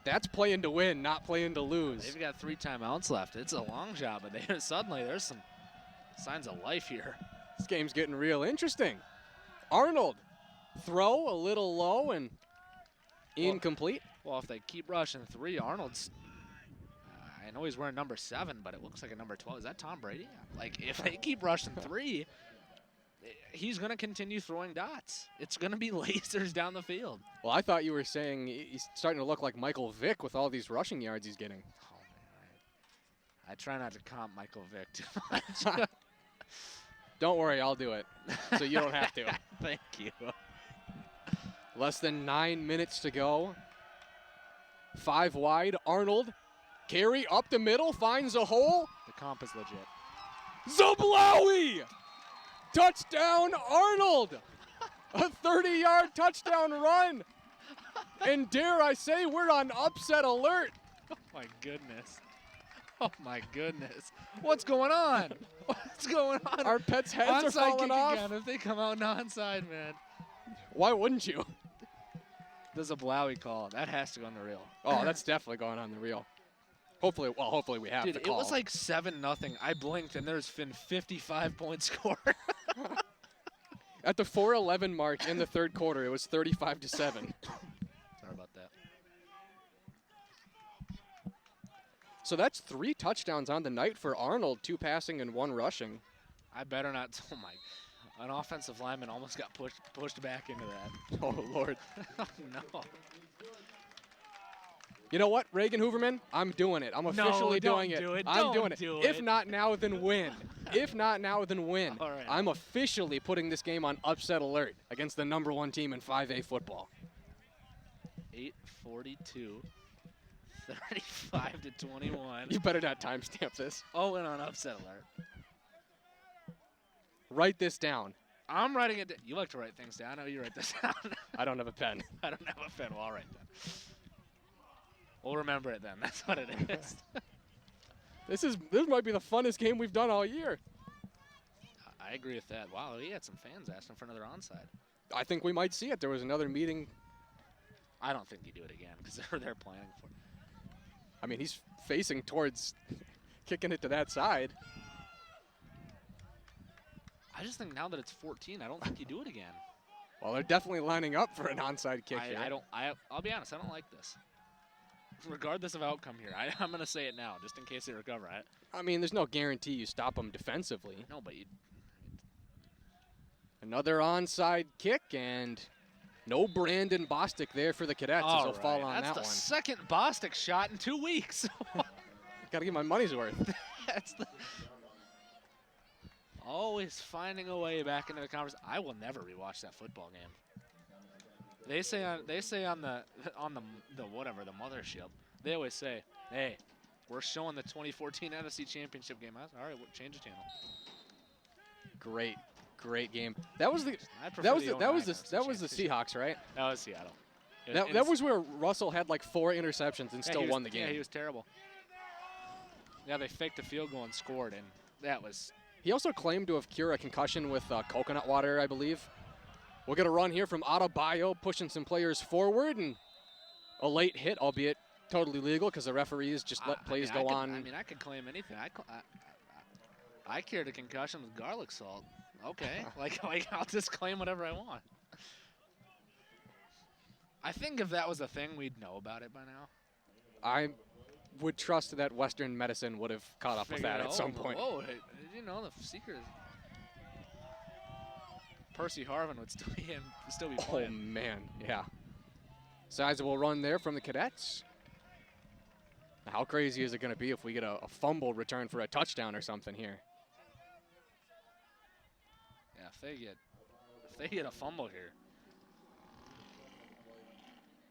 That's playing to win, not playing to lose. They've got 3 timeouts left. It's a long shot, but suddenly there's some signs of life here. This game's getting real interesting. Arnold, throw a little low and incomplete. Well, if they keep rushing 3, Arnold's, I know he's wearing number 7, but it looks like a number 12. Is that Tom Brady? Like, if they keep rushing 3, he's going to continue throwing dots. It's going to be lasers down the field. Well, I thought you were saying he's starting to look like Michael Vick with all these rushing yards he's getting. Oh, man. I try not to comp Michael Vick too much. Don't worry, I'll do it, so you don't have to. Thank you. Less than 9 minutes to go. 5 wide, Arnold. Carry up the middle, finds a hole. The comp is legit. Zablawi! Touchdown, Arnold! A 30-yard touchdown run. And dare I say, we're on upset alert. Oh, my goodness. Oh, my goodness. What's going on? What's going on? Our pets' heads are Onside falling kick off. again if they come out onside, man. Why wouldn't you? There's a Blowy call. That has to go on the reel. Oh, that's definitely going on the reel. Hopefully we have Dude, the call. it was like 7-0. I blinked, and there's been 55-point score. At the 4:11 mark in the third quarter, it was 35-7. Sorry about that. So that's 3 touchdowns on the night for Arnold, 2 passing and 1 rushing. I better not. Oh, my. An offensive lineman almost got pushed back into that. Oh, Lord. Oh, no. You know what, Reagan Hooverman? I'm doing it. I'm officially doing it. I'm doing it. If not now, then when? If not now, then when? All right. I'm officially putting this game on upset alert against the #1 team in 5A football. 8:42, 35-21. You better not timestamp this. Oh, and on upset alert. Write this down. I'm writing it down. You like to write things down. I know you write this down. I don't have a pen. I don't have a pen. Well, I'll write that. We'll remember it then. That's what it is. This might be the funnest game we've done all year. I agree with that. Wow, he had some fans asking for another onside. I think we might see it. There was another meeting. I don't think he'd do it again because they're planning for it. I mean, he's facing towards kicking it to that side. I just think now that it's 14, I don't think you do it again. Well, they're definitely lining up for an onside kick here. I'll be honest, I don't like this. Regardless of outcome here, I'm going to say it now, just in case they recover it. I mean, there's no guarantee you stop them defensively. No, but you. Another onside kick, and no Brandon Bostic there for the Cadets as he'll fall on that one. That's the second Bostic shot in 2 weeks. Got to get my money's worth. That's the. Always finding a way back into the conversation. I will never rewatch that football game. They say on the whatever, the mothership, they always say, "Hey, we're showing the 2014 NFC Championship game." All right, we'll change the channel. Great game. That was the Seahawks, right? That was Seattle. That was where Russell had like 4 interceptions and still won the game. Yeah, he was terrible. Yeah, they faked a field goal and scored, and that was. He also claimed to have cured a concussion with coconut water, I believe. We'll get a run here from Adebayo, pushing some players forward, and a late hit, albeit totally legal because the referees just let plays go on. I mean, I could claim anything. I cured a concussion with garlic salt. Okay, like I'll just claim whatever I want. I think if that was a thing, we'd know about it by now. I would trust that Western medicine would have caught up with that at some point. Oh, did you know the secret is Percy Harvin would still be playing. Oh man, yeah. Sizable run there from the Cadets. How crazy is it going to be if we get a fumble return for a touchdown or something here? Yeah, if they get a fumble here,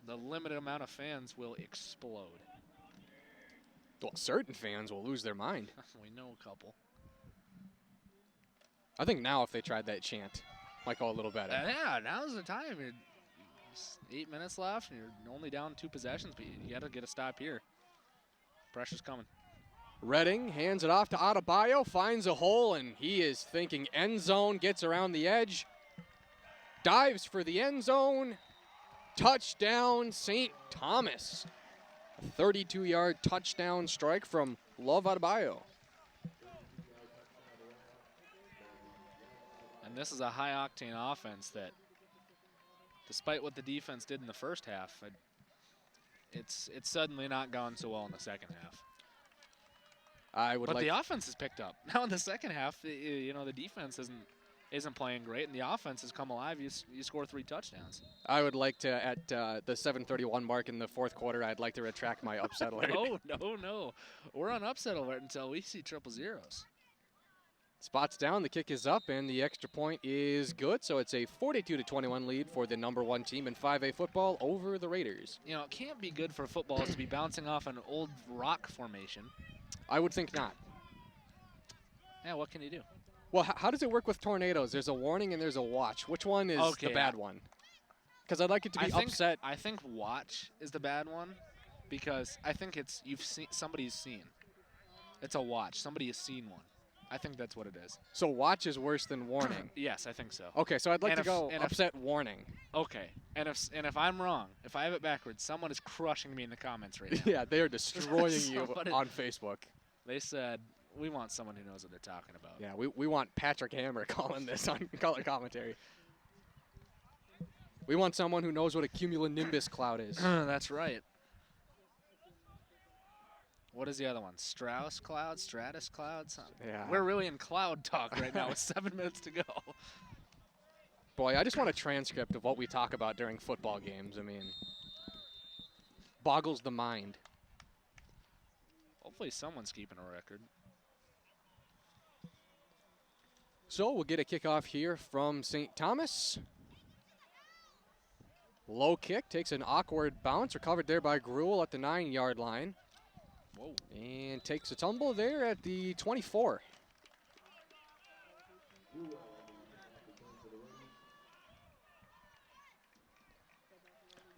the limited amount of fans will explode. Well, certain fans will lose their mind. We know a couple. I think now if they tried that chant, might go a little better. Yeah, now's the time. 8 minutes left, and you're only down 2 possessions, but you got to get a stop here. Pressure's coming. Redding hands it off to Adebayo, finds a hole, and he is thinking end zone, gets around the edge, dives for the end zone. Touchdown, St. Thomas. A 32-yard touchdown strike from Love Adebayo. And this is a high-octane offense that, despite what the defense did in the first half, it's suddenly not gone so well in the second half. But the offense has picked up. Now in the second half, you know, the defense isn't playing great, and the offense has come alive. You score 3 touchdowns. I would like to, at the 7:31 mark in the fourth quarter, I'd like to retract my upset alert. No. We're on upset alert until we see 000s. Spots down, the kick is up, and the extra point is good. So it's a 42-21 lead for the #1 team in 5A football over the Raiders. You know, it can't be good for footballs to be bouncing off an old rock formation. I would think not. Yeah, what can you do? Well, how does it work with tornadoes? There's a warning and there's a watch. Which one is the bad one? Because I'd like it to be upset. I think watch is the bad one because I think somebody's seen. It's a watch. Somebody has seen one. I think that's what it is. So watch is worse than warning. Yes, I think so. Okay, so I'd like to go upset warning. Okay, and if I'm wrong, if I have it backwards, someone is crushing me in the comments right now. Yeah, they are destroying you on Facebook. They said, we want someone who knows what they're talking about. Yeah, we want Patrick Hammer calling this on color commentary. We want someone who knows what a cumulonimbus cloud is. That's right. What is the other one? Strauss cloud? Stratus cloud? Yeah. We're really in cloud talk right now with 7 minutes to go. Boy, I just want a transcript of what we talk about during football games. I mean, boggles the mind. Hopefully someone's keeping a record. So we'll get a kickoff here from St. Thomas. Low kick, takes an awkward bounce, recovered there by Gruel at the 9-yard line. Whoa. And takes a tumble there at the 24.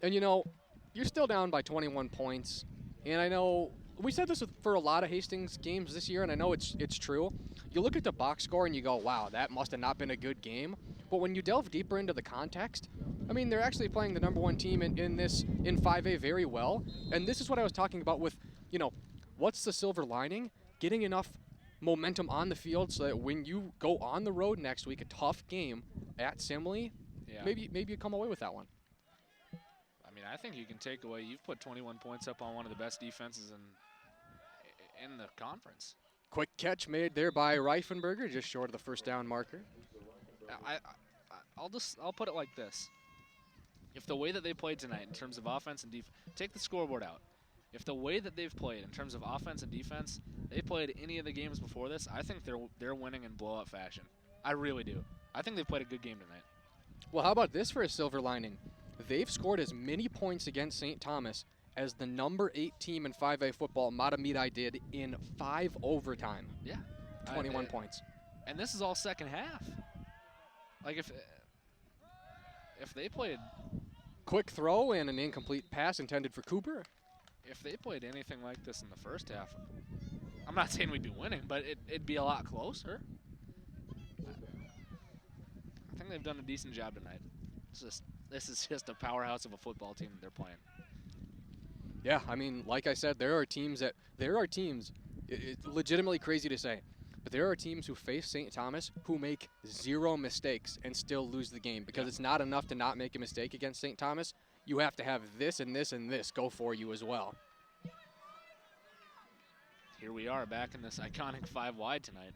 And you know, you're still down by 21 points. And I know we said this for a lot of Hastings games this year, and I know it's true. You look at the box score and you go, wow, that must have not been a good game. But when you delve deeper into the context, I mean, they're actually playing the #1 team in 5A very well. And this is what I was talking about with, what's the silver lining? Getting enough momentum on the field so that when you go on the road next week, a tough game at Simley, maybe you come away with that one. I mean, I think you can take away. You've put 21 points up on one of the best defenses in the conference. Quick catch made there by Reifenberger, just short of the first down marker. I'll put it like this: if the way that they played tonight in terms of offense and defense, take the scoreboard out. If the way that they've played in terms of offense and defense, they played any of the games before this, I think they're winning in blowout fashion. I really do. I think they've played a good game tonight. Well, how about this for a silver lining? They've scored as many points against St. Thomas as the #8 team in 5A football, Matamidi, did in 5 overtime. Yeah. 21 points. And this is all second half. Like if they played... Quick throw and an incomplete pass intended for Cooper. If they played anything like this in the first half, I'm not saying we'd be winning, but it'd be a lot closer. I think they've done a decent job tonight. This is just a powerhouse of a football team that they're playing. Yeah, I mean, like I said, there are teams, it's legitimately crazy to say, but there are teams who face St. Thomas who make 0 mistakes and still lose the game because it's not enough to not make a mistake against St. Thomas. You have to have this and this and this go for you as well. Here we are back in this iconic 5 wide tonight.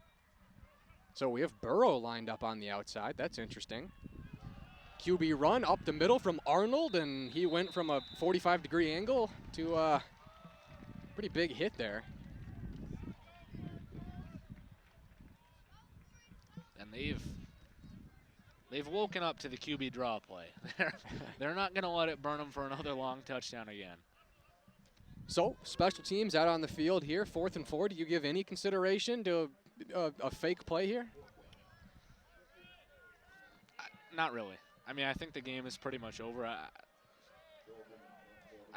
So we have Burrow lined up on the outside. That's interesting. QB run up the middle from Arnold, and he went from a 45-degree angle to a pretty big hit there. And they've woken up to the QB draw play. They're not going to let it burn them for another long touchdown again. So special teams out on the field here, 4th and 4. Do you give any consideration to a fake play here? Not really. I mean, I think the game is pretty much over. I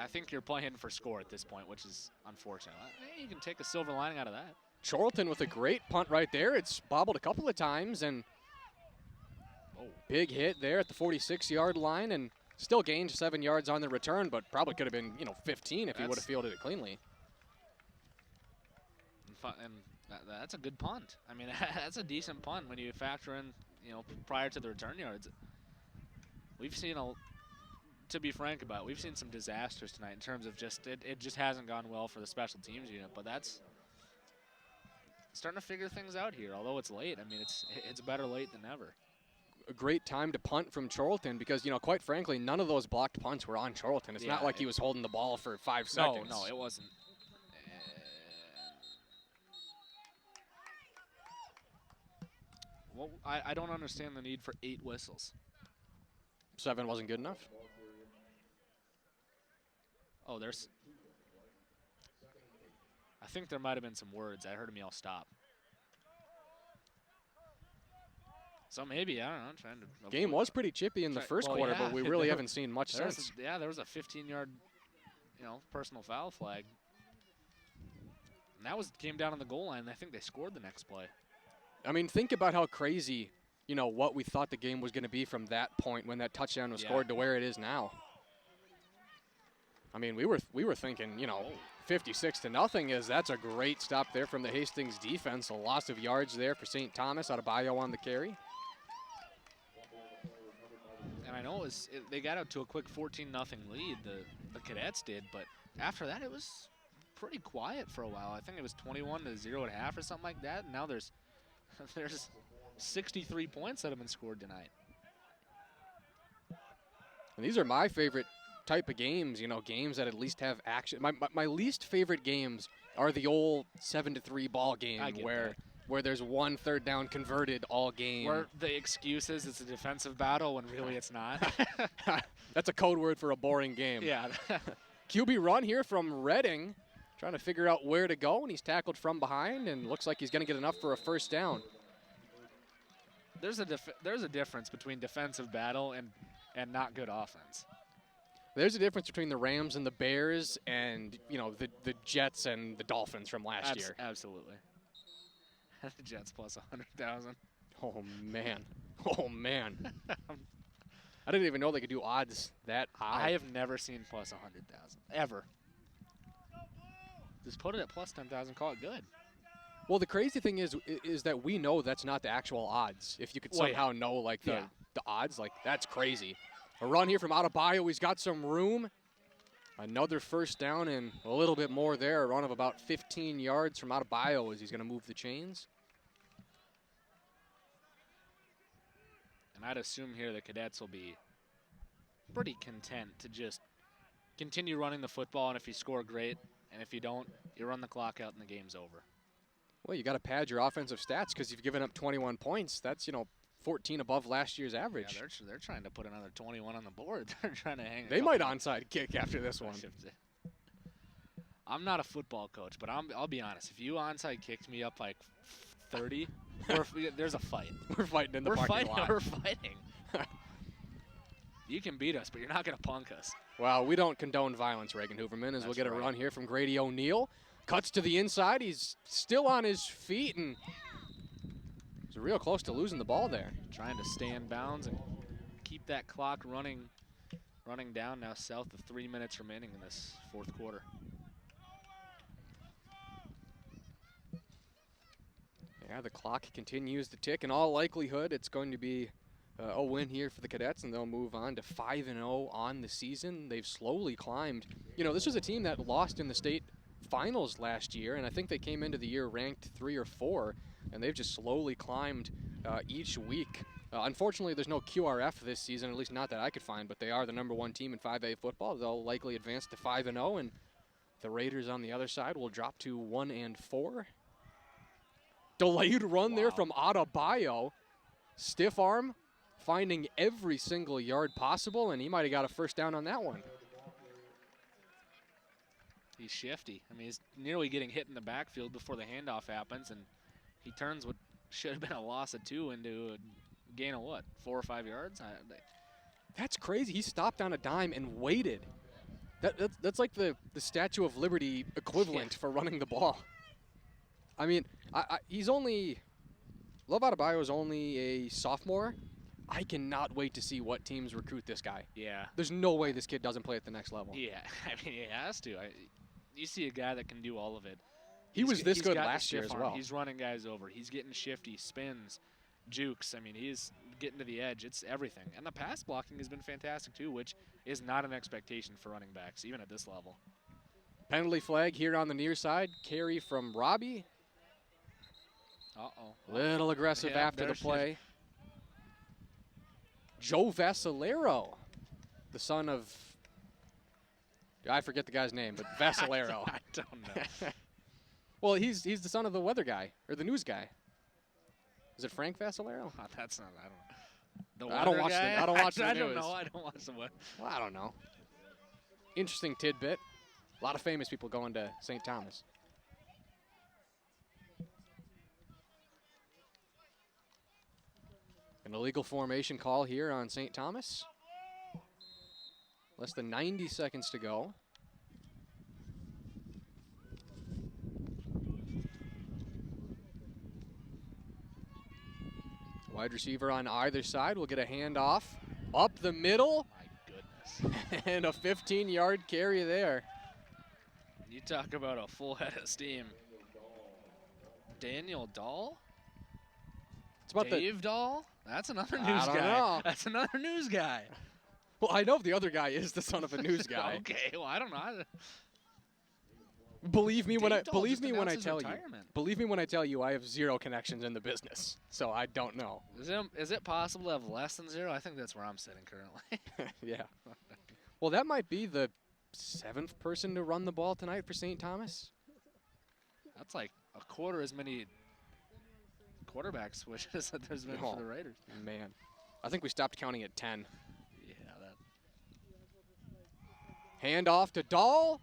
think you're playing for score at this point, which is unfortunate. You can take a silver lining out of that. Charlton with a great punt right there. It's bobbled a couple of times, and big hit there at the 46-yard line, and still gained 7 yards on the return, but probably could have been 15 if he would have fielded it cleanly. And that's a good punt. I mean, that's a decent punt when you factor in, prior to the return yards. We've seen to be frank about it, we've seen some disasters tonight in terms of it just hasn't gone well for the special teams unit, but that's starting to figure things out here. Although it's late, I mean, it's better late than never. A great time to punt from Charlton because, quite frankly, none of those blocked punts were on Charlton. It's not like he was holding the ball for 5 seconds. No, it wasn't. Well, I don't understand the need for 8 whistles. 7 wasn't good enough? Oh, I think there might have been some words. I heard him yell stop. So maybe, I don't know, trying to... Game was pretty chippy in the first quarter, but we really haven't seen much since. There was a 15-yard, personal foul flag. And that came down on the goal line, and I think they scored the next play. I mean, think about how crazy, what we thought the game was going to be from that point when that touchdown was scored to where it is now. I mean, we were thinking, 56-0 that's a great stop there from the Hastings defense. A loss of yards there for St. Thomas. Adebayo on the carry. And I know they got out to a quick 14-0 lead, the Cadets did, but after that it was pretty quiet for a while. I think it was 21-0 at half or something like that, and now there's 63 points that have been scored tonight. And these are my favorite type of games, games that at least have action. My least favorite games are the old 7-3 ball game where there's 1 third down converted all game. Where the excuse is it's a defensive battle when really it's not. That's a code word for a boring game. Yeah. QB run here from Redding, trying to figure out where to go, and he's tackled from behind, and looks like he's going to get enough for a first down. There's a difference between defensive battle and not good offense. There's a difference between the Rams and the Bears and, you know, the Jets and the Dolphins from last year. Absolutely. The Jets plus 100,000. Oh, man. Oh, man. I didn't even know they could do odds that high. I have never seen plus 100,000, ever. Just put it at plus 10,000, call it good. Well, the crazy thing is that we know that's not the actual odds. If you could somehow know, like, the odds, like, that's crazy. A run here from Adebayo. He's got some room. Another first down and a little bit more there. A run of about 15 yards from Adebayo as he's going to move the chains. And I'd assume here the Cadets will be pretty content to just continue running the football, and if you score, great. And if you don't, you run the clock out and the game's over. Well, you got to pad your offensive stats because you've given up 21 points. That's, 14 above last year's average. Yeah, they're trying to put another 21 on the board. They're trying to hang. They might onside kick after this one. I'm not a football coach, but I'll be honest. If you onside kicked me up like 30, there's a fight. We're fighting in the parking lot. We're fighting. You can beat us, but you're not going to punk us. Well, we don't condone violence, Reagan Hooverman, as we'll get a run here from Grady O'Neill. Cuts to the inside. He's still on his feet, and he's real close to losing the ball there. Trying to stay in bounds and keep that clock running down now south of 3 minutes remaining in this fourth quarter. Yeah, the clock continues to tick. In all likelihood, it's going to be a win here for the Cadets, and they'll move on to 5-0 on the season. They've slowly climbed. This was a team that lost in the state finals last year, and I think they came into the year ranked 3 or 4, and they've just slowly climbed each week. Unfortunately, there's no QRF this season, at least not that I could find, but they are the #1 team in 5A football. They'll likely advance to 5-0, and the Raiders on the other side will drop to 1-4. Delayed run there from Adebayo. Stiff arm, finding every single yard possible, and he might have got a first down on that one. He's shifty. I mean, he's nearly getting hit in the backfield before the handoff happens, and he turns what should have been a loss of 2 into a gain of what, 4 or 5 yards? That's crazy. He stopped on a dime and waited. That's like the Statue of Liberty equivalent for running the ball. I mean, Love Adebayo is only a sophomore. I cannot wait to see what teams recruit this guy. Yeah. There's no way this kid doesn't play at the next level. Yeah, I mean, he has to. You see a guy that can do all of it. He was this good last year as well. He's running guys over. He's getting shifty, spins, jukes. I mean, he's getting to the edge. It's everything. And the pass blocking has been fantastic too, which is not an expectation for running backs, even at this level. Penalty flag here on the near side. Carry from Robbie. Little aggressive after the play. Joe Vassalero, the son of, I forget the guy's name, but Vassalero. I don't know. Well, he's the son of the weather guy, or the news guy. Is it Frank Vassalero? Oh, that's not, I don't know. I don't watch the news. I don't know. I don't watch the weather. Well, I don't know. Interesting tidbit. A lot of famous people going to St. Thomas. An illegal formation call here on St. Thomas. Less than 90 seconds to go. Wide receiver on either side will get a handoff up the middle. My goodness. And a 15-yard carry there. You talk about a full head of steam. Daniel Dahl? It's about Dave Dahl? That's another news I don't guy. know. That's another news guy. Well, I know the other guy is the son of a news guy. Okay, well, I don't know. Believe me when I tell you I have zero connections in the business, so I don't know. Is it possible to have less than 0? I think that's where I'm sitting currently. Yeah. Well, that might be the 7th person to run the ball tonight for St. Thomas. That's like a quarter as many quarterback switches that there's been for the Raiders. Man, I think we stopped counting at 10. Yeah, that. Handoff to Dahl.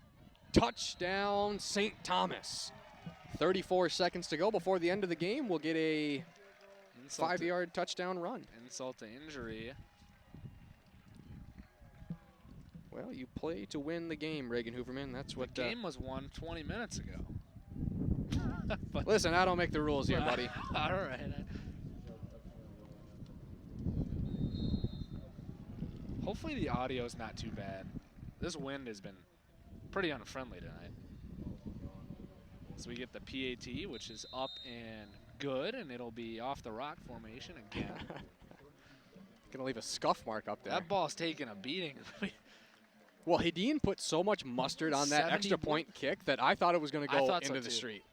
Touchdown, St. Thomas. 34 seconds to go before the end of the game. We'll get a 5-yard touchdown run. Insult to injury. Well, you play to win the game, Reagan Hooverman. That's what the game was won 20 minutes ago. But listen, I don't make the rules here, buddy. All right. Hopefully the audio's not too bad. This wind has been pretty unfriendly tonight. So we get the PAT, which is up and good, and it'll be off the rock formation again. Gonna leave a scuff mark up there. That ball's taking a beating. Well, Hedin put so much mustard on that extra point kick that I thought it was going to go into the street.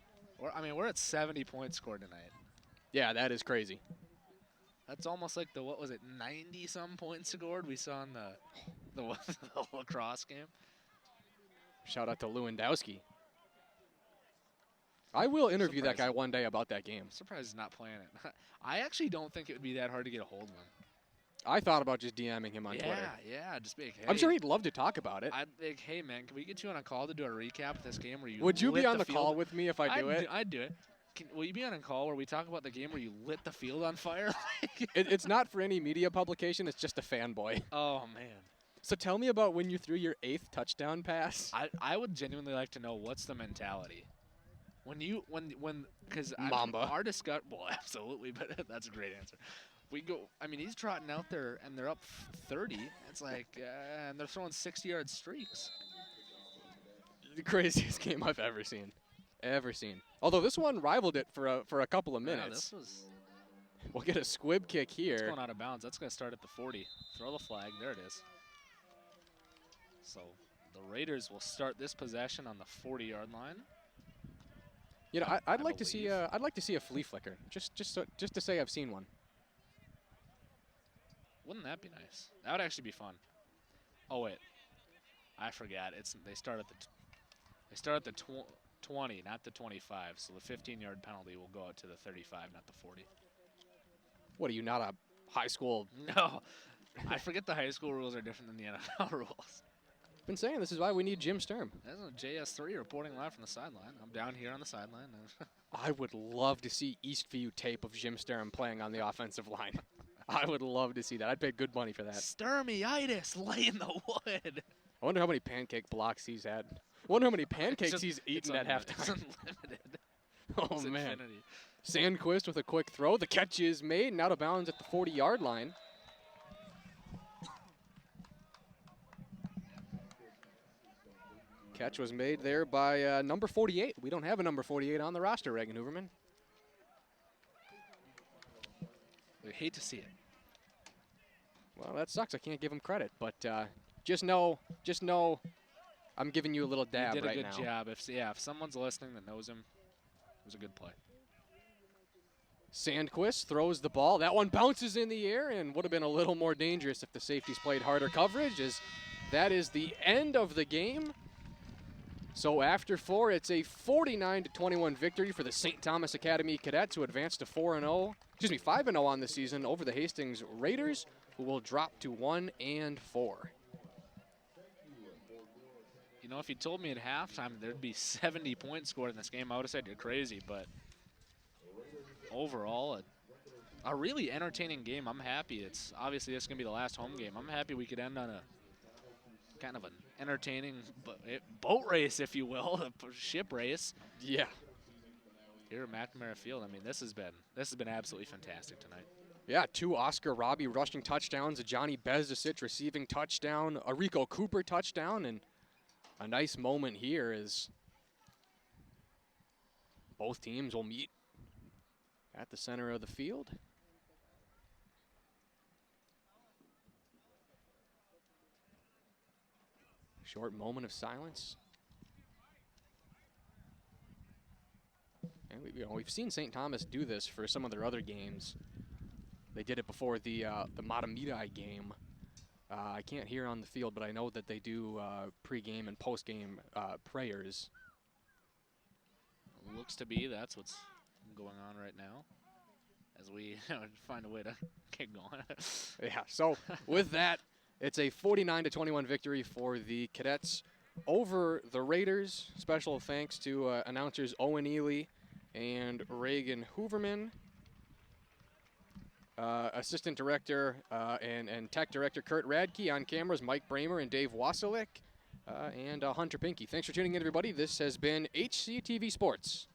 We're at 70 points scored tonight. Yeah, that is crazy. That's almost like the, what was it, 90-some points scored we saw in the lacrosse game. Shout out to Lewandowski. I will interview that guy one day about that game. I'm surprised he's not playing it. I actually don't think it would be that hard to get a hold of him. I thought about just DMing him on Twitter. Yeah, just be like, hey. I'm sure he'd love to talk about it. I'd be like, hey, man, can we get you on a call to do a recap of this game where you Would you lit be on the field? call with me if I do it? I'd do it. Will you be on a call where we talk about the game where you lit the field on fire? It's not for any media publication. It's just a fanboy. Oh, man. So tell me about when you threw your 8th touchdown pass. I would genuinely like to know what's the mentality. Because Mamba. Our discuss, well, absolutely, but that's a great answer. We go, I mean, he's trotting out there, and they're up 30. It's like, and they're throwing 60-yard streaks. The craziest game I've ever seen. Although this one rivaled it for a couple of minutes. Yeah, this was. We'll get a squib kick here. It's going out of bounds. That's going to start at the 40. Throw the flag. There it is. So the Raiders will start this possession on the 40-yard line. You know, I'd like to see a flea flicker, just to say I've seen one. Wouldn't that be nice? That would actually be fun. Oh wait, I forgot. They start at the 20, not the 25. So the 15-yard penalty will go out to the 35, not the 40. What are you, not a high school? No, I forget the high school rules are different than the NFL rules. Been saying this is why we need Jim Sturm. That's a JS3 reporting live from the sideline. I'm down here on the sideline. I would love to see Eastview tape of Jim Sturm playing on the offensive line. I would love to see that. I'd pay good money for that. Sturmiitis laying the wood. I wonder how many pancake blocks he's had. I wonder how many pancakes he's eaten at halftime. It's unlimited. Oh, It's man. infinity. Sandquist with a quick throw. The catch is made and out of bounds at the 40-yard line. Catch was made there by number 48. We don't have a number 48 on the roster, Reagan Hooverman. We hate to see it. Well, that sucks. I can't give him credit, but just know, I'm giving you a little dab right now. You did a good job. If someone's listening that knows him, it was a good play. Sandquist throws the ball. That one bounces in the air and would have been a little more dangerous if the safeties played harder coverage, as that is the end of the game. So after 4, it's a 49-21 victory for the St. Thomas Academy Cadets, who advance to 5-0 on the season over the Hastings Raiders, who will drop to 1-4. You know, if you told me at halftime there'd be 70 points scored in this game, I would have said you're crazy. But overall, a really entertaining game. I'm happy. It's obviously this is gonna be the last home game. I'm happy we could end on a kind of an entertaining boat race, if you will, a ship race. Yeah. Here at McNamara Field. I mean, this has been absolutely fantastic tonight. Yeah, 2 Oscar Robbie rushing touchdowns, a Johnny Bezdicic receiving touchdown, a Rico Cooper touchdown, and a nice moment here is both teams will meet at the center of the field. Short moment of silence. And we've seen St. Thomas do this for some of their other games. They did it before the Matamidi game. I can't hear on the field, but I know that they do pre-game and post-game prayers. Looks to be that's what's going on right now as we find a way to get going. Yeah, so with that, it's a 49-21 victory for the Cadets over the Raiders. Special thanks to announcers Owen Ely and Reagan Hooverman. Assistant Director and Tech Director Kurt Radke. On cameras, Mike Bramer and Dave Wasilick, and Hunter Pinky. Thanks for tuning in, everybody. This has been HCTV Sports.